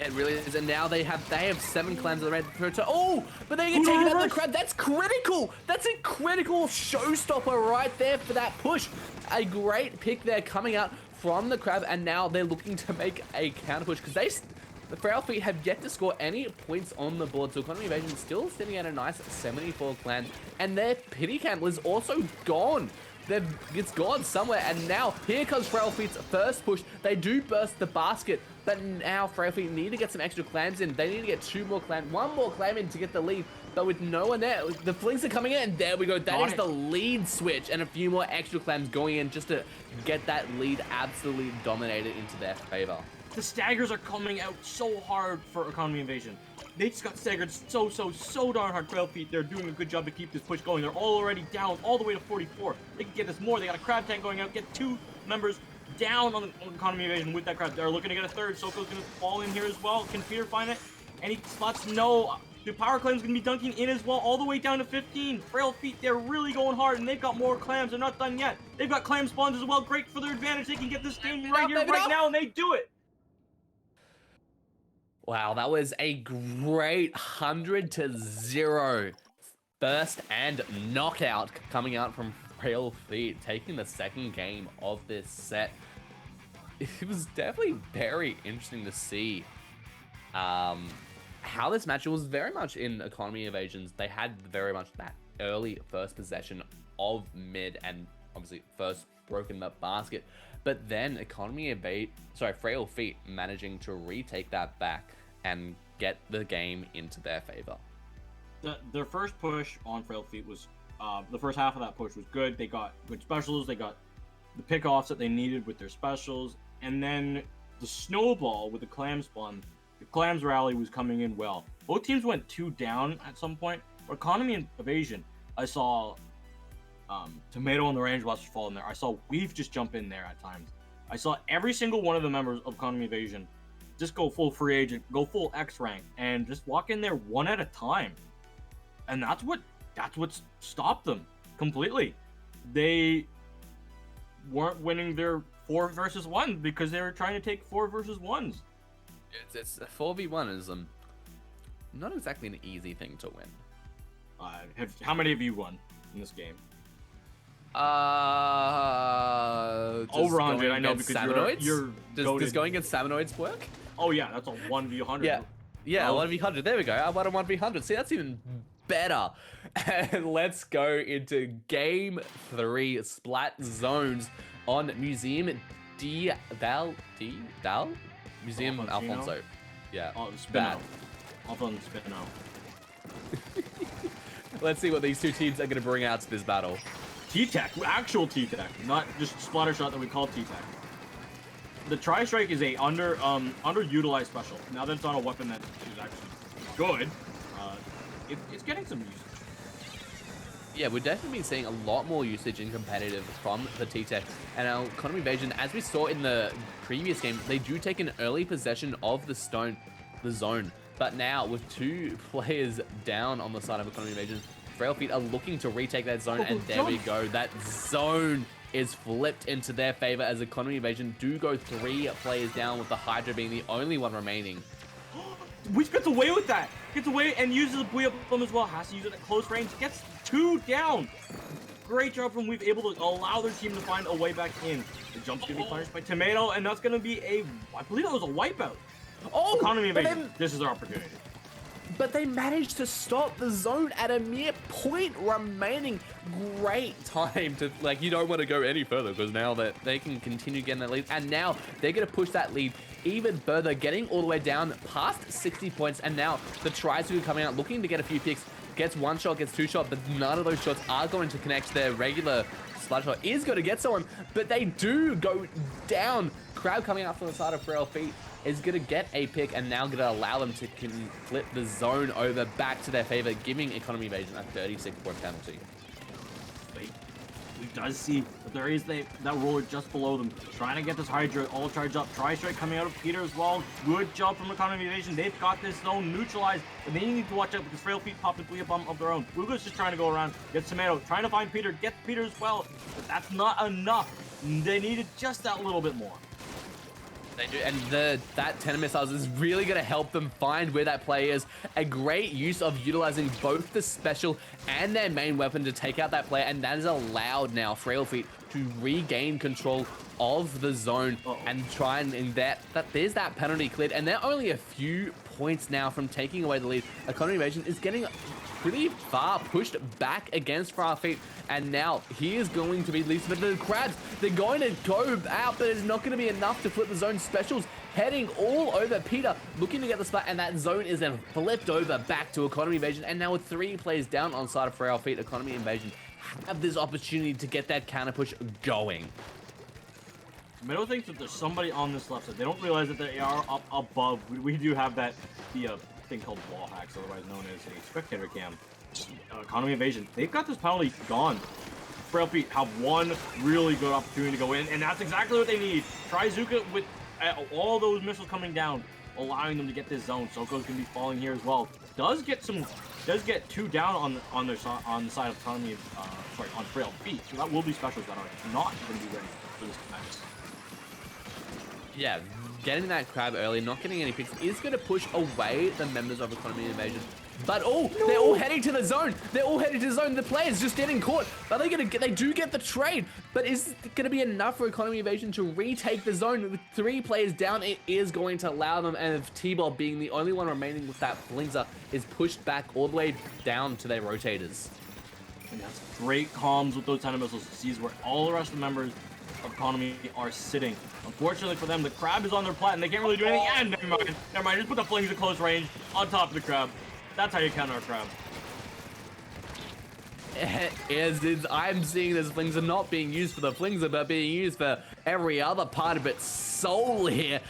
It really is, and now they have 7 clams on the red for to. Oh, but they get taken out of the crab. That's critical. That's a critical showstopper right there for that push. A great pick there coming out from the crab, and now they're looking to make a counter push because the Frail Feet have yet to score any points on the board. So Economy Evasion still sitting at a nice 74 clans, and their pity candle is also gone. It's gone somewhere, and now here comes Frail Feet's first push. They do burst the basket, but now Frail Feet need to get some extra clams in. They need to get 2 more clams, 1 more clam in to get the lead, but with no one there, the flings are coming in, and there we go. That is the lead switch, and a few more extra clams going in just to get that lead absolutely dominated into their favor. The staggers are coming out so hard for Economy Invasion. They just got staggered so darn hard. Frail Feet, they're doing a good job to keep this push going. They're already down all the way to 44. They can get this more. They got a crab tank going out, get 2 members down on Economy Invasion with that crab. They're looking to get a third. Soko's gonna fall in here as well. Can Peter find it? Any spots? No. The power claim's gonna be dunking in as well, all the way down to 15. Frail Feet, they're really going hard, and they've got more clams. They're not done yet. They've got clam spawns as well. Great for their advantage. They can get this game right here, right now, and they do it. Wow, that was a great 100-0 burst and knockout coming out from Frail Feet, taking the second game of this set. It was definitely very interesting to see how this match was very much in Economy Evasions. They had very much that early first possession of mid and obviously first broken the basket, but then Frail Feet managing to retake that back and get the game into their favor. Their first push on Frail Feet was, the first half of that push was good. They got good specials. They got the pickoffs that they needed with their specials. And then the snowball with the clam spawn, the clams rally was coming in well. Both teams went 2 down at some point. For Economy and Evasion, I saw Tomato and the Range Blaster fall in there. I saw Weave just jump in there at times. I saw every single one of the members of Economy Evasion just go full free agent, go full X rank, and just walk in there one at a time. And that's what stopped them completely. They weren't winning their 4 versus 1 because they were trying to take 4 versus 1s. It's 4v1 is not exactly an easy thing to win. How many have you won in this game? Over 100, I know, because you're does going against Salmonoids work? Oh yeah, that's a 1v100. Yeah, 1v100. There we go. I won a 1v100. See, that's even better. And let's go into game 3, Splat Zones on Museum Museum Alfonso. Yeah. Oh, Spino. Alfonso Spino. Let's see what these 2 teams are going to bring out to this battle. T-Tech, actual T-Tech, not just splatter shot that we call T-Tech. The Tri-Strike is a underutilized special. Now that it's on a weapon that is actually good, it's getting some usage. Yeah, we're definitely been seeing a lot more usage in competitive from the T-Tech. And our Economy Evasion, as we saw in the previous game, they do take an early possession of the zone. But now, with 2 players down on the side of Economy Evasion, Frail Feet are looking to retake that zone, and there we go. That zone is flipped into their favor as Economy Evasion do go 3 players down, with the Hydra being the only one remaining. Which gets away with that. Gets away and uses the Booyah Bomb as well. Has to use it at close range. Gets 2 down. Great job from Weave, able to allow their team to find a way back in. The jump's going to be punished by Tomato, and that's going to be I believe that was a wipeout. Oh, Economy Evasion, this is their opportunity. But they managed to stop the zone at a mere point remaining. Great time to, you don't want to go any further because now that they can continue getting that lead. And now they're going to push that lead even further, getting all the way down past 60 points. And now the Tri-Suit coming out, looking to get a few picks. Gets 1 shot, gets 2 shot, but none of those shots are going to connect. Their regular splash shot is going to get someone, but they do go down. Crowd coming out from the side of Frail Feet is going to get a pick, and now going to allow them to flip the zone over back to their favor, giving Economy Evasion a 36-point penalty. We does see that there is that roller just below them, trying to get this Hydra all charged up. Tri-Strike coming out of Peter as well. Good job from Economy Evasion. They've got this zone neutralized, but they need to watch out because Frail Feet popped a Booyah Bomb of their own. Luga's just trying to go around, get Tomato, trying to find Peter, get Peter as well, but that's not enough. They needed just that little bit more. They do, and that 10 missiles is really going to help them find where that player is. A great use of utilizing both the special and their main weapon to take out that player, and that is allowed now Frail Feet to regain control of the zone and try and there's that penalty cleared, and they're only a few points now from taking away the lead. Economy Evasion is getting pretty far pushed back against Frail Feet, and now he is going to be least, but the crabs, they're going to go out, but it's not going to be enough to flip the zone. Specials heading all over Peter, looking to get the spot, and that zone is then flipped over back to Economy Invasion, and now with 3 players down on side of Frail Feet, Economy Invasion have this opportunity to get that counter push going. Middle thinks that there's somebody on this left side. They don't realize that they are up above. We do have that thing called wall hacks, otherwise known as a spectator cam. Economy Invasion, they've got this penalty gone. Frail Feet have one really good opportunity to go in, and that's exactly what they need. Tryzuka with all those missiles coming down, allowing them to get this zone. Soko's gonna be falling here as well. Does get 2 down on the side of Economy, on Frail Feet. So that will be specials that are not going to be ready for this match. Yeah, getting that crab early, not getting any picks, is going to push away the members of Economy Invasion. But they're all heading to the zone. They're all heading to the zone. The players just getting caught. Are they going to get? They do get the trade, but is it going to be enough for Economy Invasion to retake the zone? With 3 players down, it is going to allow them. And if T-Bob being the only one remaining with that Blingzer is pushed back all the way down to their rotators. And that's great comms with those 10 missiles. Sees where all the rest of the members of Economy are sitting. Unfortunately for them, the crab is on their plat and they can't really do anything. And never mind. Just put the flings at close range on top of the crab. That's how you counter a crab. I'm seeing this flings are not being used for the flings, but being used for every other part of its soul here.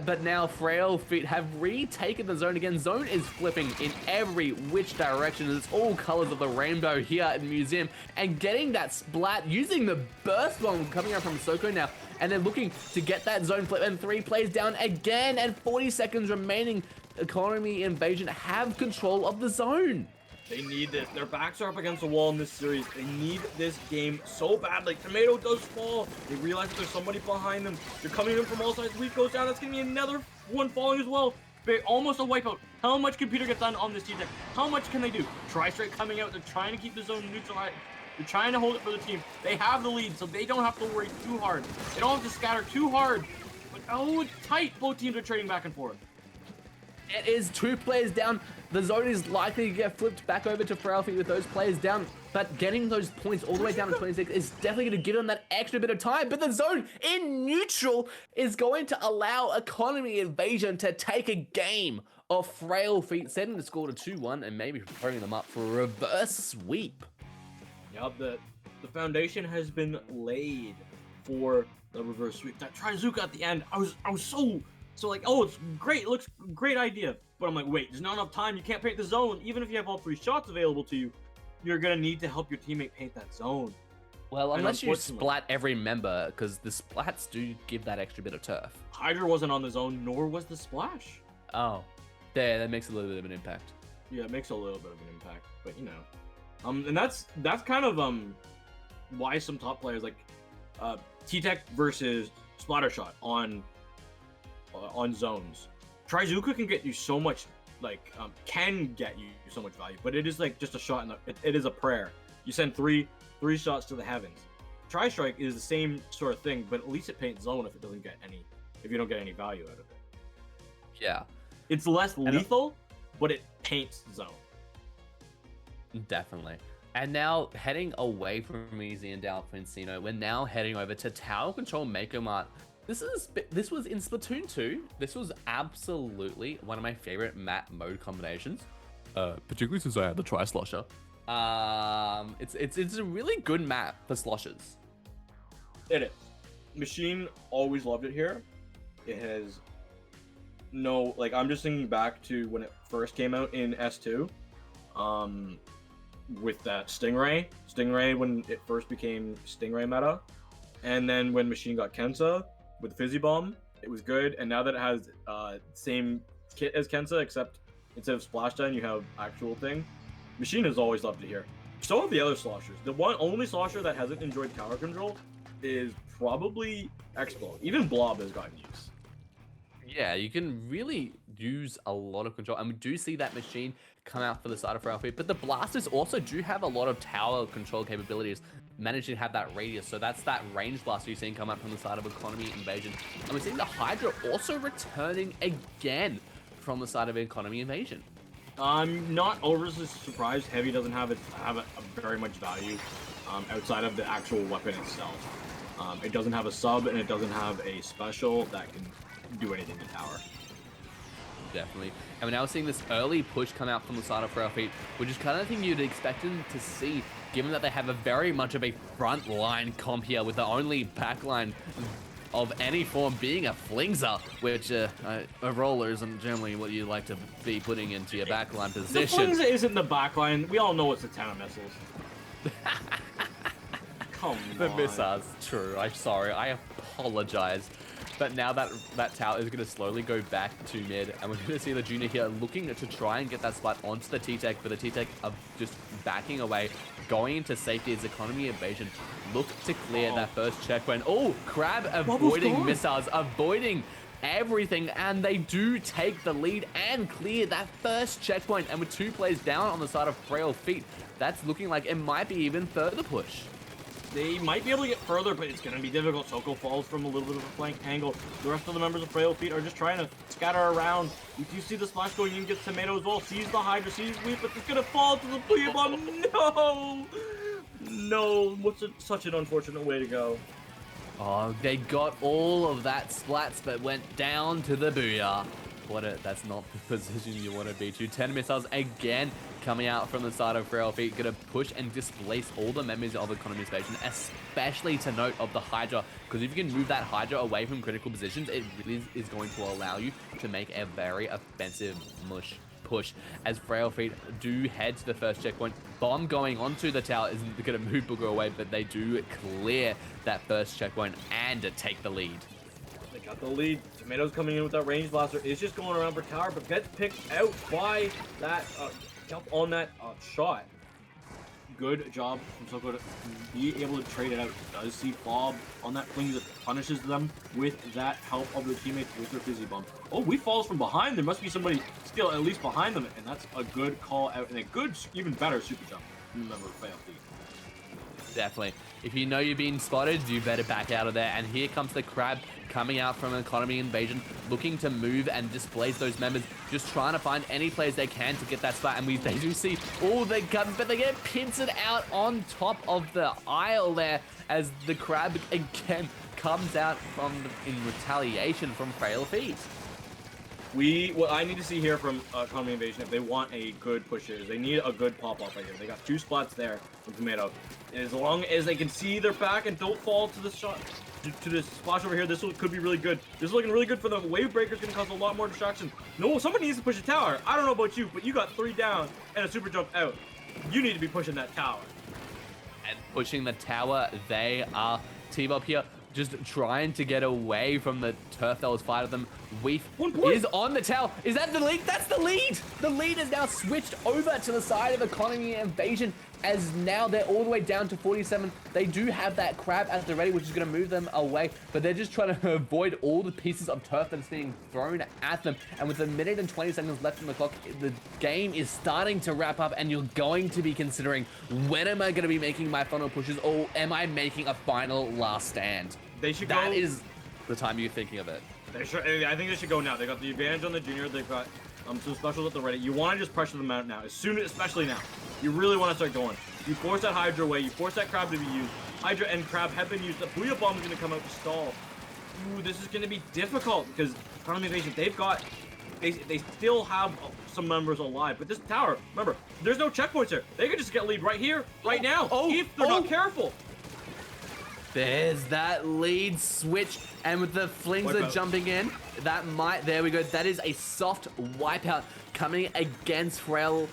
But now Frail Feet have retaken the zone again. Zone is flipping in every which direction. It's all colors of the rainbow here at the museum. And getting that splat, using the burst bomb coming out from Soko now. And they're looking to get that zone flip. And 3 plays down again. And 40 seconds remaining. Economy Invasion have control of the zone. They need this. Their backs are up against the wall in this series. They need this game so bad. Like, Tomato does fall. They realize that there's somebody behind them. They're coming in from all sides. Leaf goes down. That's going to be another one falling as well. Almost a wipeout. How much can Peter get done on this T-Tech? How much can they do? Tri-Strike coming out. They're trying to keep the zone neutralized. They're trying to hold it for the team. They have the lead, so they don't have to worry too hard. They don't have to scatter too hard. But it's tight. Both teams are trading back and forth. It is 2 players down. The zone is likely to get flipped back over to Frail Feet with those players down. But getting those points all the way down to 26 is definitely going to give them that extra bit of time. But the zone in neutral is going to allow Economy Invasion to take a game of Frail Feet, setting the score to 2-1 and maybe preparing them up for a reverse sweep. Yep, the foundation has been laid for the reverse sweep. That Tryzuka at the end, I was so like, oh, it's great. It looks great idea. But I'm like, wait, there's not enough time. You can't paint the zone. Even if you have all 3 shots available to you, you're going to need to help your teammate paint that zone. Well, unless you splat every member, because the splats do give that extra bit of turf. Hydra wasn't on the zone, nor was the splash. Oh, yeah, that makes a little bit of an impact. Yeah, it makes a little bit of an impact, but you know. And that's kind of why some top players like T-Tech versus Splattershot on zones. Tryzuka can get you so much, like, can get you so much value, but it is like just a shot, it is a prayer. You send three shots to the heavens. Tri-Strike is the same sort of thing, but at least it paints zone if you don't get any value out of it. Yeah. It's less lethal, but it paints zone. Definitely. And now heading away from Easy and Delphine, we're now heading over to Tower Control Mako Mart. This was in Splatoon 2. This was absolutely one of my favorite map mode combinations, particularly since I had the Tri-Slosher. It's a really good map for sloshers. It is. Machine always loved it here. It has no, like, I'm just thinking back to when it first came out in S2, with that Stingray when it first became Stingray meta, and then when Machine got Kensa with Fizzy Bomb, it was good. And now that it has same kit as Kensa, except instead of Splashdown, you have actual thing. Machine has always loved it here. So have the other sloshers. The only slosher that hasn't enjoyed tower control is probably Explode. Even Blob has gotten use. Yeah, you can really use a lot of control, and we do see that machine come out for the side of Frail Feet, but the blasters also do have a lot of tower control capabilities, managing to have that radius, so that's that range blaster you're seeing come out from the side of Economy Invasion, and we're seeing the Hydra also returning again from the side of Economy Invasion. I'm not overly surprised Heavy doesn't have a very much value outside of the actual weapon itself. It doesn't have a sub, and it doesn't have a special that can do anything to tower. Definitely. And we're now seeing this early push come out from the side of Frail Feet, which is kind of thing you'd expect them to see, given that they have a very much of a front line comp here, with the only backline of any form being a flingser, which a roller isn't generally what you like to be putting into your backline position. The flingser isn't the backline. We all know it's the 10 of missiles. Come on. The missiles, true. I'm sorry. I apologize. But now that tower is going to slowly go back to mid, and we're going to see the Junior here looking to try and get that spot onto the T-Tech, but the T-Tech are just backing away, going into safety as Economy Invasion look to clear that first checkpoint. Oh, Crab avoiding missiles, avoiding everything, and they do take the lead and clear that first checkpoint. And with 2 players down on the side of Frail Feet, that's looking like it might be even further push. They might be able to get further, but it's going to be difficult. Soko falls from a little bit of a flank angle. The rest of the members of Frail Feet are just trying to scatter around. You see the splash going in, gets Tomato as well. Sees the Hydra, sees Weep, but it's going to fall to the Booyah Bomb. No! No, such an unfortunate way to go. Oh, they got all of that splats, but went down to the Booyah. That's not the position you want to be to. 10 missiles again coming out from the side of Frail Feet, gonna push and displace all the members of Economy Station, especially to note of the Hydra, because if you can move that Hydra away from critical positions, it really is going to allow you to make a very offensive push as Frail Feet do head to the first checkpoint. Bomb going onto the tower isn't going to move Booger away, but they do clear that first checkpoint and take the lead. They got the lead. Tomato's coming in with that range blaster. It's just going around for tower, but gets picked out by that jump on that shot. Good job from Soko to be able to trade it out. Does see Bob on that fling that punishes them with that help of their teammates with their fizzy bump. Oh, we falls from behind. There must be somebody still at least behind them, and that's a good call out and a good, even better super jump. Remember, Fail Feet. Definitely. If you know you're being spotted, you better back out of there. And here comes the Crab coming out from Economy Invasion, looking to move and displace those members, just trying to find any players they can to get that spot. And they do see all the guns, but they get pincered out on top of the aisle there as the Crab again comes out in retaliation from Frail Feet. What I need to see here from Economy Invasion, if they want a good push here, is they need a good pop-up right here. They got 2 spots there from Tomato. As long as they can see their back and don't fall to the shot, to this splash over here, this could be really good. This is looking really good for them. Wave Breaker's going to cause a lot more distraction. No, somebody needs to push a tower. I don't know about you, but you got 3 down and a super jump out. You need to be pushing that tower. And pushing the tower, they are T-Bob here, just trying to get away from the turf that was fired at them. Weef is on the tower. Is that the lead? That's the lead! The lead is now switched over to the side of Economy Invasion, as now they're all the way down to 47. They do have that Crab at the ready, which is going to move them away, but they're just trying to avoid all the pieces of turf that's being thrown at them. And with 1 minute and 20 seconds left on the clock, the game is starting to wrap up, and you're going to be considering, when am I going to be making my final pushes, or am I making a final last stand? They should go. That is the time you're thinking of it. I think they should go now. They got the advantage on the junior. They've got some specials at the ready. You want to just pressure them out now, especially now. You really want to start going. You force that Hydra away. You force that Crab to be used. Hydra and Crab have been used. The Booyah Bomb is going to come out to stall. Ooh, this is going to be difficult because Economy Invasion, they still have some members alive. But this tower, remember, there's no checkpoints here. They could just get lead right here, right now, if they're not careful. There's that lead switch, and with the flingser jumping in, there we go. That is a soft wipeout coming against Frail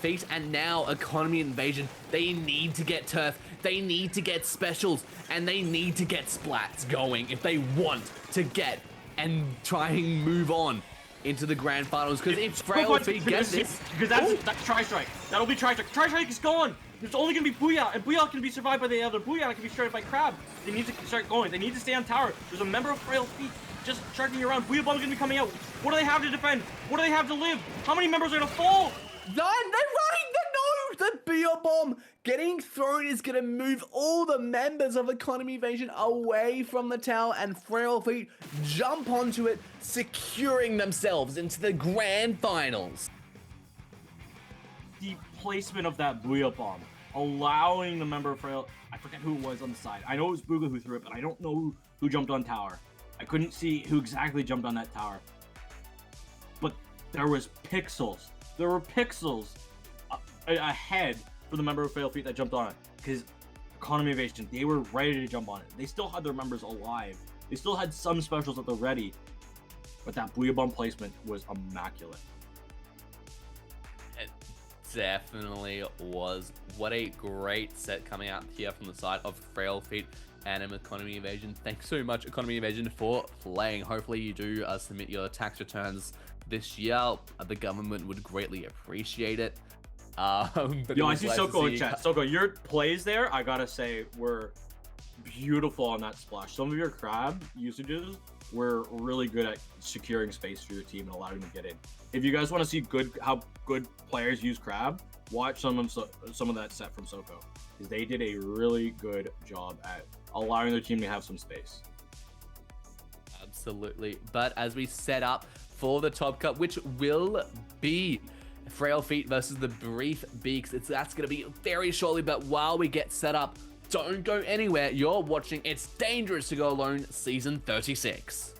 Feet, and now Economy Invasion. They need to get turf, they need to get specials, and they need to get splats going if they want to get and try and move on into the grand finals. Because if Frail Feet gets this, because that's Tri-Strike. That'll be Tri-Strike. Tri-Strike is gone. There's only going to be Booyah, and Booyah can be survived by the other Booyah, and it can be survived by Crab. They need to start going. They need to stay on tower. There's a member of Frail Feet just charging around. Booyah Bomb's gonna be coming out. What do they have to defend? What do they have to live? How many members are gonna fall? None! They're running! No! The beer bomb getting thrown is going to move all the members of Economy Evasion away from the tower, and Frail Feet jump onto it, securing themselves into the grand finals. The placement of that Booyah Bomb, allowing the member of Frail, I forget who it was on the side. I know it was Booga who threw it, but I don't know who jumped on tower. I couldn't see who exactly jumped on that tower. But there was pixels. There were pixels ahead for the member of Frail Feet that jumped on it. Because Economy Evasion, they were ready to jump on it. They still had their members alive. They still had some specials at the ready. But that Booyah Bomb placement was immaculate. It definitely was. What a great set coming out here from the side of Frail Feet and Economy Evasion. Thanks so much, Economy Evasion, for playing. Hopefully you do submit your tax returns this year. The government would greatly appreciate it. But Yo, I see Soko in chat. Soko, your plays there, I gotta say, were beautiful on that splash. Some of your crab usages were really good at securing space for your team and allowing them to get in. If you guys want to see how good players use crab, watch some of that set from Soko, because they did a really good job at allowing their team to have some space. Absolutely. But as we set up for the top cut, which will be Frail Feet versus the Brief Beaks, that's going to be very shortly. But while we get set up, don't go anywhere. You're watching It's Dangerous to Go Alone Season 36.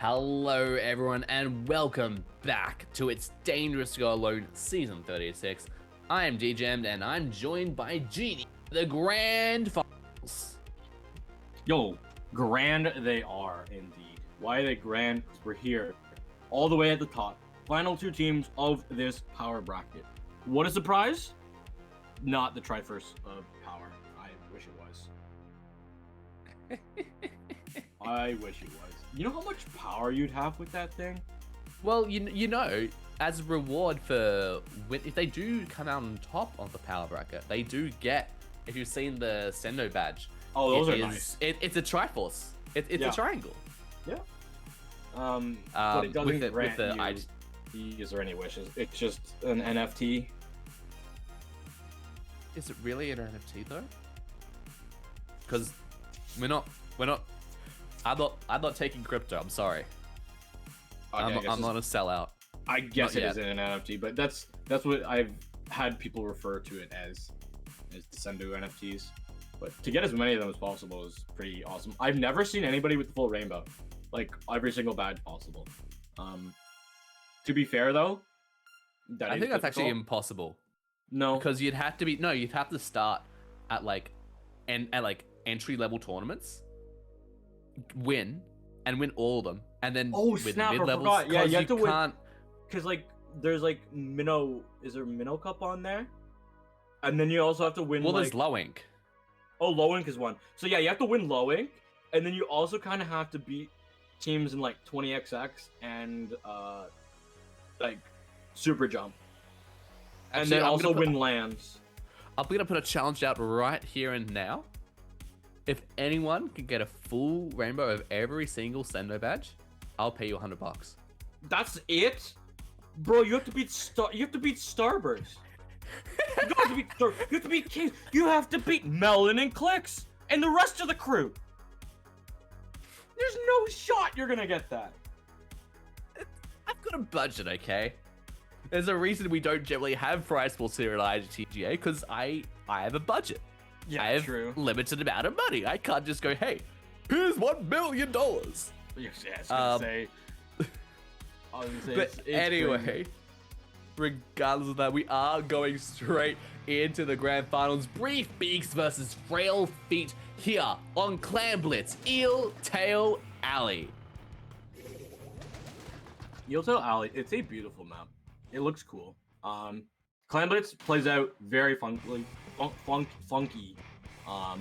Hello, everyone, and welcome back to It's Dangerous to Go Alone, Season 36. I am DJM'd, and I'm joined by Genie, the Grand Finals. Yo, grand they are indeed. Why are they grand? Because we're here, all the way at the top. Final two teams of this power bracket. What is the prize? Not the Triforce of Power. I wish it was. I wish it was. You know how much power you'd have with that thing? Well, you know, as a reward for if they do come out on top of the power bracket, they do get, if you've seen the Sendo badge. Oh, those are nice. It's a Triforce. It's a triangle. Yeah. But it doesn't grant with Is there any wishes? It's just an NFT. Is it really an NFT though? Because we're not. I'm not taking crypto. I'm sorry. Okay, I'm not a sellout. I guess Not it yet. is an NFT, but that's what I've had people refer to it as the Sendo NFTs. But to get as many of them as possible is pretty awesome. I've never seen anybody with the full rainbow, like every single badge possible. To be fair though, I think that's actually impossible. No, Because you'd have to start at entry level tournaments, win all of them, and then Oh, win snap, I mid levels. forgot. Yeah, you have to win- can't. because like there's like Minnow. Is there Minnow Cup on there? And then you also have to win. Well, like, there's low ink. Oh, low ink is one. So yeah, you have to win low ink, and then you also kind of have to beat teams in like 20xx and like super jump, and Actually, then I'm also gonna put- win lands. I'm gonna put a challenge out right here and now. If anyone can get a full rainbow of every single Sendo badge, I'll pay you $100. That's it, bro. You have to beat Starburst. You have to beat you have to beat Kings. You have to beat Melon and Clicks and the rest of the crew. There's no shot you're gonna get that. I've got a budget, okay? There's a reason we don't generally have prize pools here at IGTGA, because I have a budget. I have limited amount of money. I can't just go, hey, here's $1 million. Yes, I was gonna say. But anyway, regardless of that, we are going straight into the grand finals. Brief Beaks versus Frail Feet here on Clan Blitz, Eel Tail Alley. Yellowtail Alley, it's a beautiful map. It looks cool. Clan Blitz plays out very funky. Yeah,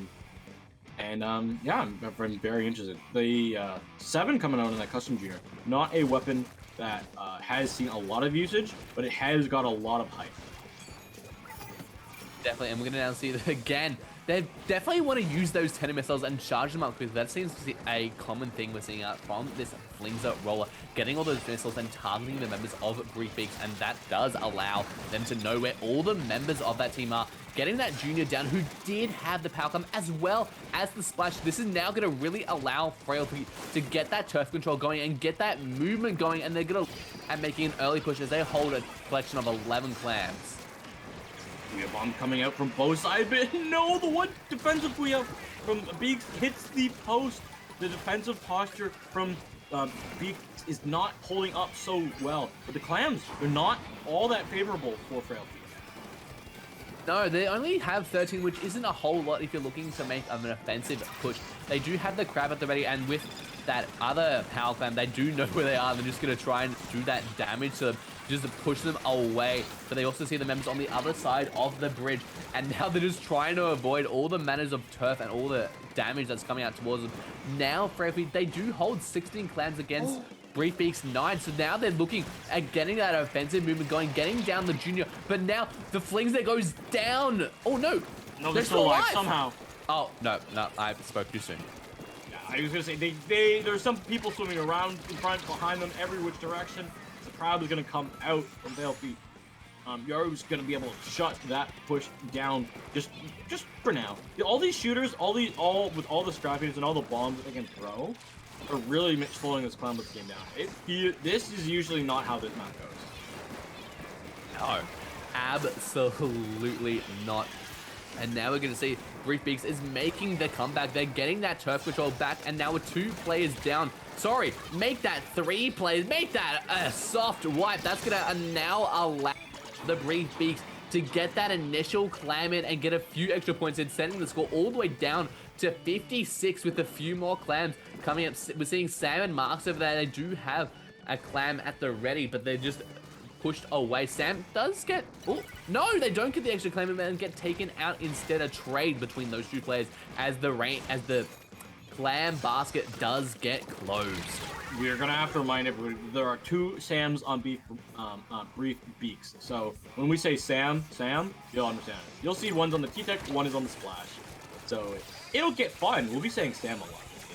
I'm very interested. The 7 coming out in that custom junior, not a weapon that has seen a lot of usage, but it has got a lot of hype. Definitely, and we're gonna now see that again. They definitely want to use those 10 missiles and charge them up quickly. That seems to be a common thing we're seeing out from this Flingser roller, getting all those missiles and targeting the members of Brief Beaks, and that does allow them to know where all the members of that team are. Getting that junior down, who did have the power climb as well as the splash. This is now going to really allow Frail to get that turf control going and get that movement going, and they're going to and making an early push as they hold a collection of 11 clams. We have bomb coming out from both sides, but no, the one defensive we have from Beaks hits the post. The defensive posture from Beaks is not holding up so well. But the clams, they're not all that favorable for Frail Feet. No, they only have 13, which isn't a whole lot if you're looking to make an offensive push. They do have the crab at the ready, and with that other power clam, they do know where they are. They're just going to try and do that damage to them, just to push them away. But they also see the members on the other side of the bridge, and now they're just trying to avoid all the manners of turf and all the damage that's coming out towards them. Now, Frail, they do hold 16 clans against Brief Beaks 9, so now they're looking at getting that offensive movement going, getting down the junior, but now the flings that goes down. Oh no, No, they're still alive somehow. Oh no, I spoke too soon. Yeah, I was gonna say there's some people swimming around in front, behind them, every which direction. The crowd is gonna come out from Frail Feet. Yaru's gonna be able to shut that push down just for now. All these shooters, all with all the scrappies and all the bombs that they can throw, are really slowing this Clan Blitz game down. This is usually not how this map goes. No, absolutely not. And now we're going to see Brief Beaks is making the comeback. They're getting that turf control back, and now with 2 players down. Sorry, make that 3 players. Make that a soft wipe. That's going to now allow the Brief Beaks to get that initial clam in and get a few extra points in, sending the score all the way down to 56 with a few more clams coming up. We're seeing Sam and Marks over there. They do have a clam at the ready, but they're just pushed away. Sam does get... Oh, no, they don't get the extra clam and get taken out instead. A trade between those 2 players as the clam basket does get closed. We're gonna have to remind everybody there are 2 Sams on Brief Beaks. So when we say Sam, you'll understand it. You'll see one's on the T-Tech, one is on the Splash. So it'll get fun. We'll be saying Sam a lot this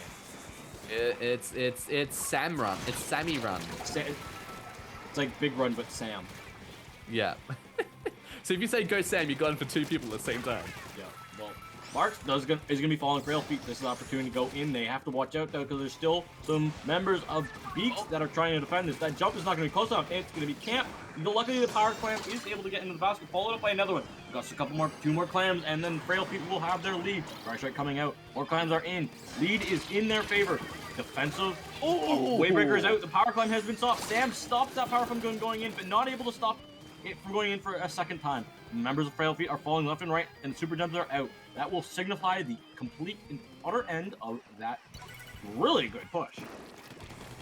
game. It's Sam run. It's Sammy run. It's like Big Run, but Sam. Yeah. So if you say go Sam, you're going for 2 people at the same time. Yeah. Well, Marks is gonna be following Frail feet. This is an opportunity to go in. They have to watch out though, because there's still some members of Beaks that are trying to defend this. That jump is not gonna be close enough. It's gonna be camp. Luckily, the power clam is able to get into the basket, followed up by another one. We've got a couple more, 2 more clams, and then Frail feet will have their lead. Right coming out. More clams are in. Lead is in their favor. Defensive. Oh, Waybreaker is out. The power climb has been stopped. Sam stops that power climb going in, but not able to stop it from going in for a second time. Members of Frail feet are falling left and right, and the super jumps are out. That will signify the complete and utter end of that really good push.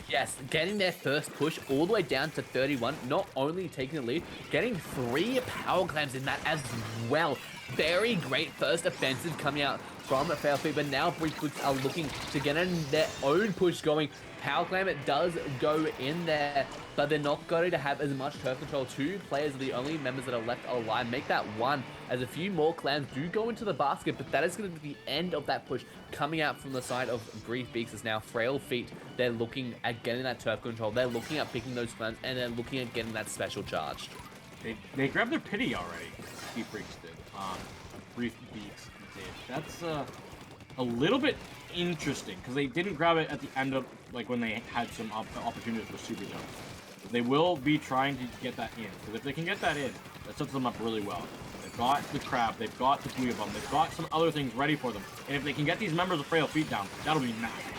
Yes, getting their first push all the way down to 31, not only taking the lead, getting 3 power clams in that as well. Very great first offensive coming out from Frail feet, but now Brief Beaks are looking to get in their own push going. Power clam, it does go in there, but they're not going to have as much turf control. 2 players are the only members that are left alive. Make that 1, as a few more clams do go into the basket, but that is going to be the end of that push coming out from the side of Brief Beaks. Is now Frail feet. They're looking at getting that turf control. They're looking at picking those clams, and they're looking at getting that special charged. They grabbed their pity already. Brief Beaks did. Brief Beaks did. That's a little bit interesting, because they didn't grab it at the end of, like, when they had some opportunities for super jumps. They will be trying to get that in, because if they can get that in, that sets them up really well. They've got the crab, they've got the Booyah Bomb, they've got some other things ready for them, and if they can get these members of Frail feet down, that'll be massive.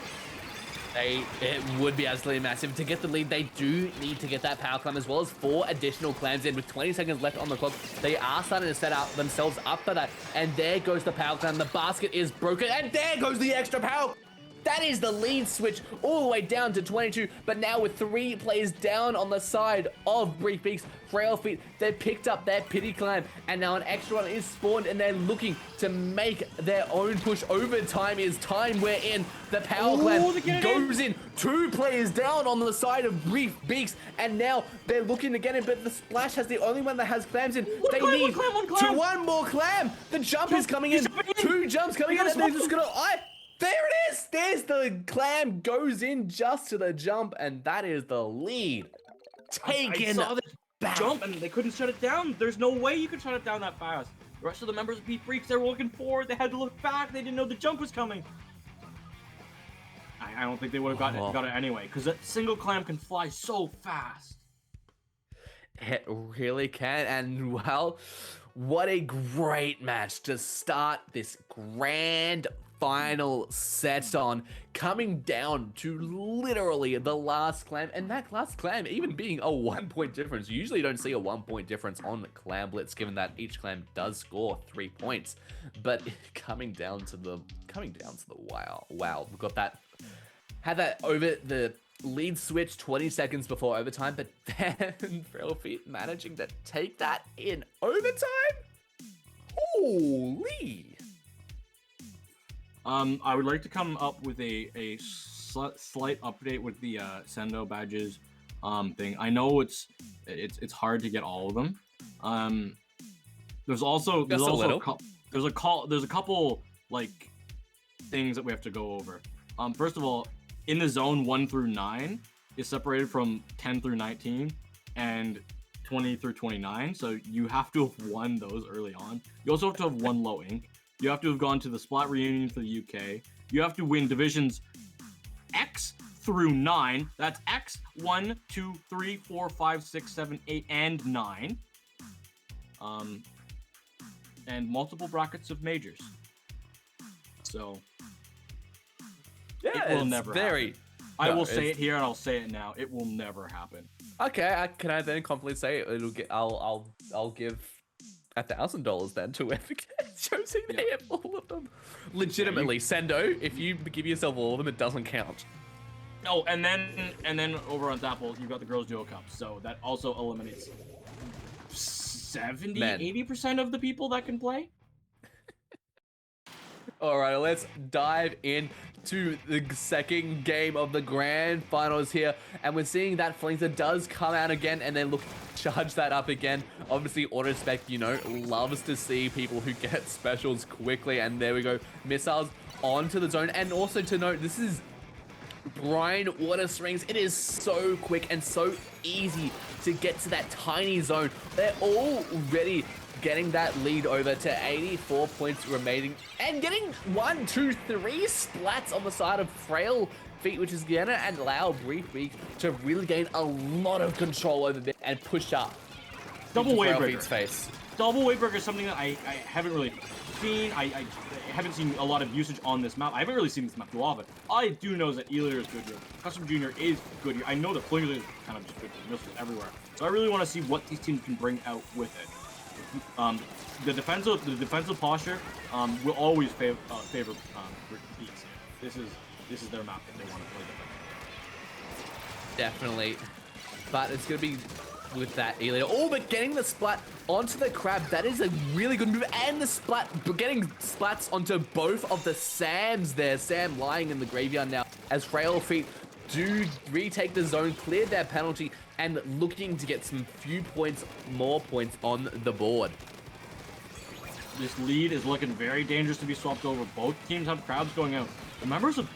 It would be absolutely massive. To get the lead, they do need to get that power climb, as well as 4 additional clams in. With 20 seconds left on the clock, they are starting to set up themselves up for that. And there goes the power climb. The basket is broken, and there goes the extra power. That is the lead switch all the way down to 22, but now with 3 players down on the side of Brief Beaks, Frail feet, they've picked up their pity climb, and now an extra one is spawned, and they're looking to make their own push. Overtime is time wherein the power climb goes in. 2 players down on the side of Brief Beaks, and now they're looking to get it, but the Splash has the only one that has clams in. They need one more clam. The jump is coming in. 2 jumps coming in, and they're just gonna... There it is! There's the clam, goes in just to the jump, and that is the lead. Taken I saw the back. jump, and they couldn't shut it down. There's no way you could shut it down that fast. The rest of the members of Beat Freaks, they were looking forward. They had to look back. They didn't know the jump was coming. I don't think they would have got it anyway, because that single clam can fly so fast. It really can, and well, what a great match to start this grand final set on, coming down to literally the last clam, and that last clam even being a 1-point difference. You usually don't see a 1-point difference on Clam Blitz, given that each clam does score 3 points, but coming down to the wow, we've got that, had that over the lead switch 20 seconds before overtime, but then Frail feet managing to take that in overtime. Holy! I would like to come up with a slight update with the Sendo badges thing. I know it's hard to get all of them. There's a couple like things that we have to go over. First of all, in the zone 1 through 9 is separated from 10 through 19 and 20 through 29. So you have to have won those early on. You also have to have won low ink. You have to have gone to the Splat reunion for the UK. You have to win divisions X through 9. That's X 1, 2, 3, 4, 5, 6, 7, 8, and 9. And multiple brackets of majors. So Yeah, it will it's never very. happen. I No, will say it's- it here and I'll say it now. It will never happen. Okay, can I then confidently say it'll get? I'll give $1,000 then to whoever choosing Yeah. they have all of them. Legitimately, Sendo, if you give yourself all of them, it doesn't count. Oh, and then over on Apple, you've got the Girls Duo Cup. So that also eliminates 70, Men. 80% of the people that can play. All right, let's dive in to the second game of the grand finals here, and we're seeing that Flinker does come out again, and then look, charge that up again. Obviously, Autospec, you know, loves to see people who get specials quickly, and there we go, missiles onto the zone, and also to note, this is brine water springs. It is so quick and so easy to get to that tiny zone. They're already getting that lead over to 84 points remaining and getting 1, 2, 3 splats on the side of Frail feet, which is gonna allow Brief Beaks to really gain a lot of control over there and push up. Double into wave Frail breaker. Feet's face. Double wave breaker is something that I haven't really seen. I haven't seen a lot of usage on this map. I haven't really seen this map too often. All I do know is that Elior is good here. Custom Junior is good here. I know that Flinger is kind of just good for missiles everywhere. So I really want to see what these teams can bring out with it. The defensive posture will always favor Beaks. This is their map if they want to play defense. Definitely. But it's going to be with that Elior. Oh, but getting the splat onto the crab, that is a really good move. And the splat, getting splats onto both of the Sams there. Sam lying in the graveyard now as Frail Feet do retake the zone, cleared their penalty, and looking to get some few points, more points on the board. This lead is looking very dangerous to be swapped over. Both teams have crowds going out. The members of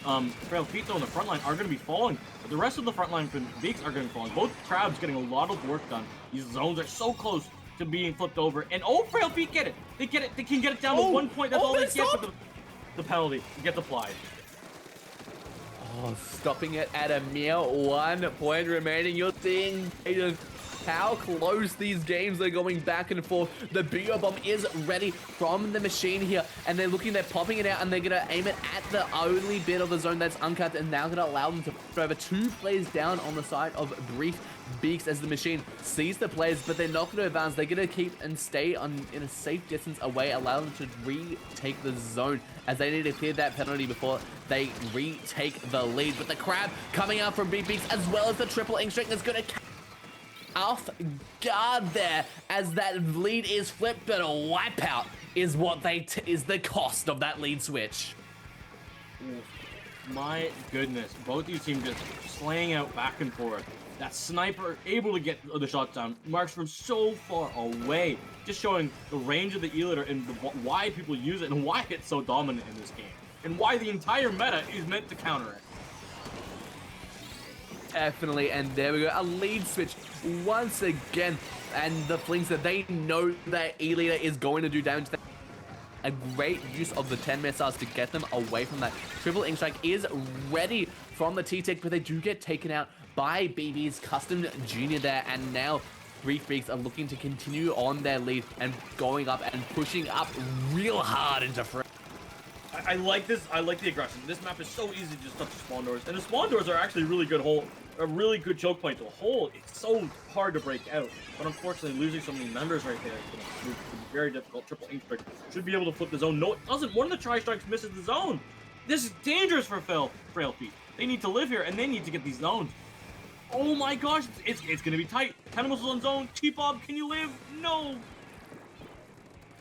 Frail Feet though on the front line are going to be falling, but the rest of the front line for Beaks are going to be falling. Both crowds getting a lot of work done. These zones are so close to being flipped over, and oh, Frail Feet get it. They get it. They can get it down to 1 point. That's all they get for the penalty. Gets applied. Oh, stopping it at a mere 1 point remaining. You're seeing how close these games are going back and forth. The Bio Bomb is ready from the machine here, and they're popping it out, and they're gonna aim it at the only bit of the zone that's uncapped, and now gonna allow them to put over 2 players down on the side of Brief Beaks as the machine sees the players, but they're not gonna advance. They're gonna keep and stay in a safe distance away, allow them to retake the zone, as they need to clear that penalty before they retake the lead. But the crab coming out from Brief Beaks, as well as the triple ink string, is gonna off guard there as that lead is flipped, but a wipeout is what is the cost of that lead switch. My goodness, both these teams just slaying out back and forth. That sniper able to get the shots down, marks from so far away, just showing the range of the Elior and why people use it and why it's so dominant in this game, and why the entire meta is meant to counter it. Definitely, and there we go, a lead switch once again, and the Flings that they know that Elior is going to do damage. A great use of the 10 missiles to get them away from that. Triple Ink Strike is ready from the T-Tech, but they do get taken out by BB's Custom Junior there, and now Brief Beaks are looking to continue on their lead and going up and pushing up real hard into front. I like this. I like the aggression. This map is so easy to just touch the spawn doors, and the spawn doors are actually really good a really good choke point to a hole. It's so hard to break out, but unfortunately losing so many members right there is going to be very difficult. Triple Ink Strike should be able to flip the zone. No, it doesn't. One of the tri-strikes misses the zone. This is dangerous for Frail Feet. They need to live here, and they need to get these zones. Oh my gosh, it's going to be tight. 10 missiles on zone. T-Bob, can you live? No.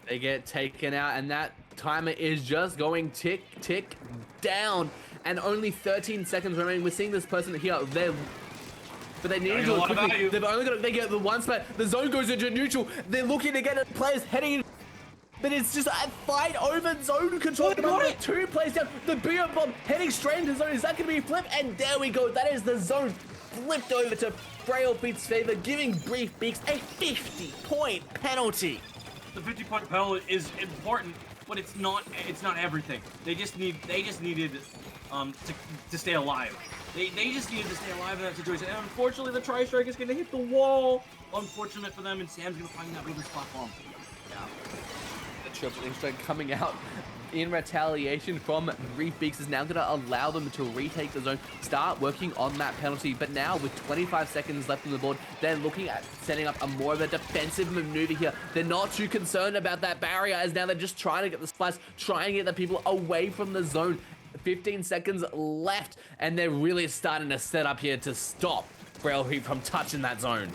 They get taken out, and that timer is just going tick, tick down, and only 13 seconds remaining. We're seeing this person here, but they need to do it quickly. They get the one spot. The zone goes into neutral. They're looking to get it. Players heading in. But it's just a fight over zone control. Oh, 2 players down. The Bio Bomb heading straight into zone. Is that going to be flipped? And there we go. That is the zone flipped over to Frail Feet's favor, giving Brief Beaks a 50-point penalty. The 50-point penalty is important, but it's not everything. They just needed to stay alive. They just needed to stay alive in that situation. And unfortunately, the tri-strike is going to hit the wall. Unfortunate for them, and Sam's going to find that with his spot bomb. The triple ink strike coming out in retaliation from Beaks is now going to allow them to retake the zone, start working on that penalty. But now with 25 seconds left on the board, they're looking at setting up a more of a defensive maneuver here. They're not too concerned about that barrier, as now they're just trying to get the splash, trying to get the people away from the zone. 15 seconds left, and they're really starting to set up here to stop Frail from touching that zone.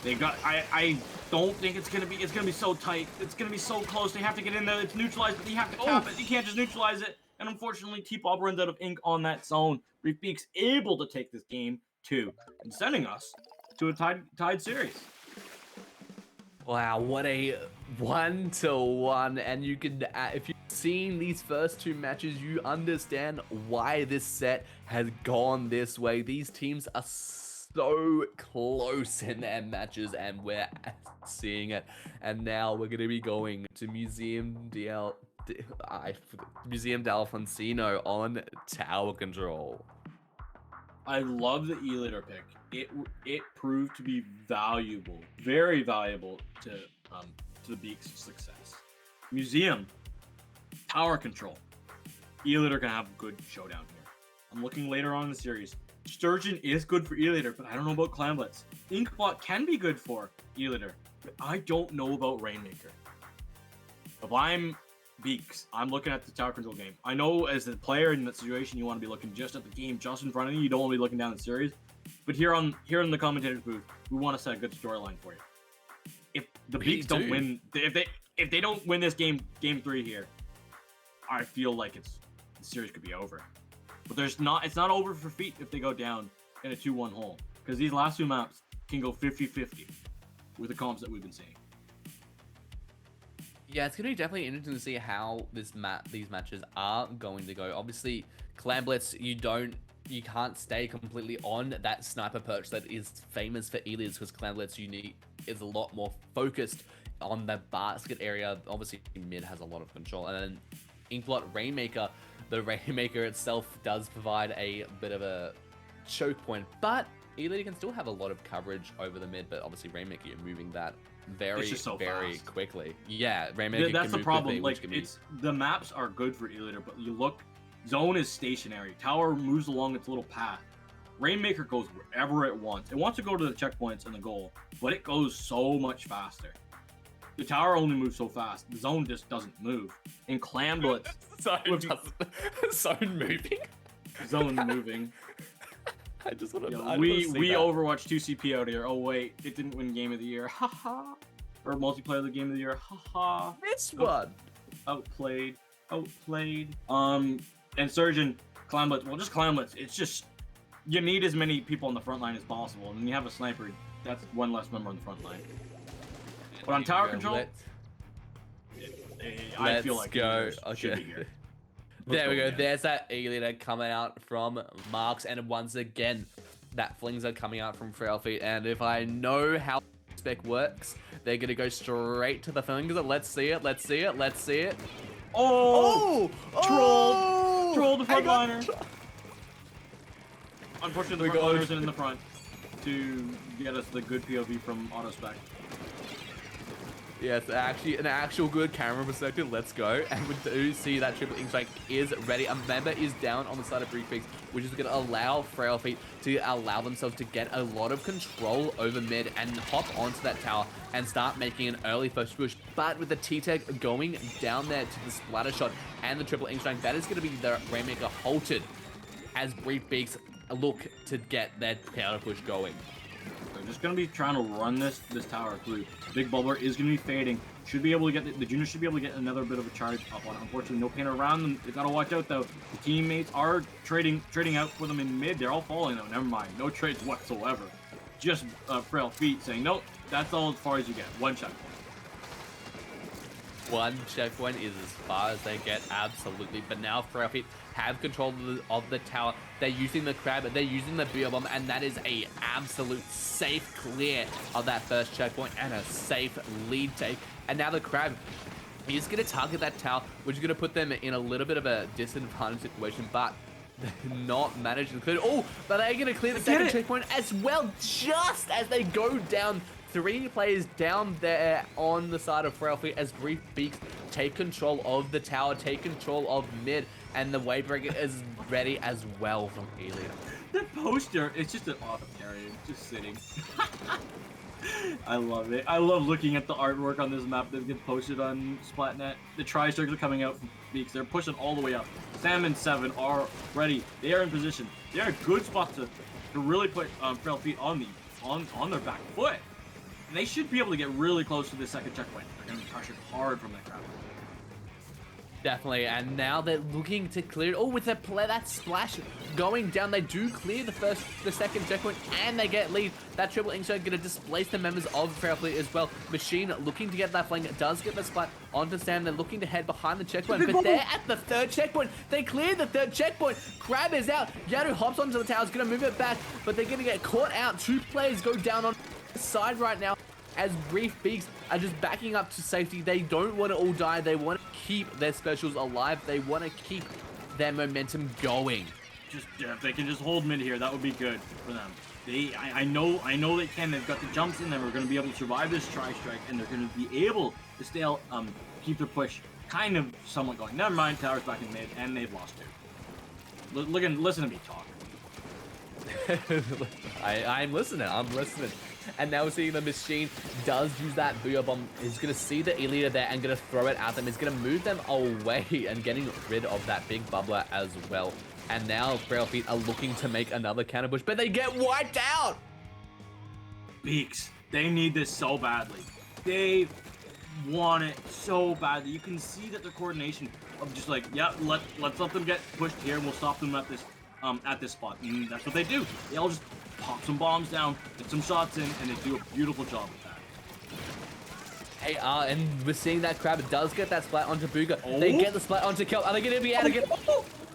They got. I don't think it's gonna be so tight. It's gonna be so close. They have to get in there. It's neutralized, but you have to cap it. You can't just neutralize it. And unfortunately, T-Bob runs out of ink on that zone. Beaks able to take this game 2 and sending us to a tied series. Wow, what a 1-1, and you can, if you've seen these first 2 matches, you understand why this set has gone this way. These teams are so close in their matches, and we're seeing it. And now we're going to be going to Museum D'Alfonsino on tower control. I love the E-Litter pick. It proved to be valuable, very valuable to the Beaks' success. Museum, tower control. E-Litter can have a good showdown here. I'm looking later on in the series. Sturgeon is good for E-Litter, but I don't know about Clamblitz. Inkbot can be good for E-Litter, but I don't know about Rainmaker. If I'm Beaks, I'm looking at the tower control game. I know as a player in that situation, you want to be looking just at the game, just in front of you. You don't want to be looking down the series. But here in the commentator's booth, we want to set a good storyline for you. If the Beaks don't win, if they don't win this game 3 here, I feel like the series could be over. But it's not over for Feet if they go down in a 2-1 hole, because these last 2 maps can go 50-50 with the comps that we've been seeing. Yeah, it's going to be definitely interesting to see how these matches are going to go. Obviously, Clamblitz, you can't stay completely on that sniper perch that is famous for Elias, because Clamblitz is a lot more focused on the basket area. Obviously, mid has a lot of control. And then Inkblot Rainmaker, the Rainmaker itself does provide a bit of a choke point, but Elite can still have a lot of coverage over the mid, but obviously Rainmaker, you're moving that very quickly. Yeah, Rainmaker that's can the move problem. quickly, The maps are good for E-Litter, but you look, zone is stationary. Tower moves along its little path. Rainmaker goes wherever it wants. It wants to go to the checkpoints and the goal, but it goes so much faster. The tower only moves so fast. The zone just doesn't move. In Clamblitz, zone moving. Zone moving. I just want to. We Overwatch 2 CP out here. Oh wait, it didn't win Game of the Year. Haha. Or multiplayer of the Game of the Year. Haha. This one. Outplayed. And Surgeon, Clamblitz. Well, just Clamblitz. It's just you need as many people on the front line as possible, and when you have a sniper, that's one less member on the front line. But on tower control, I feel like let's go. Should be Okay. here. There we go. There's that E-Leader coming out from Marks, and once again, that flings are coming out from Frail Feet. And if I know how spec works, they're gonna go straight to the flings. Let's see it. Let's see it. Let's see it. Oh! Trolled the frontliner. Unfortunately, the frontliner isn't in the front to get us the good POV from Autospec. Yes, actually, an actual good camera perspective. Let's go. And we do see that triple ink strike is ready. A member is down on the side of Beaks, which is going to allow Frail Feet to allow themselves to get a lot of control over mid and hop onto that tower and start making an early first push. But with the T-Tech going down there to the splatter shot and the triple ink strike, that is going to be the Rainmaker halted as Beaks look to get their power push going. They're just going to be trying to run this tower through. Big Bubbler is going to be fading. Should be able to get the junior should be able to get another bit of a charge up on it. Unfortunately, no paint around them. They got to watch out though. The teammates are trading out for them in mid. They're all falling though. Never mind. No trades whatsoever. Just Frail Feet saying, nope, that's all as far as you get. One checkpoint. One checkpoint is as far as they get, absolutely. But now Frail Feet have control of the tower. They're using the crab, they're using the beer bomb, and that is a absolute safe clear of that first checkpoint and a safe lead take. And now the crab is going to target that tower, which is going to put them in a little bit of a disadvantaged situation, but they're not managing to clear. Oh, but they're going to clear the second checkpoint as well, just as they go down 3 players down there on the side of Frail Feet as Brief Beaks take control of the tower, take control of mid, and the wave breaker is ready as well from Elia. The poster, it's just an authoritarian just sitting. I love it. I love looking at the artwork on this map that gets posted on Splatnet. The tri-strikes are coming out from Beaks. They're pushing all the way up. Sam and 7 are ready. They are in position. They're in a good spot to really put Frail Feet on their back foot. And they should be able to get really close to the second checkpoint. They're going to be pressured hard from that crowd. Definitely, and now they're looking to clear it. Oh, with that splash going down, they do clear the second checkpoint, and they get lead. That triple insert going to displace the members of Frail Fleet as well. Machine looking to get that flank, does get the splat onto Sam. They're looking to head behind the checkpoint, but they're at the third checkpoint. They cleared the third checkpoint. Crab is out. Yadu hops onto the tower, is going to move it back, but they're going to get caught out. 2 players go down on the side right now, as Brief Beaks are just backing up to safety. They don't want to all die. They want to keep their specials alive. They want to keep their momentum going. Just if they can just hold mid here, that would be good for them. I know they can. They've got the jumps in them. We're going to be able to survive this tri-strike, and they're going to be able to still keep their push kind of somewhat going. Never mind, tower's back in mid, and they've lost 2. Listen to me talk. I'm listening. And now we're seeing the Machine does use that Booyah Bomb. He's going to see the Elia there and going to throw it at them. He's going to move them away and getting rid of that big bubbler as well. And now Frail Feet are looking to make another counter push, but they get wiped out. Beaks, they need this so badly. They want it so badly. You can see that their coordination of just like, yeah, let's let them get pushed here and we'll stop them at this spot. And that's what they do. They all just pop some bombs down, get some shots in, and they do a beautiful job with that. Hey, and we're seeing that Crab does get that splat onto Booga. Oh. They get the splat onto Kel. Are they going to be able to get...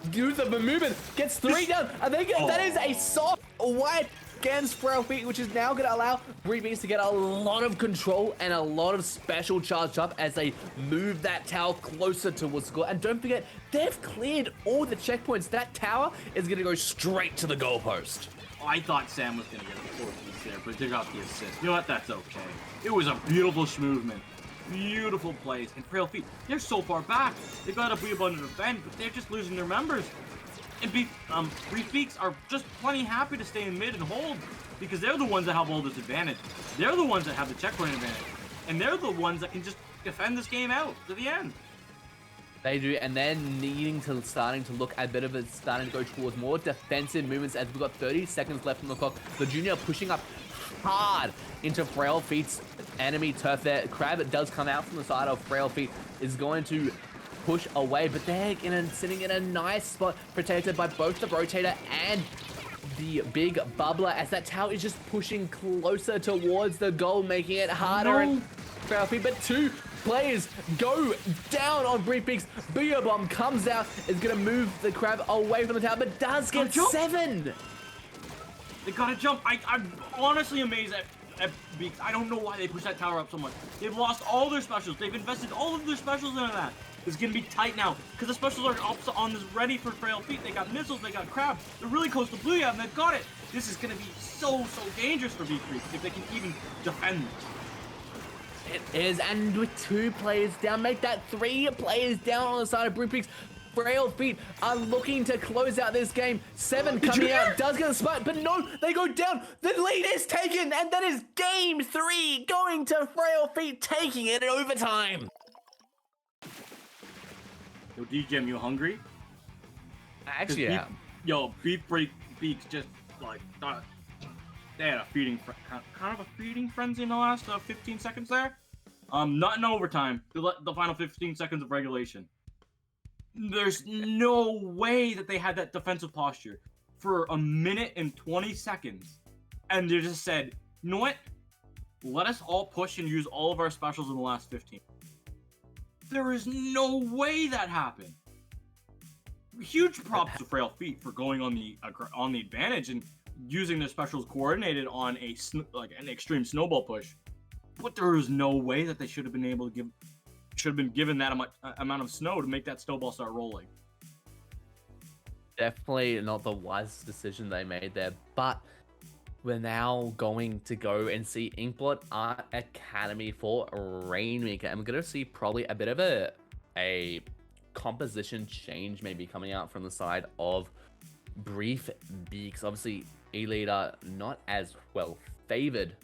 Do the movement. Gets 3 down. Are they gonna... That is a soft wipe against Frail Feet, which is now going to allow Beaks to get a lot of control and a lot of special charged up as they move that tower closer towards the goal. And don't forget, they've cleared all the checkpoints. That tower is going to go straight to the goalpost. I thought Sam was going to get a 4-piece there, but they got the assist. You know what? That's okay. It was a beautiful movement. Beautiful plays. And Frail Feet, they're so far back. They've got a Booyah Bomb to defend, but they're just losing their members. And Brief Beaks are just plenty happy to stay in mid and hold, because they're the ones that have all this advantage. They're the ones that have the checkpoint advantage. And they're the ones that can just defend this game out to the end. They do, and they're starting to look a bit of it, starting to go towards more defensive movements as we've got 30 seconds left on the clock. The Junior pushing up hard into Frail Feet's enemy turf there. Crab does come out from the side of Frail Feet, is going to push away, but they're sitting in a nice spot, protected by both the rotator and the big bubbler, as that tower is just pushing closer towards the goal, making it harder. And Frail Feet, but 2 players go down on Brief Beaks. Booyah Bomb comes out, is going to move the Crab away from the tower, but does get 7. They gotta jump. I'm honestly amazed at Beaks. I don't know why they push that tower up so much. They've lost all their specials. They've invested all of their specials into that. It's gonna be tight now, because the specials are on this ready for Frail Feet. They got missiles, they got Crab. They're really close to Booyah, and they've got it. This is gonna be so dangerous for Beaks if they can even defend them. It is, and with 2 players down, make that 3 players down on the side of Brief Beaks. Frail Feet are looking to close out this game. 7 coming out, does get a spot, but no, they go down. The lead is taken, and that is game 3 going to Frail Feet, taking it in overtime. Yo, DJM, you hungry? Actually, yeah. Beef Beaks just like they had a kind of a feeding frenzy in the last 15 seconds there. Not in overtime. The final 15 seconds of regulation. There's no way that they had that defensive posture for 1 minute and 20 seconds, and they just said, "You know what? Let us all push and use all of our specials in the last 15." There is no way that happened. Huge props to Frail Feet for going on the advantage and using their specials coordinated on an extreme snowball push. But there is no way that they should have been given that amount of snow to make that snowball start rolling. Definitely not the wisest decision they made there, but we're now going to go and see Inkblot Art Academy for Rainmaker, and we're going to see probably a bit of a composition change maybe coming out from the side of Brief Beaks. Obviously, E-Leader not as well favored,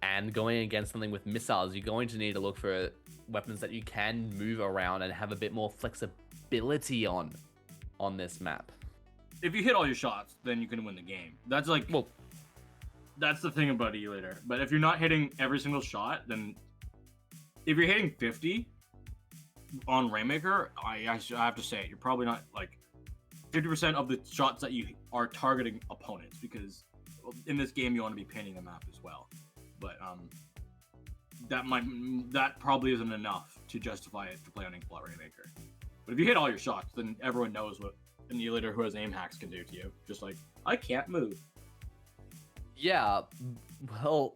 and going against something with missiles, you're going to need to look for weapons that you can move around and have a bit more flexibility on this map. If you hit all your shots, then you can win the game. That's like, Well, that's the thing about E-Later. But if you're not hitting every single shot, then if you're hitting 50 on Rainmaker, I have to say, you're probably not like 50% of the shots that you are targeting opponents, because in this game you want to be painting the map as well. But that probably isn't enough to justify it to play on Inkblot Rainmaker. But if you hit all your shots, then everyone knows what an E-Later who has aim hacks can do to you. Just like, I can't move. yeah, well,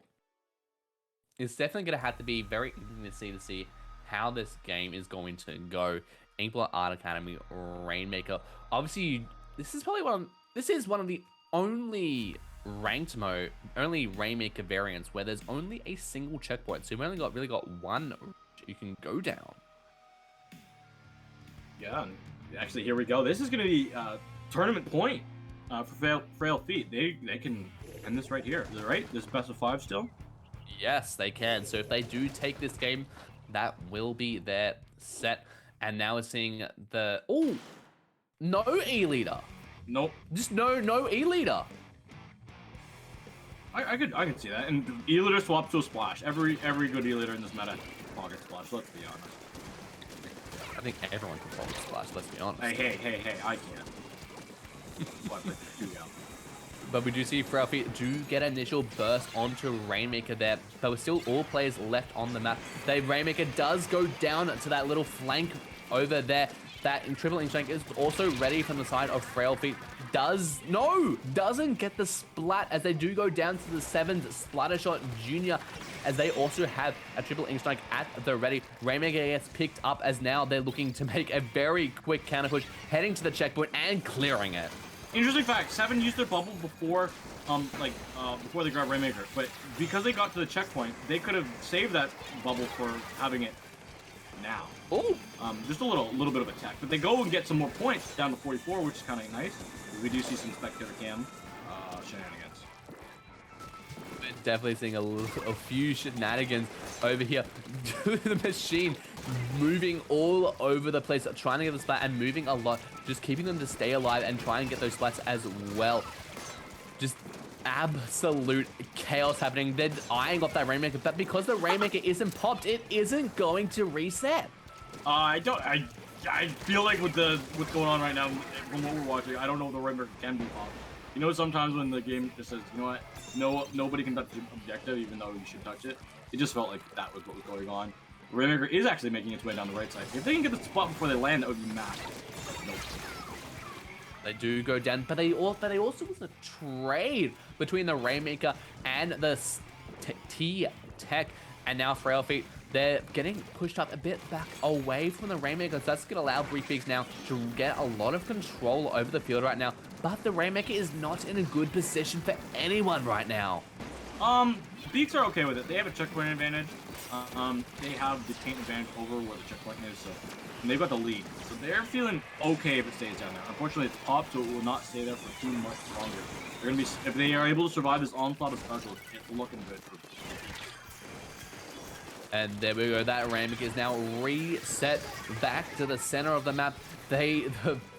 it's definitely going to have to be very interesting to see how this game is going to go. Inkblot Art Academy Rainmaker. Obviously, this is one of the only ranked mode, only Rainmaker variants where there's only a single checkpoint. So you've only really got one you can go down. Yeah, and actually, here we go. This is going to be tournament point for Frail Feet. They can end this right here. Is it right? This is best of 5 still? Yes, they can. So if they do take this game, that will be their set. And now we're seeing the... Oh! No E-Leader. Nope. Just no E-Leader. I could see that. And E-Leader swaps to a splash. Every good E-Leader in this meta pocket splash, let's be honest. I think everyone can follow Splash, let's be honest. Hey, I can't. But we do see Frail Feet do get initial burst onto Rainmaker there, but with still all players left on the map. Rainmaker does go down to that little flank over there. That triple ink shank is also ready from the side of Frail Feet. Doesn't get the splat, as they do go down to the 7th Splattershot Junior, as they also have a triple ink strike at the ready. Rainmaker gets picked up, as now they're looking to make a very quick counter push, heading to the checkpoint and clearing it. Interesting fact, 7 used their bubble before before they grabbed Rainmaker, but because they got to the checkpoint, they could have saved that bubble for having it now. Oh, just a little bit of a tech, but they go and get some more points down to 44, which is kind of nice. We do see some spectator cam shenanigans. definitely seeing a few shenanigans over here. The machine moving all over the place, trying to get the splat and moving a lot, just keeping them to stay alive and try and get those splats as well. Just absolute chaos happening. They're eyeing off that Rainmaker, but because the Rainmaker isn't popped, it isn't going to reset. I feel like with what's going on right now, from what we're watching, I don't know if the Rainmaker can be popped. You know, sometimes when the game just says, you know what, nobody can touch the objective, even though you should touch it. It just felt like that was what was going on. The Rainmaker is actually making its way down the right side. If they can get the spot before they land, that would be massive. Nope. They do go down, but they also was a trade between the Rainmaker and the T-Tech, and now Frail Feet. They're getting pushed up a bit back away from the Rainmaker, so that's going to allow Beaks now to get a lot of control over the field right now. But the Rainmaker is not in a good position for anyone right now. Beaks are okay with it. They have a checkpoint advantage. They have the paint advantage over where the checkpoint is, so and they've got the lead. So they're feeling okay if it stays down there. Unfortunately, it's popped, so it will not stay there for too much longer. They're gonna be, if they are able to survive this onslaught of specials, it's looking good for Beaks. And there we go, that Rainmaker is now reset back to the center of the map. The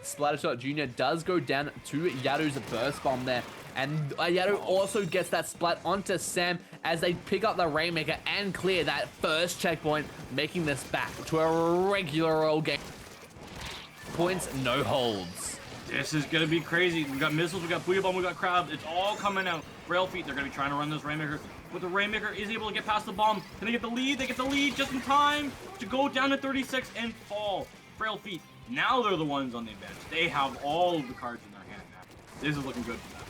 Splattershot Junior does go down to Yadu's burst bomb there. And Yadu also gets that splat onto Sam as they pick up the Rainmaker and clear that first checkpoint, making this back to a regular old game. Points, no holds. This is gonna be crazy. We got missiles, we got Booyah Bomb, we got crabs. It's all coming out. Frail Feet, they're gonna be trying to run this Rainmaker. But the Rainmaker is able to get past the bomb. Can they get the lead? They get the lead just in time to go down to 36 and fall. Frail Feet, now they're the ones on the advantage. They have all of the cards in their hand now. This is looking good for them.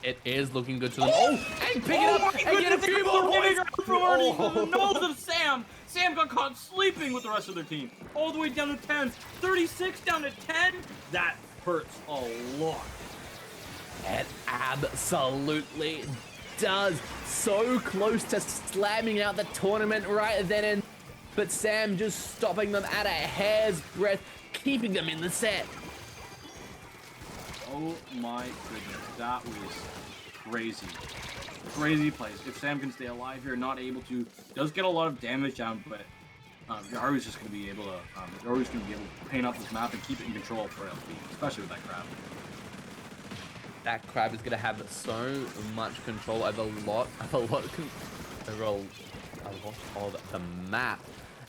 It is looking good to them. Oh, and pick it up and get a few more points. The nose of Sam. Sam got caught sleeping with the rest of their team. All the way down to 10. 36 down to 10. That hurts a lot. It absolutely does. So close to slamming out the tournament right then and but Sam just stopping them at a hair's breadth, keeping them in the set. Oh my goodness, that was crazy. Crazy plays. If Sam can stay alive here, not able to, does get a lot of damage down, but Yaru's just going to be able to paint up this map and keep it in control for Frail, especially with that crab. That crab is going to have so much control over a lot of the map.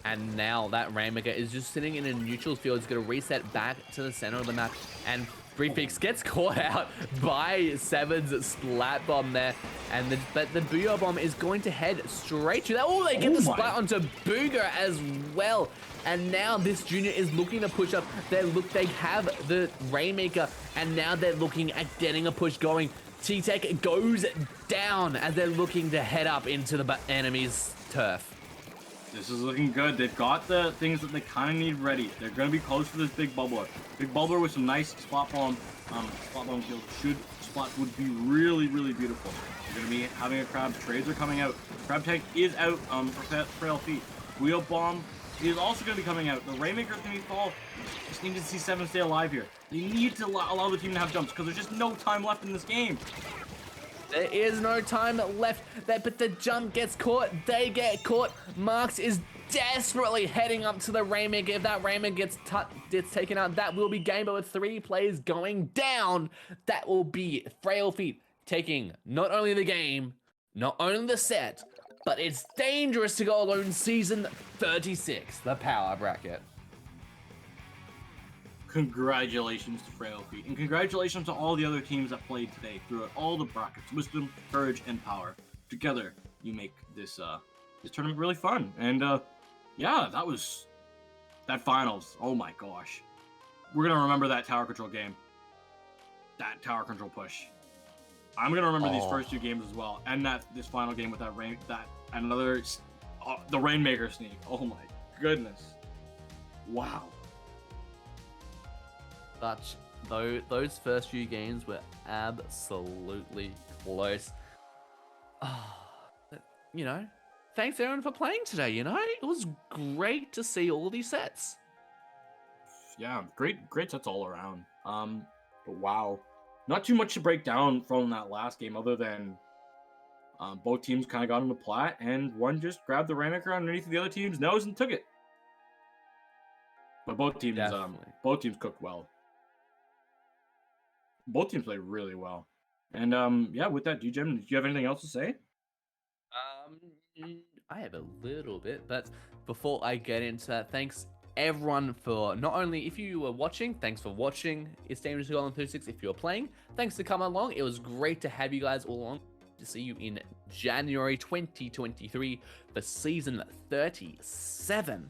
And now that Rainmaker is just sitting in a neutral field. It's going to reset back to the center of the map. And Beaks gets caught out by Seven's Splat Bomb there. And but the Booyah Bomb is going to head straight to that. Oh, they get the Splat onto Booger as well. And now this Junior is looking to push up. They have the Rainmaker. And now they're looking at getting a push going. T-Tech goes down as they're looking to head up into the enemy's turf. This is looking good. They've got the things that they kind of need ready. They're going to be close to this big bubbler. Big bubbler with some nice spot bomb shield. Spot would be really, really beautiful. You're going to be having a crab. Trades are coming out. Crab tank is out for Frail feet. Wheel bomb is also going to be coming out. The Rainmaker is going to be fall. Just need to see Seven stay alive here. They need to allow the team to have jumps because there's just no time left in this game. There is no time left there, but the jump gets caught. They get caught. Marks is desperately heading up to the Rainmaker. If that Rainmaker gets taken out, that will be game. But with 3 players going down, that will be Frail feet taking not only the game, not only the set, but it's dangerous to go alone. Season 36, the power bracket. Congratulations to Frail feet, and congratulations to all the other teams that played today throughout all the brackets. Wisdom, courage, and power. Together, you make this tournament really fun. And yeah, that finals. Oh my gosh, we're gonna remember that tower control game, that tower control push. I'm gonna remember these first 2 games as well, and this final game with the Rainmaker sneak. Oh my goodness, wow. But those first few games were absolutely close. You know, thanks everyone for playing today. You know, it was great to see all these sets. Yeah, great sets all around. But wow, not too much to break down from that last game other than both teams kind of got into plat, and one just grabbed the Rainmaker underneath the other team's nose and took it. But both teams cooked well. Both teams played really well. And yeah, with that, Jim, do you have anything else to say? I have a little bit, but before I get into that, thanks everyone for not only if you were watching, thanks for watching. It's dangerous to go on 36. If you're playing, thanks for coming along. It was great to have you guys all on. To see you in January 2023 for season 37,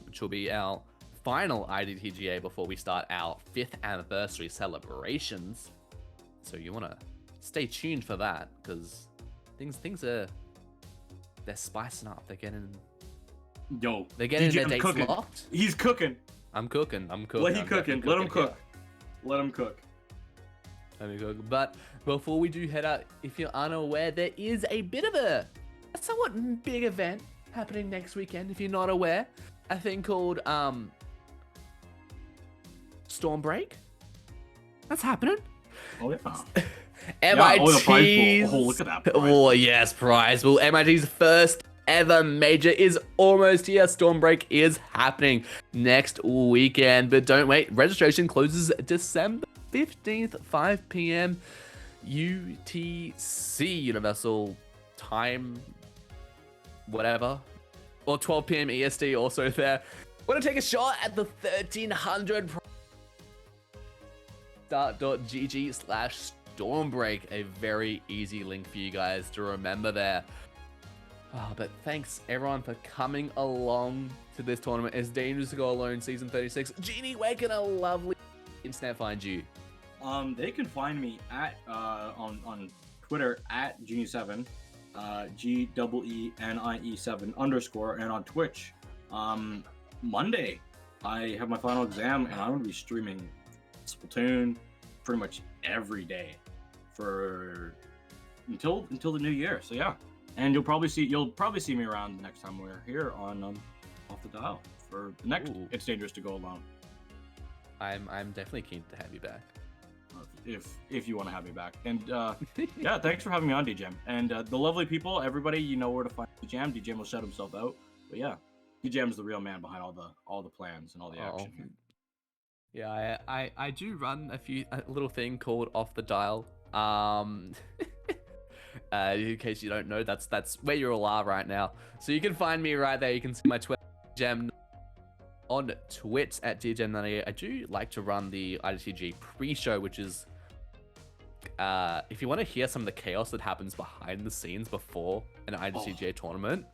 which will be our final IDTGA before we start our 5th anniversary celebrations. So you want to stay tuned for that, because things are, they're spicing up. They're getting their dates cooking. locked. He's cooking. I'm cooking. Let him cook. Let him cook. Let him cook. But before we do head out, if you're unaware, there is a bit of a somewhat big event happening next weekend. If you're not aware, a thing called Storm Break. That's happening. Oh yeah. MIT's look at that prize. Oh yes, prize. Well, MIT's first ever major is almost here. Storm Break is happening next weekend, but don't wait. Registration closes December 15th, 5 p.m. UTC, Universal Time, whatever, or 12 p.m. EST also there. Want to take a shot at the 1300 start.gg/stormbreak, a very easy link for you guys to remember there. But thanks everyone for coming along to this tournament. It's dangerous to go alone, season 36. Genie, where can a lovely internet find you? They can find me at on Twitter at Genie7, GEENIE7_, and on Twitch. Monday, I have my final exam, and I'm going to be streaming Splatoon, pretty much every day for until the new year. So yeah, and you'll probably see me around next time we're here on Off the Dial for the next Ooh. It's Dangerous to Go Alone. I'm definitely keen to have you back. If you want to have me back. And yeah, thanks for having me on, DJM. And the lovely people, everybody, you know where to find DJM. DJM will shout himself out. But yeah, DJM's the real man behind all the plans and all the action here. Yeah, I do run a little thing called Off the Dial. In case you don't know, that's where you all are right now. So you can find me right there. You can see my Twitter, Gem, on Twitch at DJM98. I do like to run the IDTG pre-show, which is if you want to hear some of the chaos that happens behind the scenes before an IDTG tournament,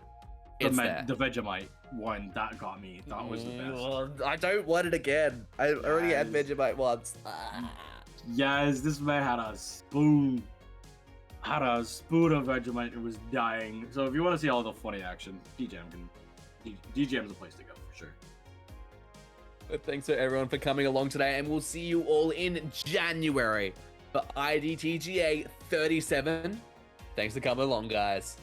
it's there. The Vegemite one, that got me. That was the best. I don't want it again. I already had Vegemite once. Yes, this man had a spoon of Vegemite and was dying. So if you want to see all the funny action, DJM's the place to go for sure. But thanks to everyone for coming along today, and we'll see you all in January for IDTGA 37. Thanks for coming along, guys.